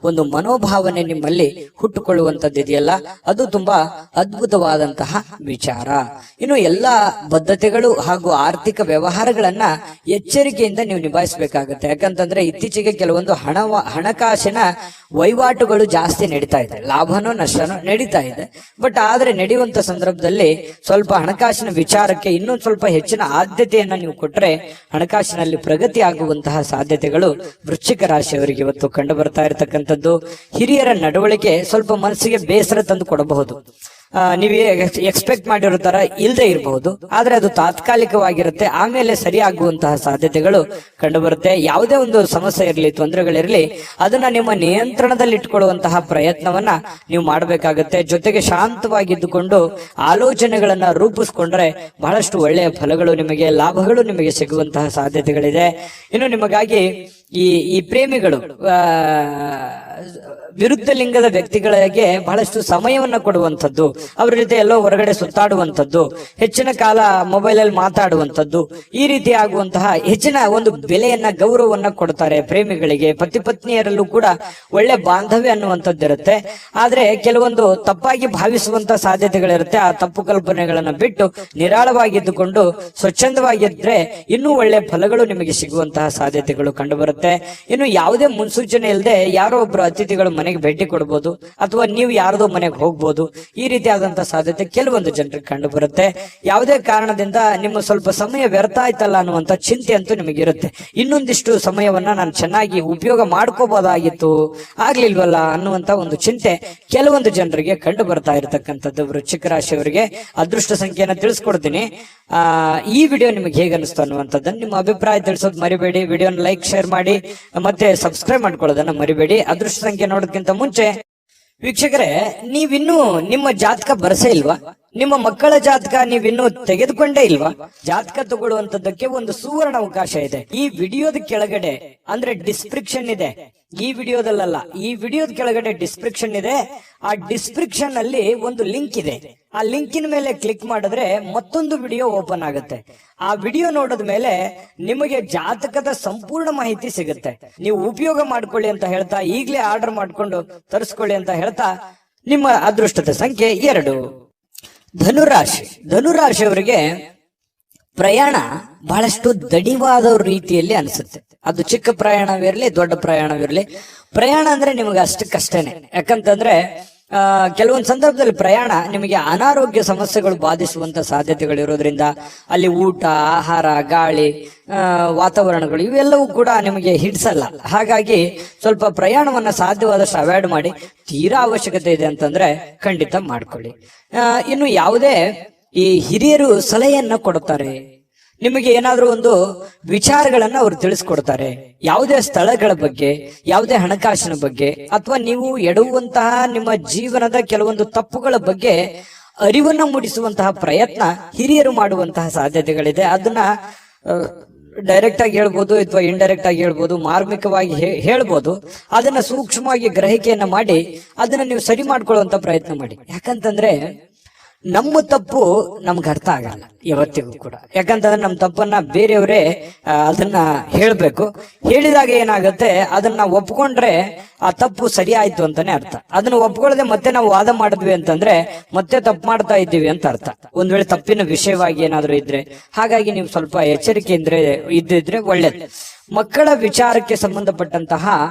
ಒಂದು ಮನೋಭಾವನೆ ನಿಮ್ಮಲ್ಲಿ ಹುಟ್ಟುಕೊಳ್ಳುವಂತದ್ದಿದೆಯಲ್ಲ, ಅದು ತುಂಬಾ ಅದ್ಭುತವಾದಂತಹ ವಿಚಾರ. ಇನ್ನು ಎಲ್ಲಾ ಬದ್ಧತೆಗಳು ಹಾಗೂ ಆರ್ಥಿಕ ವ್ಯವಹಾರಗಳನ್ನ ಎಚ್ಚರಿಕೆಯಿಂದ ನೀವು ನಿಭಾಯಿಸಬೇಕಾಗುತ್ತೆ. ಯಾಕಂತಂದ್ರೆ ಇತ್ತೀಚೆಗೆ ಕೆಲವೊಂದು ಹಣಕಾಸಿನ ವಹಿವಾಟುಗಳು ಜಾಸ್ತಿ ನಡೀತಾ ಇದೆ, ಲಾಭನೋ ನಷ್ಟನೋ ನಡೀತಾ ಇದೆ. ಬಟ್ ಆದ್ರೆ ನಡೆಯುವಂತ ಸಂದರ್ಭದಲ್ಲಿ ಸ್ವಲ್ಪ ಹಣಕಾಸಿನ ವಿಚಾರಕ್ಕೆ ಇನ್ನೊಂದು ಸ್ವಲ್ಪ ಹೆಚ್ಚಿನ ಆದ್ಯತೆಯನ್ನ ನೀವು ಕೊಟ್ರೆ ಹಣಕಾಸಿನಲ್ಲಿ ಪ್ರಗತಿ ಆಗುವಂತಹ ಸಾಧ್ಯತೆಗಳು ವೃಶ್ಚಿಕ ರಾಶಿಯವರಿಗೆ ಇವತ್ತು ಕಂಡು ಬರ್ತಾ ಇರತಕ್ಕಂಥದ್ದು. ಹಿರಿಯರ ನಡವಳಿಕೆ ಸ್ವಲ್ಪ ಮನಸ್ಸಿಗೆ ಬೇಸರ ತಂದು ಕೊಡಬಹುದು. ನೀವೇ ಎಕ್ಸ್ಪೆಕ್ಟ್ ಮಾಡಿರೋ ತರ ಇಲ್ಲದೆ ಇರಬಹುದು, ಆದ್ರೆ ಅದು ತಾತ್ಕಾಲಿಕವಾಗಿರುತ್ತೆ, ಆಮೇಲೆ ಸರಿಯಾಗುವಂತಹ ಸಾಧ್ಯತೆಗಳು ಕಂಡು ಬರುತ್ತೆ. ಯಾವುದೇ ಒಂದು ಸಮಸ್ಯೆ ಇರಲಿ, ತೊಂದರೆಗಳಿರಲಿ, ಅದನ್ನ ನಿಮ್ಮ ನಿಯಂತ್ರಣದಲ್ಲಿ ಇಟ್ಕೊಳ್ಳುವಂತಹ ಪ್ರಯತ್ನವನ್ನ ನೀವು ಮಾಡಬೇಕಾಗುತ್ತೆ. ಜೊತೆಗೆ ಶಾಂತವಾಗಿದ್ದುಕೊಂಡು ಆಲೋಚನೆಗಳನ್ನ ರೂಪಿಸ್ಕೊಂಡ್ರೆ ಬಹಳಷ್ಟು ಒಳ್ಳೆಯ ಫಲಗಳು ನಿಮಗೆ, ಲಾಭಗಳು ನಿಮಗೆ ಸಿಗುವಂತಹ ಸಾಧ್ಯತೆಗಳಿದೆ. ಇನ್ನು ನಿಮಗಾಗಿ ಈ ಪ್ರೇಮಿಗಳು ವಿರುದ್ಧ ಲಿಂಗದ ವ್ಯಕ್ತಿಗಳಿಗೆ ಬಹಳಷ್ಟು ಸಮಯವನ್ನ ಕೊಡುವಂಥದ್ದು, ಅವರ ಜೊತೆ ಎಲ್ಲೋ ಹೊರಗಡೆ ಸುತ್ತಾಡುವಂಥದ್ದು, ಹೆಚ್ಚಿನ ಕಾಲ ಮೊಬೈಲ್ ಅಲ್ಲಿ ಮಾತಾಡುವಂಥದ್ದು, ಈ ರೀತಿ ಆಗುವಂತಹ ಹೆಚ್ಚಿನ ಒಂದು ಬೆಲೆಯನ್ನ, ಗೌರವವನ್ನ ಕೊಡ್ತಾರೆ ಪ್ರೇಮಿಗಳಿಗೆ. ಪತಿ ಪತ್ನಿಯರಲ್ಲೂ ಕೂಡ ಒಳ್ಳೆ ಬಾಂಧವ್ಯ ಅನ್ನುವಂಥದ್ದಿರುತ್ತೆ. ಆದ್ರೆ ಕೆಲವೊಂದು ತಪ್ಪಾಗಿ ಭಾವಿಸುವಂತಹ ಸಾಧ್ಯತೆಗಳಿರುತ್ತೆ. ಆ ತಪ್ಪು ಕಲ್ಪನೆಗಳನ್ನ ಬಿಟ್ಟು ನಿರಾಳವಾಗಿದ್ದುಕೊಂಡು ಸ್ವಚ್ಛಂದವಾಗಿದ್ರೆ ಇನ್ನೂ ಒಳ್ಳೆ ಫಲಗಳು ನಿಮಗೆ ಸಿಗುವಂತಹ ಸಾಧ್ಯತೆಗಳು ಕಂಡು ಬರುತ್ತೆ. ಇನ್ನು ಯಾವುದೇ ಮುನ್ಸೂಚನೆ ಇಲ್ಲದೆ ಯಾರೋ ಒಬ್ರು ಅತಿಥಿಗಳು ಮನೆಗೆ ಭೇಟಿ ಕೊಡಬಹುದು, ಅಥವಾ ನೀವು ಯಾರದೋ ಮನೆಗೆ ಹೋಗ್ಬೋದು. ಈ ರೀತಿಯಾದಂತಹ ಸಾಧ್ಯತೆ ಕೆಲವೊಂದು ಜನರಿಗೆ ಕಂಡು ಬರುತ್ತೆ. ಯಾವುದೇ ಕಾರಣದಿಂದ ನಿಮ್ಮ ಸ್ವಲ್ಪ ಸಮಯ ವ್ಯರ್ಥ ಆಯ್ತಲ್ಲ ಅನ್ನುವಂತ ಚಿಂತೆ ಅಂತೂ ನಿಮಗಿರುತ್ತೆ. ಇನ್ನೊಂದಿಷ್ಟು ಸಮಯವನ್ನ ನಾನು ಚೆನ್ನಾಗಿ ಉಪಯೋಗ ಮಾಡ್ಕೋಬಹುದಾಗಿತ್ತು, ಆಗ್ಲಿಲ್ವಲ್ಲ ಅನ್ನುವಂತ ಒಂದು ಚಿಂತೆ ಕೆಲವೊಂದು ಜನರಿಗೆ ಕಂಡು ಬರ್ತಾ ಇರತಕ್ಕಂಥದ್ದು. ವೃಶ್ಚಿಕ ರಾಶಿಯವರಿಗೆ ಅದೃಷ್ಟ ಸಂಖ್ಯೆಯನ್ನ ತಿಳಿಸ್ಕೊಡ್ತೀನಿ. ಈ ವಿಡಿಯೋ ನಿಮಗೆ ಹೇಗೆ ಅನಿಸ್ತು ಅನ್ನುವಂಥದ್ದನ್ನು ನಿಮ್ಮ ಅಭಿಪ್ರಾಯ ತಿಳಿಸೋದು ಮರಿಬೇಡಿ. ವಿಡಿಯೋನ ಲೈಕ್ ಶೇರ್ ಮಾಡಿ ಮತ್ತೆ ಸಬ್ಸ್ಕ್ರೈಬ್ ಮಾಡ್ಕೊಳ್ಳೋದನ್ನ ಮರಿಬೇಡಿ. ಅದೃಷ್ಟ ಸಂಖ್ಯೆ ನೋಡೋದಕ್ಕಿಂತ ಮುಂಚೆ ವೀಕ್ಷಕರೇ, ನೀವಿನ್ನೂ ನಿಮ್ಮ ಜಾತಕ ಬರಸೇ ಇಲ್ವಾ? ನಿಮ್ಮ ಮಕ್ಕಳ ಜಾತಕ ನೀವಿನ್ನೂ ತೆಗೆದುಕೊಂಡೇ ಇಲ್ವಾ? ಜಾತಕ ತಗೊಳ್ಳುವಂತದ್ದಕ್ಕೆ ಒಂದು ಸುವರ್ಣ ಅವಕಾಶ ಇದೆ. ಈ ವಿಡಿಯೋದ ಕೆಳಗಡೆ ಅಂದ್ರೆ ಡಿಸ್ಕ್ರಿಪ್ಷನ್ ಇದೆ. ಈ ವಿಡಿಯೋದಲ್ಲ, ಈ ವಿಡಿಯೋದ ಕೆಳಗಡೆ ಡಿಸ್ಕ್ರಿಪ್ಷನ್ ಇದೆ. ಆ ಡಿಸ್ಕ್ರಿಪ್ಷನ್ ಅಲ್ಲಿ ಒಂದು ಲಿಂಕ್ ಇದೆ. ಆ ಲಿಂಕಿನ ಮೇಲೆ ಕ್ಲಿಕ್ ಮಾಡಿದ್ರೆ ಮತ್ತೊಂದು ವಿಡಿಯೋ ಓಪನ್ ಆಗುತ್ತೆ. ಆ ವಿಡಿಯೋ ನೋಡಿದ ಮೇಲೆ ನಿಮಗೆ ಜಾತಕದ ಸಂಪೂರ್ಣ ಮಾಹಿತಿ ಸಿಗುತ್ತೆ. ನೀವು ಉಪಯೋಗ ಮಾಡ್ಕೊಳ್ಳಿ ಅಂತ ಹೇಳ್ತಾ, ಈಗಲೇ ಆರ್ಡರ್ ಮಾಡ್ಕೊಂಡು ತರಿಸ್ಕೊಳ್ಳಿ ಅಂತ ಹೇಳ್ತಾ, ನಿಮ್ಮ ಅದೃಷ್ಟದ ಸಂಖ್ಯೆ 2. ಧನುರಾಶಿ. ಧನುರಾಶಿಯವರಿಗೆ ಪ್ರಯಾಣ ಬಹಳಷ್ಟು ದಡಿವಾದ ರೀತಿಯಲ್ಲಿ ಅನಿಸುತ್ತೆ. ಅದು ಚಿಕ್ಕ ಪ್ರಯಾಣವಿರಲಿ, ದೊಡ್ಡ ಪ್ರಯಾಣವಿರಲಿ, ಪ್ರಯಾಣ ಅಂದ್ರೆ ನಿಮಗೆ ಅಷ್ಟಕ್ಕಷ್ಟೇನೆ. ಯಾಕಂತಂದ್ರೆ ಕೆಲವೊಂದು ಸಂದರ್ಭದಲ್ಲಿ ಪ್ರಯಾಣ ನಿಮಗೆ ಅನಾರೋಗ್ಯ ಸಮಸ್ಯೆಗಳು ಬಾಧಿಸುವಂತ ಸಾಧ್ಯತೆಗಳು ಇರೋದ್ರಿಂದ ಅಲ್ಲಿ ಊಟ, ಆಹಾರ, ಗಾಳಿ, ವಾತಾವರಣಗಳು ಇವೆಲ್ಲವೂ ಕೂಡ ನಿಮಗೆ ಹಿಡಿಸಲ್ಲ. ಹಾಗಾಗಿ ಸ್ವಲ್ಪ ಪ್ರಯಾಣವನ್ನ ಸಾಧ್ಯವಾದಷ್ಟು ಅವಾಯ್ಡ್ ಮಾಡಿ. ತೀರಾ ಅವಶ್ಯಕತೆ ಇದೆ ಅಂತಂದ್ರೆ ಖಂಡಿತ ಮಾಡ್ಕೊಳ್ಳಿ. ಇನ್ನು ಯಾವುದೇ ಈ ಹಿರಿಯರು ಸಲಹೆಯನ್ನ ಕೊಡುತ್ತಾರೆ, ನಿಮಗೆ ಏನಾದ್ರೂ ಒಂದು ವಿಚಾರಗಳನ್ನ ಅವರು ತಿಳಿಸ್ಕೊಡ್ತಾರೆ. ಯಾವುದೇ ಸ್ಥಳಗಳ ಬಗ್ಗೆ, ಯಾವುದೇ ಹಣಕಾಸಿನ ಬಗ್ಗೆ, ಅಥವಾ ನೀವು ಎಡುವಂತಹ ನಿಮ್ಮ ಜೀವನದ ಕೆಲವೊಂದು ತಪ್ಪುಗಳ ಬಗ್ಗೆ ಅರಿವನ್ನ ಮೂಡಿಸುವಂತಹ ಪ್ರಯತ್ನ ಹಿರಿಯರು ಮಾಡುವಂತಹ ಸಾಧ್ಯತೆಗಳಿದೆ. ಅದನ್ನ ಡೈರೆಕ್ಟ್ ಆಗಿ ಹೇಳ್ಬೋದು ಅಥವಾ ಇಂಡೈರೆಕ್ಟ್ ಆಗಿ ಹೇಳ್ಬೋದು, ಮಾರ್ಮಿಕವಾಗಿ ಹೇಳ್ಬೋದು. ಅದನ್ನ ಸೂಕ್ಷ್ಮವಾಗಿ ಗ್ರಹಿಕೆಯನ್ನ ಮಾಡಿ ಅದನ್ನ ನೀವು ಸರಿ ಮಾಡ್ಕೊಳ್ಳುವಂತ ಪ್ರಯತ್ನ ಮಾಡಿ. ಯಾಕಂತಂದ್ರೆ ನಮ್ಮ ತಪ್ಪು ನಮ್ಗೆ ಅರ್ಥ ಆಗಲ್ಲ ಯಾವತ್ತಿಗೂ ಕೂಡ. ಯಾಕಂತಂದ್ರೆ ನಮ್ಮ ತಪ್ಪನ್ನ ಬೇರೆಯವರೇ ಅದನ್ನ ಹೇಳ್ಬೇಕು. ಹೇಳಿದಾಗ ಏನಾಗುತ್ತೆ, ಅದನ್ನ ಒಪ್ಕೊಂಡ್ರೆ ಆ ತಪ್ಪು ಸರಿ ಆಯ್ತು ಅಂತಾನೆ ಅರ್ಥ. ಅದನ್ನ ಒಪ್ಕೊಳ್ಳದೆ ಮತ್ತೆ ನಾವು ವಾದ ಮಾಡಿದ್ವಿ ಅಂತಂದ್ರೆ ಮತ್ತೆ ತಪ್ಪು ಮಾಡ್ತಾ ಇದ್ದೀವಿ ಅಂತ ಅರ್ಥ, ಒಂದ್ ವೇಳೆ ತಪ್ಪಿನ ವಿಷಯವಾಗಿ ಏನಾದ್ರೂ ಇದ್ರೆ. ಹಾಗಾಗಿ ನೀವು ಸ್ವಲ್ಪ ಎಚ್ಚರಿಕೆಯಿಂದ ಇದ್ದಿದ್ರೆ ಒಳ್ಳೇದು. ಮಕ್ಕಳ ವಿಚಾರಕ್ಕೆ ಸಂಬಂಧಪಟ್ಟಂತಹ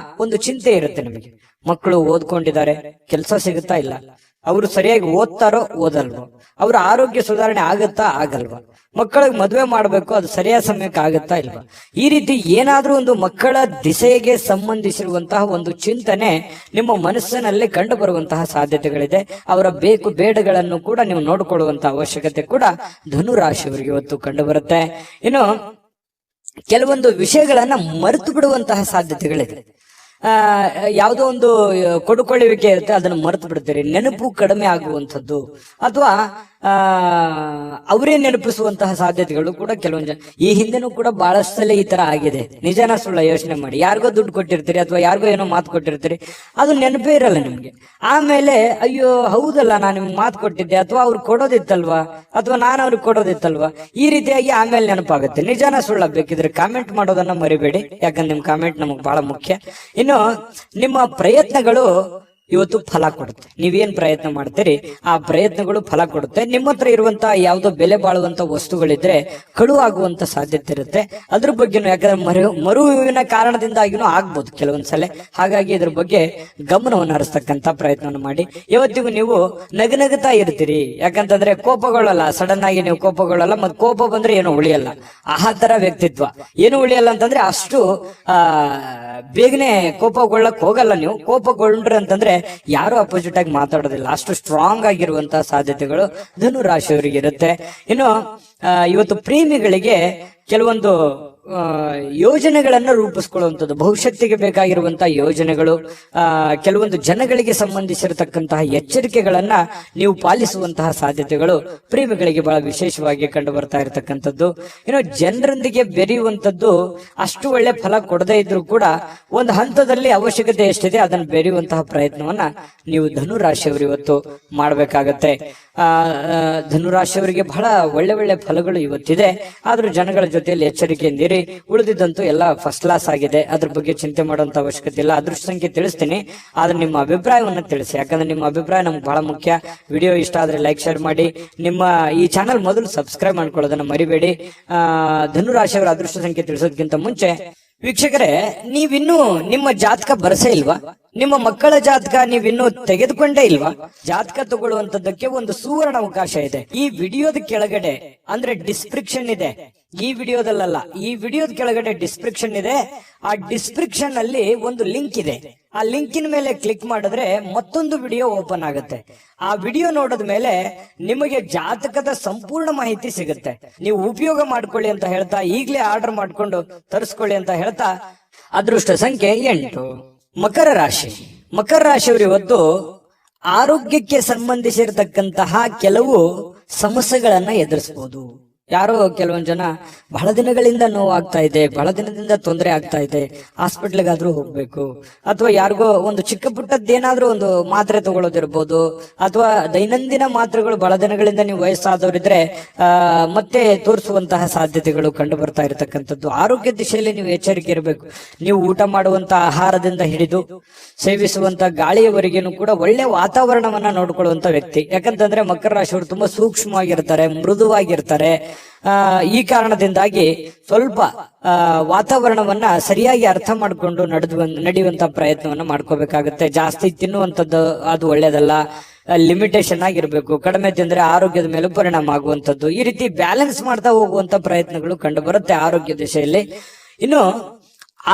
ಒಂದು ಚಿಂತೆ ಇರುತ್ತೆ ನಿಮಗೆ. ಮಕ್ಕಳು ಓದ್ಕೊಂಡಿದ್ದಾರೆ, ಕೆಲಸ ಸಿಗುತ್ತಾ ಇಲ್ಲ, ಅವರು ಸರಿಯಾಗಿ ಓದ್ತಾರೋ ಓದಲ್ವೋ, ಅವ್ರ ಆರೋಗ್ಯ ಸುಧಾರಣೆ ಆಗತ್ತಾ ಆಗಲ್ವಾ, ಮಕ್ಕಳಿಗೆ ಮದುವೆ ಮಾಡಬೇಕು, ಅದು ಸರಿಯಾದ ಸಮಯಕ್ಕೆ ಆಗತ್ತಾ ಇಲ್ವಾ, ಈ ರೀತಿ ಏನಾದ್ರೂ ಒಂದು ಮಕ್ಕಳ ದಿಸೆಗೆ ಸಂಬಂಧಿಸಿರುವಂತಹ ಒಂದು ಚಿಂತನೆ ನಿಮ್ಮ ಮನಸ್ಸಿನಲ್ಲಿ ಕಂಡು ಬರುವಂತಹ ಸಾಧ್ಯತೆಗಳಿದೆ. ಅವರ ಬೇಕು ಬೇಡಗಳನ್ನು ಕೂಡ ನೀವು ನೋಡಿಕೊಳ್ಳುವಂತಹ ಅವಶ್ಯಕತೆ ಕೂಡ ಧನುರಾಶಿಯವರಿಗೆ ಇವತ್ತು ಕಂಡು ಬರುತ್ತೆ. ಇನ್ನು ಕೆಲವೊಂದು ವಿಷಯಗಳನ್ನ ಮರೆತು ಬಿಡುವಂತಹ ಸಾಧ್ಯತೆಗಳಿದೆ. ಯಾವುದೋ ಒಂದು ಕೊಡುಕೊಳ್ಳುವಿಕೆ ಇರುತ್ತೆ, ಅದನ್ನು ಮರೆತು ಬಿಡ್ತೀರಿ. ನೆನಪು ಕಡಿಮೆ ಆಗುವಂಥದ್ದು ಅಥವಾ ಅವರೇ ನೆನಪಿಸುವಂತಹ ಸಾಧ್ಯತೆಗಳು ಕೂಡ ಕೆಲವೊಂದು ಜನ. ಈ ಹಿಂದೆನೂ ಕೂಡ ಬಹಳಷ್ಟು ಸಲ ಈ ತರ ಆಗಿದೆ. ನಿಜನ ಸುಳ್ಳ ಯೋಚನೆ ಮಾಡಿ. ಯಾರಿಗೋ ದುಡ್ಡು ಕೊಟ್ಟಿರ್ತೀರಿ ಅಥವಾ ಯಾರಿಗೋ ಏನೋ ಮಾತು ಕೊಟ್ಟಿರ್ತೀರಿ, ಅದು ನೆನಪೇ ಇರಲ್ಲ ನಿಮ್ಗೆ. ಆಮೇಲೆ ಅಯ್ಯೋ ಹೌದಲ್ಲ, ನಾನು ನಿಮ್ಗೆ ಮಾತು ಕೊಟ್ಟಿದ್ದೆ, ಅಥವಾ ಅವ್ರು ಕೊಡೋದಿತ್ತಲ್ವಾ, ಅಥವಾ ನಾನು ಅವ್ರಿಗೆ ಕೊಡೋದಿತ್ತಲ್ವಾ, ಈ ರೀತಿಯಾಗಿ ಆಮೇಲೆ ನೆನಪಾಗುತ್ತೆ. ನಿಜನ ಸುಳ್ಳ ಬೇಕಿದ್ರೆ ಕಾಮೆಂಟ್ ಮಾಡೋದನ್ನ ಮರಿಬೇಡಿ, ಯಾಕಂದ್ರೆ ನಿಮ್ ಕಾಮೆಂಟ್ ನಮಗ್ ಬಹಳ ಮುಖ್ಯ. ಇನ್ನು ನಿಮ್ಮ ಪ್ರಯತ್ನಗಳು ಇವತ್ತು ಫಲ ಕೊಡುತ್ತೆ. ನೀವೇನ್ ಪ್ರಯತ್ನ ಮಾಡ್ತೀರಿ ಆ ಪ್ರಯತ್ನಗಳು ಫಲ ಕೊಡುತ್ತೆ. ನಿಮ್ಮ ಹತ್ರ ಇರುವಂತಹ ಯಾವುದೋ ಬೆಲೆ ಬಾಳುವಂತ ವಸ್ತುಗಳಿದ್ರೆ ಕಳು ಆಗುವಂತ ಸಾಧ್ಯತೆ ಇರುತ್ತೆ. ಅದ್ರ ಬಗ್ಗೆನೂ, ಯಾಕಂದ್ರೆ ಮರುವಿನ ಕಾರಣದಿಂದಾಗಿನೂ ಆಗ್ಬೋದು ಕೆಲವೊಂದ್ಸಲ. ಹಾಗಾಗಿ ಇದ್ರ ಬಗ್ಗೆ ಗಮನವನ್ನು ಹರಿಸ್ತಕ್ಕಂತ ಪ್ರಯತ್ನವನ್ನು ಮಾಡಿ. ಇವತ್ತಿಗೂ ನೀವು ನಗನಗುತ್ತಾ ಇರ್ತೀರಿ. ಯಾಕಂತಂದ್ರೆ ಕೋಪಗೊಳ್ಳಲ್ಲ, ಸಡನ್ ಆಗಿ ನೀವು ಕೋಪಗೊಳ್ಳಲ್ಲ. ಮತ್ ಕೋಪ ಬಂದ್ರೆ ಏನು ಉಳಿಯಲ್ಲ, ಆ ತರ ವ್ಯಕ್ತಿತ್ವ. ಏನು ಉಳಿಯಲ್ಲ ಅಂತಂದ್ರೆ ಅಷ್ಟು ಬೇಗನೆ ಕೋಪಗೊಳ್ಳಕ್ ಹೋಗಲ್ಲ ನೀವು. ಕೋಪಗೊಂಡ್ರೆ ಅಂತಂದ್ರೆ ಯಾರು ಅಪೋಸಿಟ್ ಆಗಿ ಮಾತಾಡೋದಿಲ್ಲ, ಅಷ್ಟು ಸ್ಟ್ರಾಂಗ್ ಆಗಿರುವಂತಹ ಸಾಧ್ಯತೆಗಳು ಧನುರಾಶಿಯವರಿಗೆ ಇರುತ್ತೆ. ಇನ್ನು ಇವತ್ತು ಪ್ರೇಮಿಗಳಿಗೆ ಕೆಲವೊಂದು ಯೋಜನೆಗಳನ್ನ ರೂಪಿಸ್ಕೊಳ್ಳುವಂಥದ್ದು, ಭವಿಷ್ಯತ್ತಿಗೆ ಬೇಕಾಗಿರುವಂತಹ ಯೋಜನೆಗಳು, ಕೆಲವೊಂದು ಜನಗಳಿಗೆ ಸಂಬಂಧಿಸಿರತಕ್ಕಂತಹ ಎಚ್ಚರಿಕೆಗಳನ್ನ ನೀವು ಪಾಲಿಸುವಂತಹ ಸಾಧ್ಯತೆಗಳು ಪ್ರೇಮಿಗಳಿಗೆ ಬಹಳ ವಿಶೇಷವಾಗಿ ಕಂಡು ಬರ್ತಾ ಇರತಕ್ಕಂಥದ್ದು. ಇನ್ನು ಜನರೊಂದಿಗೆ ಬೆರೆಯುವಂಥದ್ದು ಅಷ್ಟು ಒಳ್ಳೆ ಫಲ ಕೊಡದೇ ಇದ್ರೂ ಕೂಡ ಒಂದು ಹಂತದಲ್ಲಿ ಅವಶ್ಯಕತೆ ಎಷ್ಟಿದೆ ಅದನ್ನು ಬೆರೆಯುವಂತಹ ಪ್ರಯತ್ನವನ್ನ ನೀವು ಧನುರಾಶಿಯವರು ಇವತ್ತು ಮಾಡಬೇಕಾಗತ್ತೆ. ಧನುರಾಶಿಯವರಿಗೆ ಬಹಳ ಒಳ್ಳೆ ಒಳ್ಳೆ ಫಲಗಳು ಇವತ್ತಿದೆ. ಆದ್ರೂ ಜನಗಳ ಜೊತೆಯಲ್ಲಿ ಎಚ್ಚರಿಕೆಯಿಂದಿರಿ. ಉಳಿದಿದ್ದಂತೂ ಎಲ್ಲ ಫಸ್ಟ್ ಕ್ಲಾಸ್ ಆಗಿದೆ, ಅದ್ರ ಬಗ್ಗೆ ಚಿಂತೆ ಮಾಡುವಂತ ಅವಶ್ಯಕತೆ ಇಲ್ಲ. ಅದೃಷ್ಟ ಸಂಖ್ಯೆ ತಿಳಿಸ್ತೀನಿ, ಆದ್ರೆ ನಿಮ್ಮ ಅಭಿಪ್ರಾಯವನ್ನ ತಿಳಿಸಿ. ಯಾಕಂದ್ರೆ ನಿಮ್ಮ ಅಭಿಪ್ರಾಯ ನಮ್ಗೆ ಬಹಳ ಮುಖ್ಯ. ವಿಡಿಯೋ ಇಷ್ಟ ಆದ್ರೆ ಲೈಕ್ ಶೇರ್ ಮಾಡಿ. ನಿಮ್ಮ ಈ ಚಾನಲ್ ಮೊದಲು ಸಬ್ಸ್ಕ್ರೈಬ್ ಮಾಡ್ಕೊಳ್ಳೋದನ್ನ ಮರಿಬೇಡಿ. ಧನುರಾಶಿಯವರ ಅದೃಷ್ಟ ಸಂಖ್ಯೆ ತಿಳಿಸೋದಕ್ಕಿಂತ ಮುಂಚೆ ವೀಕ್ಷಕರೇ, ನೀವಿನ್ನೂ ನಿಮ್ಮ ಜಾತಕ ಬರಸೇ ಇಲ್ವಾ? ನಿಮ್ಮ ಮಕ್ಕಳ ಜಾತಕ ನೀವಿನ್ನೂ ತೆಗೆದುಕೊಂಡೇ ಇಲ್ವಾ? ಜಾತಕ ತಗೊಳ್ಳುವಂತದ್ದಕ್ಕೆ ಒಂದು ಸುವರ್ಣ ಅವಕಾಶ ಇದೆ. ಈ ವಿಡಿಯೋದ ಕೆಳಗಡೆ ಅಂದ್ರೆ ಡಿಸ್ಕ್ರಿಪ್ಷನ್ ಇದೆ. ಈ ವಿಡಿಯೋದಲ್ಲ, ಈ ವಿಡಿಯೋದ ಕೆಳಗಡೆ ಡಿಸ್ಕ್ರಿಪ್ಷನ್ ಇದೆ. ಆ ಡಿಸ್ಕ್ರಿಪ್ಷನ್ ಅಲ್ಲಿ ಒಂದು ಲಿಂಕ್ ಇದೆ. ಆ ಲಿಂಕಿನ ಮೇಲೆ ಕ್ಲಿಕ್ ಮಾಡಿದ್ರೆ ಮತ್ತೊಂದು ವಿಡಿಯೋ ಓಪನ್ ಆಗುತ್ತೆ. ಆ ವಿಡಿಯೋ ನೋಡಿದ ಮೇಲೆ ನಿಮಗೆ ಜಾತಕದ ಸಂಪೂರ್ಣ ಮಾಹಿತಿ ಸಿಗುತ್ತೆ. ನೀವು ಉಪಯೋಗ ಮಾಡ್ಕೊಳ್ಳಿ ಅಂತ ಹೇಳ್ತಾ, ಈಗಲೇ ಆರ್ಡರ್ ಮಾಡ್ಕೊಂಡು ತರಿಸ್ಕೊಳ್ಳಿ ಅಂತ ಹೇಳ್ತಾ, ಅದೃಷ್ಟ ಸಂಖ್ಯೆ 8. ಮಕರ ರಾಶಿ. ಮಕರ ರಾಶಿಯವರು ಇವತ್ತು ಆರೋಗ್ಯಕ್ಕೆ ಸಂಬಂಧಿಸಿರತಕ್ಕಂತಹ ಕೆಲವು ಸಮಸ್ಯೆಗಳನ್ನ ಎದುರಿಸಬಹುದು. ಯಾರೋ ಕೆಲವೊಂದು ಜನ ಬಹಳ ದಿನಗಳಿಂದ ನೋವಾಗ್ತಾ ಇದೆ, ಬಹಳ ದಿನದಿಂದ ತೊಂದರೆ ಆಗ್ತಾ ಇದೆ, ಹಾಸ್ಪಿಟ್ಲಿಗಾದ್ರೂ ಹೋಗ್ಬೇಕು, ಅಥವಾ ಯಾರಿಗೋ ಒಂದು ಚಿಕ್ಕ ಪುಟ್ಟದ್ದೇನಾದ್ರೂ ಒಂದು ಮಾತ್ರೆ ತಗೊಳ್ಳೋದಿರ್ಬೋದು, ಅಥವಾ ದೈನಂದಿನ ಮಾತ್ರೆಗಳು ಬಹಳ ದಿನಗಳಿಂದ ನೀವು ವಯಸ್ಸಾದವರಿದ್ರೆ ಮತ್ತೆ ತೋರಿಸುವಂತಹ ಸಾಧ್ಯತೆಗಳು ಕಂಡು ಬರ್ತಾ ಇರತಕ್ಕಂಥದ್ದು. ಆರೋಗ್ಯ ದಿಶೆಯಲ್ಲಿ ನೀವು ಎಚ್ಚರಿಕೆ ಇರಬೇಕು. ನೀವು ಊಟ ಮಾಡುವಂತ ಆಹಾರದಿಂದ ಹಿಡಿದು ಸೇವಿಸುವಂತ ಗಾಳಿಯವರೆಗೇನು ಕೂಡ ಒಳ್ಳೆ ವಾತಾವರಣವನ್ನ ನೋಡ್ಕೊಳ್ಳುವಂತ ವ್ಯಕ್ತಿ. ಯಾಕಂತಂದ್ರೆ ಮಕರ ರಾಶಿಯವರು ತುಂಬಾ ಸೂಕ್ಷ್ಮವಾಗಿರ್ತಾರೆ, ಮೃದುವಾಗಿರ್ತಾರೆ. ಈ ಕಾರಣದಿಂದಾಗಿ ಸ್ವಲ್ಪ ವಾತಾವರಣವನ್ನ ಸರಿಯಾಗಿ ಅರ್ಥ ಮಾಡಿಕೊಂಡು ನಡೆಯುವಂತ ಪ್ರಯತ್ನವನ್ನ ಮಾಡ್ಕೋಬೇಕಾಗುತ್ತೆ. ಜಾಸ್ತಿ ತಿನ್ನುವಂಥದ್ದು ಅದು ಒಳ್ಳೇದಲ್ಲ, ಲಿಮಿಟೇಷನ್ ಆಗಿರ್ಬೇಕು. ಕಡಿಮೆ ತಿಂದ್ರೆ ಆರೋಗ್ಯದ ಮೇಲೆ ಪರಿಣಾಮ ಆಗುವಂಥದ್ದು. ಈ ರೀತಿ ಬ್ಯಾಲೆನ್ಸ್ ಮಾಡ್ತಾ ಹೋಗುವಂತ ಪ್ರಯತ್ನಗಳು ಕಂಡು ಬರುತ್ತೆ ಆರೋಗ್ಯ ದಿಶೆಯಲ್ಲಿ. ಇನ್ನು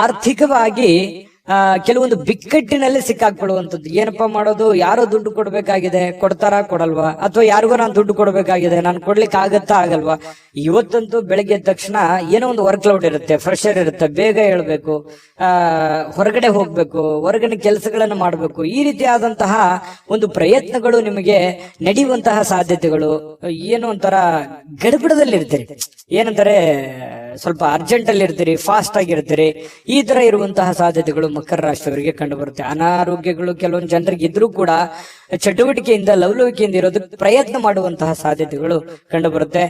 ಆರ್ಥಿಕವಾಗಿ ಕೆಲವೊಂದು ಬಿಕ್ಕಟ್ಟಿನಲ್ಲಿ ಸಿಕ್ಕಾಕೊಳ್ಳುವಂಥದ್ದು. ಏನಪ್ಪಾ ಮಾಡೋದು, ಯಾರೋ ದುಡ್ಡು ಕೊಡ್ಬೇಕಾಗಿದೆ, ಕೊಡ್ತಾರಾ ಕೊಡಲ್ವಾ, ಅಥವಾ ಯಾರಿಗೋ ನಾನು ದುಡ್ಡು ಕೊಡ್ಬೇಕಾಗಿದೆ, ನಾನು ಕೊಡ್ಲಿಕ್ಕೆ ಆಗತ್ತಾ ಆಗಲ್ವಾ. ಇವತ್ತಂತೂ ಬೆಳಗ್ಗೆ ಎದ್ದ ತಕ್ಷಣ ಏನೋ ಒಂದು ವರ್ಕ್ ಲೋಡ್ ಇರುತ್ತೆ, ಪ್ರೆಷರ್ ಇರುತ್ತೆ, ಬೇಗ ಹೇಳ್ಬೇಕು, ಹೊರಗಡೆ ಹೋಗ್ಬೇಕು, ಹೊರಗಡೆ ಕೆಲಸಗಳನ್ನು ಮಾಡಬೇಕು. ಈ ರೀತಿಯಾದಂತಹ ಒಂದು ಪ್ರಯತ್ನಗಳು ನಿಮಗೆ ನಡೆಯುವಂತಹ ಸಾಧ್ಯತೆಗಳು. ಏನೋ ಒಂಥರ ಗಡಿಬಿಡದಲ್ಲಿ ಇರ್ತೀರಿ, ಏನಂತಾರೆ ಸ್ವಲ್ಪ ಅರ್ಜೆಂಟ್ ಅಲ್ಲಿ ಇರ್ತೀರಿ, ಫಾಸ್ಟ್ ಆಗಿರ್ತೀರಿ. ಈ ತರ ಇರುವಂತಹ ಸಾಧ್ಯತೆಗಳು ಮಕರ ರಾಶಿಯವರಿಗೆ ಕಂಡು ಬರುತ್ತೆ. ಅನಾರೋಗ್ಯಗಳು ಕೆಲವೊಂದು ಜನರಿಗೆ ಇದ್ರೂ ಕೂಡ ಚಟುವಟಿಕೆಯಿಂದ ಲವಲವಿಕೆಯಿಂದ ಇರೋದಕ್ಕೆ ಪ್ರಯತ್ನ ಮಾಡುವಂತಹ ಸಾಧ್ಯತೆಗಳು ಕಂಡು ಬರುತ್ತೆ.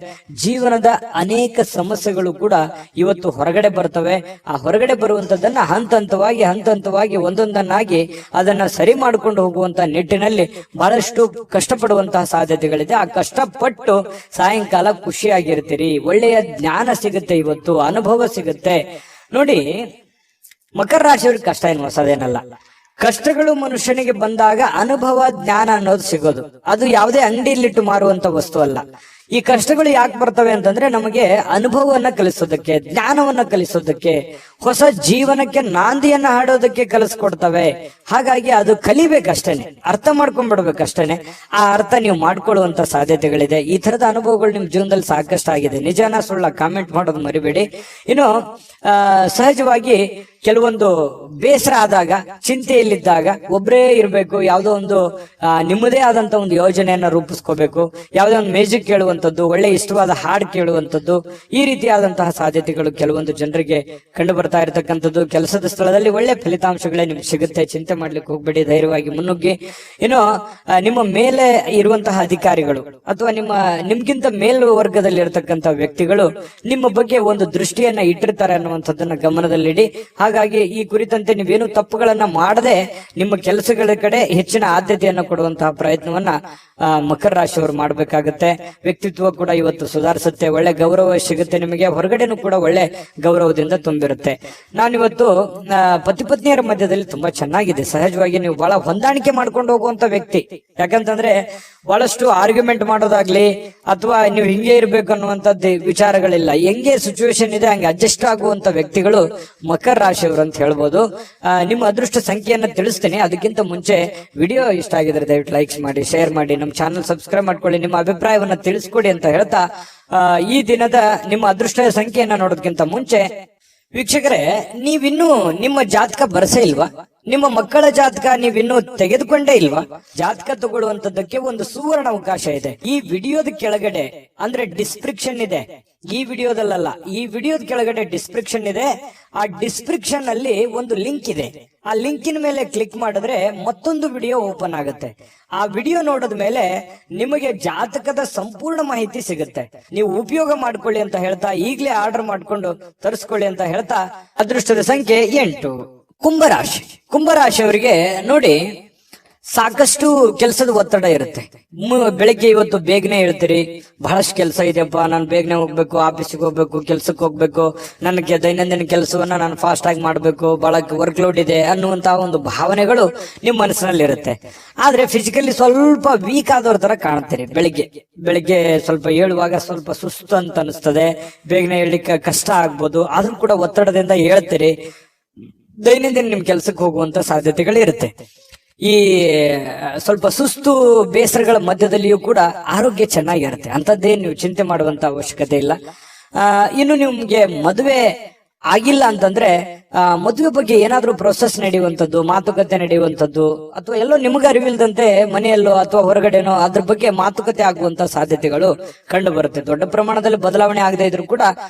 ಜೀವನದ ಅನೇಕ ಸಮಸ್ಯೆಗಳು ಕೂಡ ಇವತ್ತು ಹೊರಗಡೆ ಬರ್ತವೆ. ಆ ಹೊರಗಡೆ ಬರುವಂತದ್ದನ್ನ ಹಂತ ಹಂತವಾಗಿ ಒಂದೊಂದನ್ನಾಗಿ ಅದನ್ನ ಸರಿ ಮಾಡಿಕೊಂಡು ಹೋಗುವಂತ ನಿಟ್ಟಿನಲ್ಲಿ ಬಹಳಷ್ಟು ಕಷ್ಟಪಡುವಂತಹ ಸಾಧ್ಯತೆಗಳಿದೆ. ಆ ಕಷ್ಟಪಟ್ಟು ಸಾಯಂಕಾಲ ಖುಷಿಯಾಗಿರ್ತೀರಿ, ಒಳ್ಳೆಯ ಜ್ಞಾನ ಸಿಗುತ್ತೆ, ಇವತ್ತು ಅನುಭವ ಸಿಗುತ್ತೆ. ನೋಡಿ, ಮಕರ ರಾಶಿಯವ್ರಿಗೆ ಕಷ್ಟ ಏನು ಹೊಸದೇನಲ್ಲ. ಕಷ್ಟಗಳು ಮನುಷ್ಯನಿಗೆ ಬಂದಾಗ ಅನುಭವ ಜ್ಞಾನ ಅನ್ನೋದು ಸಿಗೋದು. ಅದು ಯಾವುದೇ ಅಂಗಡಿಯಲ್ಲಿಟ್ಟು ಮಾರುವಂತ ವಸ್ತು ಅಲ್ಲ. ಈ ಕಷ್ಟಗಳು ಯಾಕೆ ಬರ್ತವೆ ಅಂತಂದ್ರೆ ನಮಗೆ ಅನುಭವವನ್ನ ಕಲಿಸೋದಕ್ಕೆ, ಜ್ಞಾನವನ್ನ ಕಲಿಸೋದಕ್ಕೆ, ಹೊಸ ಜೀವನಕ್ಕೆ ನಾಂದಿಯನ್ನ ಹಾಡೋದಕ್ಕೆ ಕಲಿಸ್ಕೊಡ್ತವೆ. ಹಾಗಾಗಿ ಅದು ಕಲಿಬೇಕಷ್ಟೇನೆ, ಅರ್ಥ ಮಾಡ್ಕೊಂಡ್ಬಿಡ್ಬೇಕಷ್ಟೇನೆ. ಆ ಅರ್ಥ ನೀವು ಮಾಡ್ಕೊಳ್ಳುವಂತ ಸಾಧ್ಯತೆಗಳಿದೆ. ಈ ತರದ ಅನುಭವಗಳು ನಿಮ್ ಜೀವನದಲ್ಲಿ ಸಾಕಷ್ಟು ಆಗಿದೆ. ನಿಜಾನ ಸುಳ್ಳ ಕಾಮೆಂಟ್ ಮಾಡೋದು ಮರಿಬೇಡಿ. ಇನ್ನು ಸಹಜವಾಗಿ ಕೆಲವೊಂದು ಬೇಸರ ಆದಾಗ, ಚಿಂತೆಯಲ್ಲಿದ್ದಾಗ ಒಬ್ಬರೇ ಇರಬೇಕು, ಯಾವುದೋ ಒಂದು ನಿಮ್ಮದೇ ಆದಂತ ಒಂದು ಯೋಜನೆಯನ್ನ ರೂಪಿಸ್ಕೋಬೇಕು, ಯಾವುದೋ ಒಂದು ಮ್ಯೂಸಿಕ್ ಕೇಳುವಂಥದ್ದು, ಒಳ್ಳೆ ಇಷ್ಟವಾದ ಹಾಡು ಕೇಳುವಂಥದ್ದು, ಈ ರೀತಿಯಾದಂತಹ ಸಾಧ್ಯತೆಗಳು ಕೆಲವೊಂದು ಜನರಿಗೆ ಕಂಡು ಬರ್ತಾ ಇರತಕ್ಕಂಥದ್ದು. ಕೆಲಸದ ಸ್ಥಳದಲ್ಲಿ ಒಳ್ಳೆ ಫಲಿತಾಂಶಗಳೇ ನಿಮ್ಗೆ ಸಿಗುತ್ತೆ, ಚಿಂತೆ ಮಾಡ್ಲಿಕ್ಕೆ ಹೋಗ್ಬೇಡಿ, ಧೈರ್ಯವಾಗಿ ಮುನ್ನುಗ್ಗಿ. ಇನ್ನು ನಿಮ್ಮ ಮೇಲೆ ಇರುವಂತಹ ಅಧಿಕಾರಿಗಳು ಅಥವಾ ನಿಮ್ಗಿಂತ ಮೇಲ್ವರ್ಗದಲ್ಲಿ ಇರತಕ್ಕಂತಹ ವ್ಯಕ್ತಿಗಳು ನಿಮ್ಮ ಬಗ್ಗೆ ಒಂದು ದೃಷ್ಟಿಯನ್ನ ಇಟ್ಟಿರ್ತಾರೆ ಅನ್ನುವಂಥದ್ದನ್ನ ಗಮನದಲ್ಲಿಡಿ. ಹಾಗಾಗಿ ಈ ಕುರಿತಂತೆ ನೀವೇನು ತಪ್ಪುಗಳನ್ನ ಮಾಡದೆ ನಿಮ್ಮ ಕೆಲಸಗಳ ಕಡೆ ಹೆಚ್ಚಿನ ಆದ್ಯತೆಯನ್ನು ಕೊಡುವಂತಹ ಪ್ರಯತ್ನವನ್ನ ಮಕರ ರಾಶಿಯವರು ಮಾಡ್ಬೇಕಾಗತ್ತೆ. ವ್ಯಕ್ತಿತ್ವ ಕೂಡ ಇವತ್ತು ಸುಧಾರಿಸುತ್ತೆ, ಒಳ್ಳೆ ಗೌರವ ಸಿಗುತ್ತೆ ನಿಮಗೆ, ಹೊರಗಡೆನೂ ಕೂಡ ಒಳ್ಳೆ ಗೌರವದಿಂದ ತುಂಬಿರುತ್ತೆ. ನಾನಿವತ್ತು ಪತಿ ಪತ್ನಿಯರ ಮಧ್ಯದಲ್ಲಿ ತುಂಬಾ ಚೆನ್ನಾಗಿದೆ. ಸಹಜವಾಗಿ ನೀವು ಬಹಳ ಹೊಂದಾಣಿಕೆ ಮಾಡ್ಕೊಂಡು ಹೋಗುವಂತ ವ್ಯಕ್ತಿ. ಯಾಕಂತಂದ್ರೆ ಬಹಳಷ್ಟು ಆರ್ಗ್ಯುಮೆಂಟ್ ಮಾಡೋದಾಗ್ಲಿ ಅಥವಾ ನೀವು ಹಿಂಗೆ ಇರ್ಬೇಕು ಅನ್ನುವಂಥದ್ದು ವಿಚಾರಗಳಿಲ್ಲ. ಹೆಂಗೆ ಸಿಚುವೇಶನ್ ಇದೆ ಹಂಗೆ ಅಡ್ಜಸ್ಟ್ ಆಗುವಂತ ವ್ಯಕ್ತಿಗಳು ಮಕರ ರಾಶಿಯವರು ಅಂತ ಹೇಳ್ಬೋದು. ನಿಮ್ಮ ಅದೃಷ್ಟ ಸಂಖ್ಯೆಯನ್ನ ತಿಳಿಸ್ತೀನಿ. ಅದಕ್ಕಿಂತ ಮುಂಚೆ ವಿಡಿಯೋ ಇಷ್ಟ ಆಗಿದ್ರೆ ದಯವಿಟ್ಟು ಲೈಕ್ಸ್ ಮಾಡಿ, ಶೇರ್ ಮಾಡಿ, ನಮ್ಮ ಚಾನಲ್ ಸಬ್ಸ್ಕ್ರೈಬ್ ಮಾಡ್ಕೊಳ್ಳಿ, ನಿಮ್ಮ ಅಭಿಪ್ರಾಯವನ್ನ ತಿಳಿಸ್ಕೊಡಿ ಅಂತ ಹೇಳ್ತಾ ಈ ದಿನದ ನಿಮ್ಮ ಅದೃಷ್ಟ ಸಂಖ್ಯೆಯನ್ನ ನೋಡೋದಕ್ಕಿಂತ ಮುಂಚೆ ವೀಕ್ಷಕರೇ, ನೀವಿನ್ನೂ ನಿಮ್ಮ ಜಾತಕ ಬರಸೇ ಇಲ್ವಾ? ನಿಮ್ಮ ಮಕ್ಕಳ ಜಾತಕ ನೀವಿನ್ನೂ ತೆಗೆದುಕೊಂಡೇ ಇಲ್ವಾ? ಜಾತಕ ತಗೊಳ್ಳುವಂತದ್ದಕ್ಕೆ ಒಂದು ಸುವರ್ಣ ಅವಕಾಶ ಇದೆ. ಈ ವಿಡಿಯೋದ ಕೆಳಗಡೆ ಅಂದ್ರೆ ಡಿಸ್ಕ್ರಿಪ್ಷನ್ ಇದೆ, ಈ ವಿಡಿಯೋದಲ್ಲ, ಈ ವಿಡಿಯೋದ ಕೆಳಗಡೆ ಡಿಸ್ಕ್ರಿಪ್ಷನ್ ಇದೆ. ಆ ಡಿಸ್ಕ್ರಿಪ್ಷನ್ ಅಲ್ಲಿ ಒಂದು ಲಿಂಕ್ ಇದೆ. ಆ ಲಿಂಕಿನ ಮೇಲೆ ಕ್ಲಿಕ್ ಮಾಡಿದ್ರೆ ಮತ್ತೊಂದು ವಿಡಿಯೋ ಓಪನ್ ಆಗುತ್ತೆ. ಆ ವಿಡಿಯೋ ನೋಡಿದ ಮೇಲೆ ನಿಮಗೆ ಜಾತಕದ ಸಂಪೂರ್ಣ ಮಾಹಿತಿ ಸಿಗುತ್ತೆ. ನೀವು ಉಪಯೋಗ ಮಾಡ್ಕೊಳ್ಳಿ ಅಂತ ಹೇಳ್ತಾ, ಈಗಲೇ ಆರ್ಡರ್ ಮಾಡ್ಕೊಂಡು ತರಿಸ್ಕೊಳ್ಳಿ ಅಂತ ಹೇಳ್ತಾ, ಅದೃಷ್ಟದ ಸಂಖ್ಯೆ 8. ಕುಂಭರಾಶಿ. ಕುಂಭರಾಶಿಯವರಿಗೆ ನೋಡಿ, ಸಾಕಷ್ಟು ಕೆಲಸದ ಒತ್ತಡ ಇರುತ್ತೆ. ಬೆಳಗ್ಗೆ ಇವತ್ತು ಬೇಗನೆ ಹೇಳ್ತೀರಿ, ಬಹಳಷ್ಟು ಕೆಲಸ ಇದೆಯಪ್ಪ, ನಾನು ಬೇಗನೆ ಹೋಗ್ಬೇಕು, ಆಫೀಸಿಗೆ ಹೋಗ್ಬೇಕು, ಕೆಲ್ಸಕ್ಕೆ ಹೋಗ್ಬೇಕು, ನನಗೆ ದೈನಂದಿನ ಕೆಲಸವನ್ನ ನಾನು ಫಾಸ್ಟ್ ಆಗಿ ಮಾಡ್ಬೇಕು, ಬಹಳ ವರ್ಕ್ ಲೋಡ್ ಇದೆ ಅನ್ನುವಂತಹ ಒಂದು ಭಾವನೆಗಳು ನಿಮ್ ಮನಸ್ಸಿನಲ್ಲಿ ಇರುತ್ತೆ. ಆದ್ರೆ ಫಿಸಿಕಲಿ ಸ್ವಲ್ಪ ವೀಕ್ ಆದವ್ರ ತರ ಕಾಣ್ತೀರಿ. ಬೆಳಿಗ್ಗೆ ಸ್ವಲ್ಪ ಹೇಳುವಾಗ ಸ್ವಲ್ಪ ಸುಸ್ತು ಅಂತ ಅನಿಸ್ತದೆ, ಬೇಗನೆ ಹೇಳಲಿಕ್ಕೆ ಕಷ್ಟ ಆಗ್ಬೋದು. ಆದ್ರೂ ಕೂಡ ಒತ್ತಡದಿಂದ ಹೇಳ್ತೀರಿ. ದೈನಂದಿನ ನಿಮ್ ಕೆಲ್ಸಕ್ಕೆ ಹೋಗುವಂತ ಸಾಧ್ಯತೆಗಳಿರುತ್ತೆ. ಈ ಸ್ವಲ್ಪ ಸುಸ್ತು ಬೇಸರಗಳ ಮಧ್ಯದಲ್ಲಿಯೂ ಕೂಡ ಆರೋಗ್ಯ ಚೆನ್ನಾಗಿರುತ್ತೆ. ಅಂತದ್ದೇನು ನೀವು ಚಿಂತೆ ಮಾಡುವಂತ ಅವಶ್ಯಕತೆ ಇಲ್ಲ. ಇನ್ನು ನಿಮ್ಗೆ ಮದುವೆ ಆಗಿಲ್ಲ ಅಂತಂದ್ರೆ ಮದುವೆ ಬಗ್ಗೆ ಏನಾದ್ರೂ ಪ್ರೊಸೆಸ್ ನಡೆಯುವಂತದ್ದು, ಮಾತುಕತೆ ನಡೆಯುವಂತದ್ದು, ಅಥವಾ ಎಲ್ಲೋ ನಿಮಗೆ ಅರಿವಿಲ್ದಂತೆ ಮನೆಯಲ್ಲೋ ಅಥವಾ ಹೊರಗಡೆನೋ ಅದ್ರ ಬಗ್ಗೆ ಮಾತುಕತೆ ಆಗುವಂತ ಸಾಧ್ಯತೆಗಳು ಕಂಡು ಬರುತ್ತೆ. ದೊಡ್ಡ ಪ್ರಮಾಣದಲ್ಲಿ ಬದಲಾವಣೆ ಆಗದೆ ಇದ್ರೂ ಕೂಡ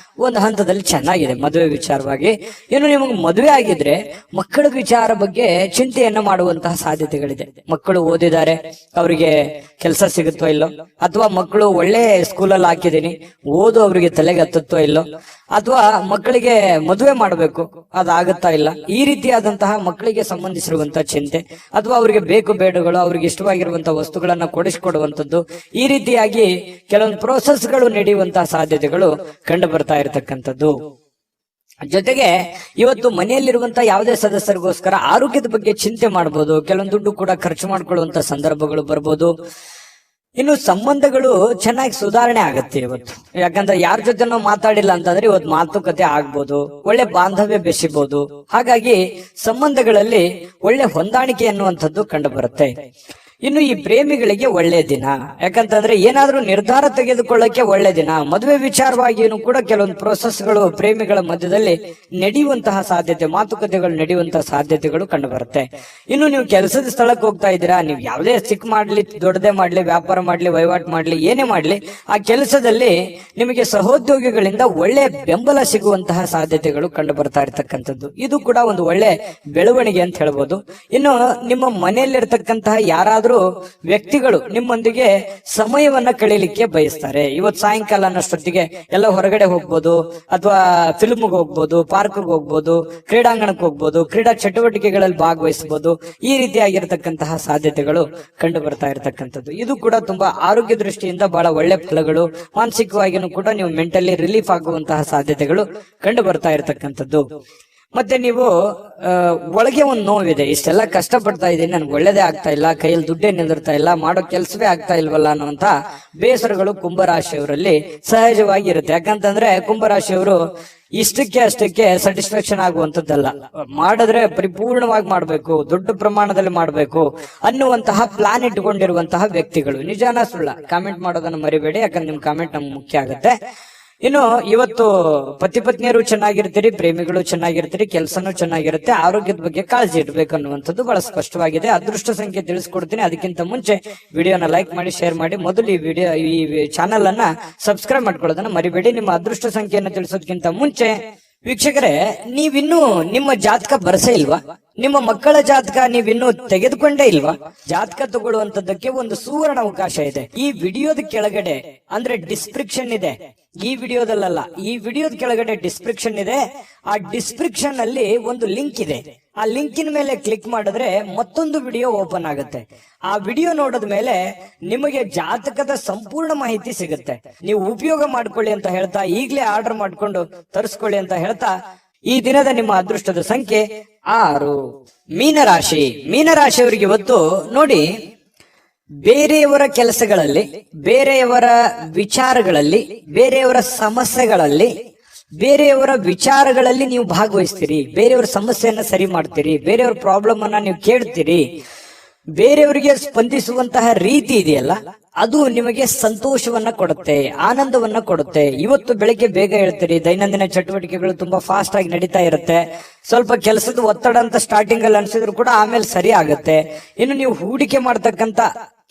ಒಂದು ಹಂತದಲ್ಲಿ ಚೆನ್ನಾಗಿದೆ ಮದುವೆ ವಿಚಾರವಾಗಿ. ಇನ್ನು ನಿಮಗೆ ಮದುವೆ ಆಗಿದ್ರೆ ಮಕ್ಕಳ ವಿಚಾರ ಬಗ್ಗೆ ಚಿಂತೆಯನ್ನ ಮಾಡುವಂತಹ ಸಾಧ್ಯತೆಗಳಿದೆ. ಮಕ್ಕಳು ಓದಿದ್ದಾರೆ, ಅವರಿಗೆ ಕೆಲಸ ಸಿಗುತ್ತೋ ಇಲ್ಲೋ, ಅಥವಾ ಮಕ್ಕಳು ಒಳ್ಳೆ ಸ್ಕೂಲಲ್ಲಿ ಹಾಕಿದೀನಿ, ಓದು ಅವರಿಗೆ ತಲೆಗೆ ಹತ್ತುತ್ತೋ ಇಲ್ಲೋ, ಅಥವಾ ಮಕ್ಕಳಿಗೆ ಮದುವೆ ಮಾಡಬೇಕು ಅದಾಗುತ್ತಾ ಇಲ್ಲ, ಈ ರೀತಿಯಾದಂತಹ ಮಕ್ಕಳಿಗೆ ಸಂಬಂಧಿಸಿರುವಂತಹ ಚಿಂತೆ, ಅಥವಾ ಅವರಿಗೆ ಬೇಕು ಬೇಡಗಳು, ಅವ್ರಿಗೆ ಇಷ್ಟವಾಗಿರುವಂತಹ ವಸ್ತುಗಳನ್ನ ಕೊಡಿಸಿಕೊಡುವಂತದ್ದು, ಈ ರೀತಿಯಾಗಿ ಕೆಲವೊಂದು ಪ್ರೋಸೆಸ್ಗಳು ನಡೆಯುವಂತಹ ಸಾಧ್ಯತೆಗಳು ಕಂಡು ಬರ್ತಾ ಇರತಕ್ಕಂಥದ್ದು. ಜೊತೆಗೆ ಇವತ್ತು ಮನೆಯಲ್ಲಿರುವಂತಹ ಯಾವುದೇ ಸದಸ್ಯರಿಗೋಸ್ಕರ ಆರೋಗ್ಯದ ಬಗ್ಗೆ ಚಿಂತೆ ಮಾಡಬಹುದು. ಕೆಲವೊಂದು ದುಡ್ಡು ಕೂಡ ಖರ್ಚು ಮಾಡ್ಕೊಳ್ಳುವಂತ ಸಂದರ್ಭಗಳು ಬರ್ಬೋದು. ಇನ್ನು ಸಂಬಂಧಗಳು ಚೆನ್ನಾಗಿ ಸುಧಾರಣೆ ಆಗತ್ತೆ ಇವತ್ತು. ಯಾಕಂದ್ರೆ ಯಾರ ಜೊತೆ ನಾವು ಮಾತಾಡಿಲ್ಲ ಅಂತಂದ್ರೆ ಇವತ್ತು ಮಾತುಕತೆ ಆಗ್ಬೋದು, ಒಳ್ಳೆ ಬಾಂಧವ್ಯ ಬೆಸಿಬಹುದು. ಹಾಗಾಗಿ ಸಂಬಂಧಗಳಲ್ಲಿ ಒಳ್ಳೆ ಹೊಂದಾಣಿಕೆ ಅನ್ನುವಂಥದ್ದು ಕಂಡು ಬರುತ್ತೆ. ಇನ್ನು ಈ ಪ್ರೇಮಿಗಳಿಗೆ ಒಳ್ಳೆ ದಿನ, ಯಾಕಂತಂದ್ರೆ ಏನಾದ್ರೂ ನಿರ್ಧಾರ ತೆಗೆದುಕೊಳ್ಳಕ್ಕೆ ಒಳ್ಳೆ ದಿನ. ಮದುವೆ ವಿಚಾರವಾಗಿಯೂ ಕೂಡ ಕೆಲವೊಂದು ಪ್ರೋಸೆಸ್ಗಳು ಪ್ರೇಮಿಗಳ ಮಧ್ಯದಲ್ಲಿ ನಡೆಯುವಂತಹ ಸಾಧ್ಯತೆ, ಮಾತುಕತೆಗಳು ನಡೆಯುವಂತಹ ಸಾಧ್ಯತೆಗಳು ಕಂಡು ಬರುತ್ತೆ. ಇನ್ನು ನೀವು ಕೆಲಸದ ಸ್ಥಳಕ್ಕೆ ಹೋಗ್ತಾ ಇದ್ದೀರಾ, ನೀವು ಯಾವುದೇ ಚಿಕ್ಕ ಮಾಡ್ಲಿ ದೊಡ್ಡದೇ ಮಾಡ್ಲಿ, ವ್ಯಾಪಾರ ಮಾಡ್ಲಿ, ವಹಿವಾಟು ಮಾಡ್ಲಿ, ಏನೇ ಮಾಡ್ಲಿ, ಆ ಕೆಲಸದಲ್ಲಿ ನಿಮಗೆ ಸಹೋದ್ಯೋಗಿಗಳಿಂದ ಒಳ್ಳೆ ಬೆಂಬಲ ಸಿಗುವಂತಹ ಸಾಧ್ಯತೆಗಳು ಕಂಡು ಬರ್ತಾ ಇರ್ತಕ್ಕಂಥದ್ದು. ಇದು ಕೂಡ ಒಂದು ಒಳ್ಳೆ ಬೆಳವಣಿಗೆ ಅಂತ ಹೇಳ್ಬೋದು. ಇನ್ನು ನಿಮ್ಮ ಮನೆಯಲ್ಲಿರ್ತಕ್ಕಂತಹ ಯಾರಾದ್ರೂ ವ್ಯಕ್ತಿಗಳು ನಿಮ್ಮೊಂದಿಗೆ ಸಮಯವನ್ನ ಕಳೀಲಿಕ್ಕೆ ಬಯಸ್ತಾರೆ. ಇವತ್ತು ಸಾಯಂಕಾಲ ಅನ್ನೋಷ್ಟೊತ್ತಿಗೆ ಎಲ್ಲ ಹೊರಗಡೆ ಹೋಗ್ಬೋದು, ಅಥವಾ ಫಿಲ್ಮ್ಗೆ ಹೋಗ್ಬೋದು, ಪಾರ್ಕ್ಗೆ ಹೋಗ್ಬೋದು, ಕ್ರೀಡಾಂಗಣಕ್ಕೆ ಹೋಗ್ಬೋದು, ಕ್ರೀಡಾ ಚಟುವಟಿಕೆಗಳಲ್ಲಿ ಭಾಗವಹಿಸಬಹುದು. ಈ ರೀತಿಯಾಗಿರ್ತಕ್ಕಂತಹ ಸಾಧ್ಯತೆಗಳು ಕಂಡು ಬರ್ತಾ ಇರತಕ್ಕಂಥದ್ದು. ಇದು ಕೂಡ ತುಂಬಾ ಆರೋಗ್ಯ ದೃಷ್ಟಿಯಿಂದ ಬಹಳ ಒಳ್ಳೆ ಫಲಗಳು. ಮಾನಸಿಕವಾಗಿಯೂ ಕೂಡ ನೀವು ಮೆಂಟಲಿ ರಿಲೀಫ್ ಆಗುವಂತಹ ಸಾಧ್ಯತೆಗಳು ಕಂಡು ಬರ್ತಾ ಇರತಕ್ಕಂಥದ್ದು. ಮತ್ತೆ ನೀವು ಒಳಗೆ ಒಂದು ನೋವಿದೆ, ಇಷ್ಟೆಲ್ಲ ಕಷ್ಟಪಡ್ತಾ ಇದ್ದೀನಿ, ನನ್ಗೆ ಒಳ್ಳೇದೇ ಆಗ್ತಾ ಇಲ್ಲ, ಕೈಯಲ್ಲಿ ದುಡ್ಡೇ ನಿಂದಿರ್ತಾ ಇಲ್ಲ, ಮಾಡೋ ಕೆಲಸವೇ ಆಗ್ತಾ ಇಲ್ವಲ್ಲ ಅನ್ನುವಂತ ಬೇಸರಗಳು ಕುಂಭರಾಶಿಯವರಲ್ಲಿ ಸಹಜವಾಗಿ ಇರುತ್ತೆ. ಯಾಕಂತಂದ್ರೆ ಕುಂಭರಾಶಿಯವರು ಇಷ್ಟಕ್ಕೆ ಅಷ್ಟಕ್ಕೆ ಸ್ಯಾಟಿಸ್ಫ್ಯಾಕ್ಷನ್ ಆಗುವಂತದ್ದಲ್ಲ, ಮಾಡಿದ್ರೆ ಪರಿಪೂರ್ಣವಾಗಿ ಮಾಡ್ಬೇಕು, ದೊಡ್ಡ ಪ್ರಮಾಣದಲ್ಲಿ ಮಾಡ್ಬೇಕು ಅನ್ನುವಂತಹ ಪ್ಲಾನ್ ಇಟ್ಟುಕೊಂಡಿರುವಂತಹ ವ್ಯಕ್ತಿಗಳು. ನಿಜಾನ ಸುಳ್ಳ ಕಾಮೆಂಟ್ ಮಾಡೋದನ್ನ ಮರಿಬೇಡಿ, ಯಾಕಂದ್ರೆ ನಿಮ್ ಕಾಮೆಂಟ್ ನಮ್ಗೆ ಮುಖ್ಯ ಆಗುತ್ತೆ. ಇನ್ನು ಇವತ್ತು ಪತಿ ಪತ್ನಿಯರು ಚೆನ್ನಾಗಿರ್ತೀರಿ, ಪ್ರೇಮಿಗಳು ಚೆನ್ನಾಗಿರ್ತೀರಿ, ಕೆಲಸನೂ ಚೆನ್ನಾಗಿರುತ್ತೆ, ಆರೋಗ್ಯದ ಬಗ್ಗೆ ಕಾಳಜಿ ಇಡಬೇಕು ಅನ್ನುವಂಥದ್ದು ಬಹಳ ಸ್ಪಷ್ಟವಾಗಿದೆ. ಅದೃಷ್ಟ ಸಂಖ್ಯೆ ತಿಳಿಸ್ಕೊಡ್ತೀನಿ. ಅದಕ್ಕಿಂತ ಮುಂಚೆ ವಿಡಿಯೋನ ಲೈಕ್ ಮಾಡಿ, ಶೇರ್ ಮಾಡಿ, ಮೊದಲು ಈ ಚಾನೆಲ್ ಅನ್ನ ಸಬ್ಸ್ಕ್ರೈಬ್ ಮಾಡ್ಕೊಳ್ಳೋದನ್ನ ಮರಿಬೇಡಿ. ನಿಮ್ಮ ಅದೃಷ್ಟ ಸಂಖ್ಯೆಯನ್ನು ತಿಳಿಸೋದಕ್ಕಿಂತ ಮುಂಚೆ ವೀಕ್ಷಕರೇ, ನೀವಿನ್ನೂ ನಿಮ್ಮ ಜಾತಕ ಬರಸೇ ಇಲ್ವಾ? ನಿಮ್ಮ ಮಕ್ಕಳ ಜಾತಕ ನೀವಿನ್ನೂ ತೆಗೆದುಕೊಂಡೇ ಇಲ್ವಾ? ಜಾತಕ ತಗೊಳ್ಳುವಂತದ್ದಕ್ಕೆ ಒಂದು ಸುವರ್ಣ ಅವಕಾಶ ಇದೆ. ಈ ವಿಡಿಯೋದ ಕೆಳಗಡೆ ಅಂದ್ರೆ ಡಿಸ್ಕ್ರಿಪ್ಷನ್ ಇದೆ, ಈ ವಿಡಿಯೋದಲ್ಲ, ಈ ವಿಡಿಯೋದ ಕೆಳಗಡೆ ಡಿಸ್ಕ್ರಿಪ್ಷನ್ ಇದೆ. ಆ ಡಿಸ್ಕ್ರಿಪ್ಷನ್ ಅಲ್ಲಿ ಒಂದು ಲಿಂಕ್ ಇದೆ. ಆ ಲಿಂಕಿನ ಮೇಲೆ ಕ್ಲಿಕ್ ಮಾಡಿದ್ರೆ ಮತ್ತೊಂದು ವಿಡಿಯೋ ಓಪನ್ ಆಗುತ್ತೆ. ಆ ವಿಡಿಯೋ ನೋಡಿದ ಮೇಲೆ ನಿಮಗೆ ಜಾತಕದ ಸಂಪೂರ್ಣ ಮಾಹಿತಿ ಸಿಗುತ್ತೆ. ನೀವು ಉಪಯೋಗ ಮಾಡ್ಕೊಳ್ಳಿ ಅಂತ ಹೇಳ್ತಾ, ಈಗಲೇ ಆರ್ಡರ್ ಮಾಡ್ಕೊಂಡು ತರಿಸ್ಕೊಳ್ಳಿ ಅಂತ ಹೇಳ್ತಾ, ಈ ದಿನದ ನಿಮ್ಮ ಅದೃಷ್ಟದ ಸಂಖ್ಯೆ 6. ಮೀನರಾಶಿ. ಮೀನರಾಶಿಯವರಿಗೆ ಇವತ್ತು ನೋಡಿ, ಬೇರೆಯವರ ಕೆಲಸಗಳಲ್ಲಿ, ಬೇರೆಯವರ ವಿಚಾರಗಳಲ್ಲಿ, ಬೇರೆಯವರ ಸಮಸ್ಯೆಗಳಲ್ಲಿ, ಬೇರೆಯವರ ವಿಚಾರಗಳಲ್ಲಿ ನೀವು ಭಾಗವಹಿಸ್ತೀರಿ, ಬೇರೆಯವರ ಸಮಸ್ಯೆಯನ್ನ ಸರಿ ಮಾಡ್ತೀರಿ, ಬೇರೆಯವರ ಪ್ರಾಬ್ಲಮ್ ಅನ್ನ ನೀವು ಕೇಳ್ತೀರಿ. ಬೇರೆಯವರಿಗೆ ಸ್ಪಂದಿಸುವಂತಹ ರೀತಿ ಇದೆಯಲ್ಲ, ಅದು ನಿಮಗೆ ಸಂತೋಷವನ್ನ ಕೊಡುತ್ತೆ, ಆನಂದವನ್ನ ಕೊಡುತ್ತೆ. ಇವತ್ತು ಬೆಳಿಗ್ಗೆ ಬೇಗ ಹೇಳ್ತೀರಿ, ದೈನಂದಿನ ಚಟುವಟಿಕೆಗಳು ತುಂಬಾ ಫಾಸ್ಟ್ ಆಗಿ ನಡೀತಾ ಇರುತ್ತೆ. ಸ್ವಲ್ಪ ಕೆಲಸದ ಒತ್ತಡ ಅಂತ ಸ್ಟಾರ್ಟಿಂಗ್ ಅಲ್ಲಿ ಅನ್ಸಿದ್ರು ಕೂಡ ಆಮೇಲೆ ಸರಿ ಆಗುತ್ತೆ. ಇನ್ನು ನೀವು ಹೂಡಿಕೆ ಮಾಡ್ತಕ್ಕಂತ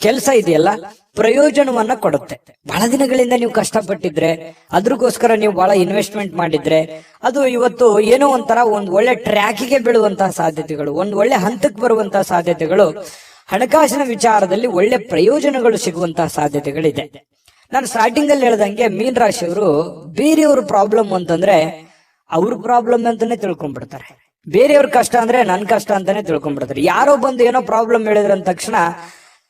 ಕೆಲಸ ಇದೆಯಲ್ಲ, ಪ್ರಯೋಜನವನ್ನ ಕೊಡುತ್ತೆ. ಬಹಳ ದಿನಗಳಿಂದ ನೀವು ಕಷ್ಟಪಟ್ಟಿದ್ರೆ, ಅದ್ರಗೋಸ್ಕರ ನೀವು ಬಹಳ ಇನ್ವೆಸ್ಟ್ಮೆಂಟ್ ಮಾಡಿದ್ರೆ, ಅದು ಇವತ್ತು ಏನೋ ಒಂಥರ ಒಂದು ಒಳ್ಳೆ ಟ್ರ್ಯಾಕಿಗೆ ಬೀಳುವಂತಹ ಸಾಧ್ಯತೆಗಳು, ಒಂದು ಒಳ್ಳೆ ಹಂತಕ್ಕೆ ಬರುವಂತಹ ಸಾಧ್ಯತೆಗಳು, ಹಣಕಾಸಿನ ವಿಚಾರದಲ್ಲಿ ಒಳ್ಳೆ ಪ್ರಯೋಜನಗಳು ಸಿಗುವಂತಹ ಸಾಧ್ಯತೆಗಳಿದೆ. ನಾನು ಸ್ಟಾರ್ಟಿಂಗ್ ಅಲ್ಲಿ ಹೇಳ್ದಂಗೆ ಮೀನ್ ರಾಶಿಯವರು ಬೇರೆಯವ್ರ ಪ್ರಾಬ್ಲಮ್ ಅಂತಂದ್ರೆ ಅವ್ರ ಪ್ರಾಬ್ಲಮ್ ಅಂತಾನೆ ತಿಳ್ಕೊಂಡ್ಬಿಡ್ತಾರೆ. ಬೇರೆಯವ್ರ ಕಷ್ಟ ಅಂದ್ರೆ ನನ್ ಕಷ್ಟ ಅಂತಾನೆ ತಿಳ್ಕೊಂಡ್ಬಿಡ್ತಾರೆ. ಯಾರೋ ಬಂದು ಏನೋ ಪ್ರಾಬ್ಲಮ್ ಹೇಳಿದ್ರ ಅಂದ ತಕ್ಷಣ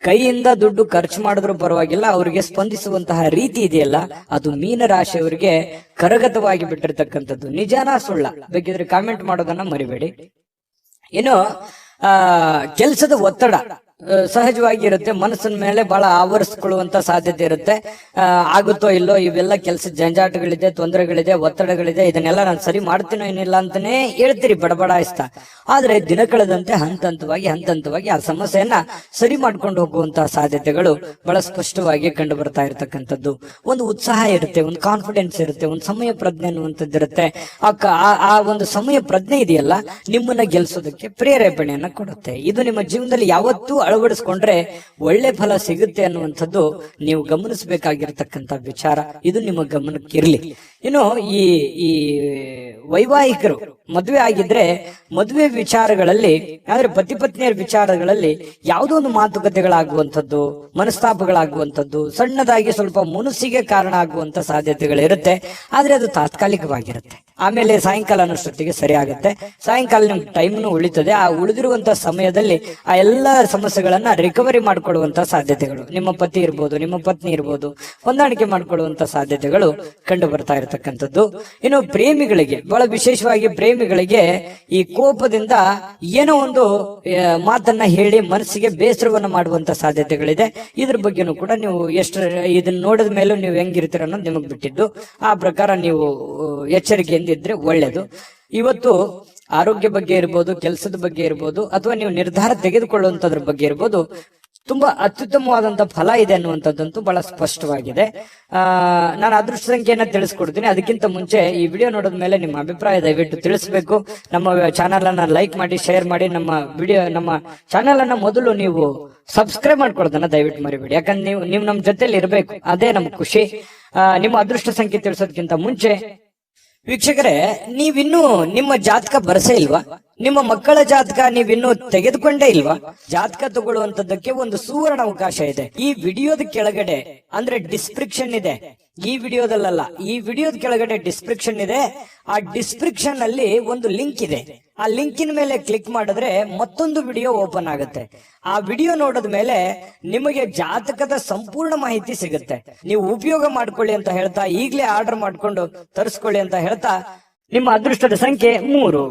ಕೈಯಿಂದ ದುಡ್ಡು ಖರ್ಚು ಮಾಡಿದ್ರು ಪರವಾಗಿಲ್ಲ, ಅವರಿಗೆ ಸ್ಪಂದಿಸುವಂತಹ ರೀತಿ ಇದೆಯಲ್ಲ, ಅದು ಮೀನರಾಶಿಯವರಿಗೆ ಕರಗತವಾಗಿ ಬಿಟ್ಟಿರ್ತಕ್ಕಂಥದ್ದು. ನಿಜಾನ ಸುಳ್ಳ ಬೇಕಿದ್ರೆ ಕಾಮೆಂಟ್ ಮಾಡೋದನ್ನ ಮರಿಬೇಡಿ. ಇನ್ನು ಕೆಲಸದ ಒತ್ತಡ, ಸಹಜವಾಗಿ ಇರುತ್ತೆ. ಮನಸ್ಸಿನ ಮೇಲೆ ಬಹಳ ಆವರಿಸ್ಕೊಳ್ಳುವಂತ ಸಾಧ್ಯತೆ ಇರುತ್ತೆ. ಆಗುತ್ತೋ ಇಲ್ಲೋ, ಇವೆಲ್ಲ ಕೆಲಸದ ಜಂಜಾಟಗಳಿದೆ, ತೊಂದರೆಗಳಿದೆ, ಒತ್ತಡಗಳಿದೆ, ಇದನ್ನೆಲ್ಲ ನಾನು ಸರಿ ಮಾಡ್ತೀನೋ ಏನಿಲ್ಲ ಅಂತಾನೆ ಹೇಳ್ತೀರಿ ಬಡಬಡಾಯಿಸ್ತಾ. ಆದ್ರೆ ದಿನ ಕಳೆದಂತೆ ಹಂತ ಹಂತವಾಗಿ ಆ ಸಮಸ್ಯೆಯನ್ನ ಸರಿ ಮಾಡ್ಕೊಂಡು ಹೋಗುವಂತಹ ಸಾಧ್ಯತೆಗಳು ಬಹಳ ಸ್ಪಷ್ಟವಾಗಿ ಕಂಡು ಬರ್ತಾ ಇರತಕ್ಕಂಥದ್ದು. ಒಂದು ಉತ್ಸಾಹ ಇರುತ್ತೆ, ಒಂದು ಕಾನ್ಫಿಡೆನ್ಸ್ ಇರುತ್ತೆ, ಒಂದು ಸಮಯ ಪ್ರಜ್ಞೆ ಅನ್ನುವಂಥದ್ದು ಇರುತ್ತೆ. ಆ ಒಂದು ಸಮಯ ಪ್ರಜ್ಞೆ ಇದೆಯಲ್ಲ, ನಿಮ್ಮನ್ನ ಗೆಲ್ಸೋದಕ್ಕೆ ಪ್ರೇರೇಪಣೆಯನ್ನ ಕೊಡುತ್ತೆ. ಇದು ನಿಮ್ಮ ಜೀವನದಲ್ಲಿ ಯಾವತ್ತೂ ಅಳವಡಿಸ್ಕೊಂಡ್ರೆ ಒಳ್ಳೆ ಫಲ ಸಿಗುತ್ತೆ ಅನ್ನುವಂಥದ್ದು ನೀವು ಗಮನಿಸಬೇಕಾಗಿರ್ತಕ್ಕಂಥ ವಿಚಾರ. ಇದು ನಿಮ್ಮ ಗಮನಕ್ಕಿರ್ಲಿ. ಇನ್ನು ಈ ವೈವಾಹಿಕರು ಮದುವೆ ಆಗಿದ್ರೆ ಮದುವೆ ವಿಚಾರಗಳಲ್ಲಿ, ಅಂದ್ರೆ ಪತಿ ಪತ್ನಿಯರ ವಿಚಾರಗಳಲ್ಲಿ ಯಾವುದೋ ಒಂದು ಮಾತುಕತೆಗಳಾಗುವಂಥದ್ದು, ಮನಸ್ತಾಪಗಳಾಗುವಂಥದ್ದು, ಸಣ್ಣದಾಗಿ ಸ್ವಲ್ಪ ಮುನಸ್ಸಿಗೆ ಕಾರಣ ಆಗುವಂತ ಸಾಧ್ಯತೆಗಳಿರುತ್ತೆ. ಆದ್ರೆ ಅದು ತಾತ್ಕಾಲಿಕವಾಗಿರುತ್ತೆ. ಆಮೇಲೆ ಸಾಯಂಕಾಲ ಅನ್ನೋಷ್ಟೊತ್ತಿಗೆ ಸರಿ ಆಗುತ್ತೆ. ಸಾಯಂಕಾಲ ನಿಮ್ಗೆ ಟೈಮ್ನು ಉಳಿತದೆ. ಆ ಉಳಿದಿರುವಂತ ಸಮಯದಲ್ಲಿ ಆ ಎಲ್ಲ ಸಮಸ್ಯೆಗಳನ್ನ ರಿಕವರಿ ಮಾಡ್ಕೊಳ್ಳುವಂತ ಸಾಧ್ಯತೆಗಳು, ನಿಮ್ಮ ಪತಿ ಇರ್ಬೋದು, ನಿಮ್ಮ ಪತ್ನಿ ಇರ್ಬೋದು, ಹೊಂದಾಣಿಕೆ ಮಾಡ್ಕೊಳ್ಳುವಂತ ಸಾಧ್ಯತೆಗಳು ಕಂಡು ಬರ್ತಾ ಇರತಕ್ಕಂಥದ್ದು. ಇನ್ನು ಪ್ರೇಮಿಗಳಿಗೆ, ಬಹಳ ವಿಶೇಷವಾಗಿ ಪ್ರೇಮಿಗಳಿಗೆ ಈ ಕೋಪದಿಂದ ಏನೋ ಒಂದು ಮಾತನ್ನ ಹೇಳಿ ಮನಸ್ಸಿಗೆ ಬೇಸರವನ್ನ ಮಾಡುವಂತ ಸಾಧ್ಯತೆಗಳಿದೆ. ಇದ್ರ ಬಗ್ಗೆನೂ ಕೂಡ ನೀವು ಇದನ್ನ ನೋಡಿದ ಮೇಲೂ ನೀವು ಹೆಂಗಿರ್ತೀರ ಅನ್ನೋದು ನಿಮಗ್ ಬಿಟ್ಟಿದ್ದು. ಆ ಪ್ರಕಾರ ನೀವು ಎಚ್ಚರಿಕೆಯಿಂದ ಇದ್ರೆ ಒಳ್ಳೇದು. ಇವತ್ತು ಆರೋಗ್ಯ ಬಗ್ಗೆ ಇರ್ಬೋದು, ಕೆಲಸದ ಬಗ್ಗೆ ಇರ್ಬೋದು, ಅಥವಾ ನೀವು ನಿರ್ಧಾರ ತೆಗೆದುಕೊಳ್ಳುವಂತದ್ರ ಬಗ್ಗೆ ಇರ್ಬೋದು, ತುಂಬಾ ಅತ್ಯುತ್ತಮವಾದಂತ ಫಲ ಇದೆ ಅನ್ನುವಂಥದ್ದಂತೂ ಬಹಳ ಸ್ಪಷ್ಟವಾಗಿದೆ. ನಾನು ಅದೃಷ್ಟ ಸಂಖ್ಯೆಯನ್ನ ತಿಳಿಸ್ಕೊಡ್ತೀನಿ. ಅದಕ್ಕಿಂತ ಮುಂಚೆ ಈ ವಿಡಿಯೋ ನೋಡಿದ ಮೇಲೆ ನಿಮ್ಮ ಅಭಿಪ್ರಾಯ ದಯವಿಟ್ಟು ತಿಳಿಸಬೇಕು. ನಮ್ಮ ಚಾನಲ್ ಅನ್ನ ಲೈಕ್ ಮಾಡಿ, ಶೇರ್ ಮಾಡಿ. ನಮ್ಮ ಚಾನಲ್ ಅನ್ನ ಮೊದಲು ನೀವು ಸಬ್ಸ್ಕ್ರೈಬ್ ಮಾಡ್ಕೊಳ್ಳೋದನ್ನ ದಯವಿಟ್ಟು ಮರಿಬೇಡಿ. ಯಾಕಂದ್ರೆ ನೀವು ನಮ್ಮ ಜೊತೆಲಿ ಇರಬೇಕು, ಅದೇ ನಮ್ ಖುಷಿ. ನಿಮ್ಮ ಅದೃಷ್ಟ ಸಂಖ್ಯೆ ತಿಳಿಸೋದಕ್ಕಿಂತ ಮುಂಚೆ ವೀಕ್ಷಕರೇ, ನೀವಿನ್ನೂ ನಿಮ್ಮ ಜಾತಕ ಬರಸೇ ಇಲ್ವಾ? ನಿಮ್ಮ ಮಕ್ಕಳ ಜಾತಕ ನೀವಿನ್ನೂ ತೆಗೆದುಕೊಂಡೇ ಇಲ್ವಾ? ಜಾತಕ ತಗೊಳ್ಳುವಂತದ್ದಕ್ಕೆ ಒಂದು ಸುವರ್ಣ ಅವಕಾಶ ಇದೆ. ಈ ವಿಡಿಯೋದ ಕೆಳಗಡೆ, ಅಂದ್ರೆ ಡಿಸ್ಕ್ರಿಪ್ಷನ್ ಇದೆ, ಈ ವಿಡಿಯೋದಲ್ಲ, ಈ ವಿಡಿಯೋದ ಕೆಳಗಡೆ ಡಿಸ್ಕ್ರಿಪ್ಷನ್ ಇದೆ. ಆ ಡಿಸ್ಕ್ರಿಪ್ಷನ್ ಅಲ್ಲಿ ಒಂದು ಲಿಂಕ್ ಇದೆ. ಆ ಲಿಂಕಿನ ಮೇಲೆ ಕ್ಲಿಕ್ ಮಾಡಿದ್ರೆ ಮತ್ತೊಂದು ವಿಡಿಯೋ ಓಪನ್ ಆಗುತ್ತೆ. ಆ ವಿಡಿಯೋ ನೋಡಿದ ಮೇಲೆ ನಿಮಗೆ ಜಾತಕದ ಸಂಪೂರ್ಣ ಮಾಹಿತಿ ಸಿಗುತ್ತೆ. ನೀವು ಉಪಯೋಗ ಮಾಡ್ಕೊಳ್ಳಿ ಅಂತ ಹೇಳ್ತಾ, ಈಗಲೇ ಆರ್ಡರ್ ಮಾಡ್ಕೊಂಡು ತರಿಸ್ಕೊಳ್ಳಿ ಅಂತ ಹೇಳ್ತಾ, ನಿಮ್ಮ ಅದೃಷ್ಟದ ಸಂಖ್ಯೆ 3.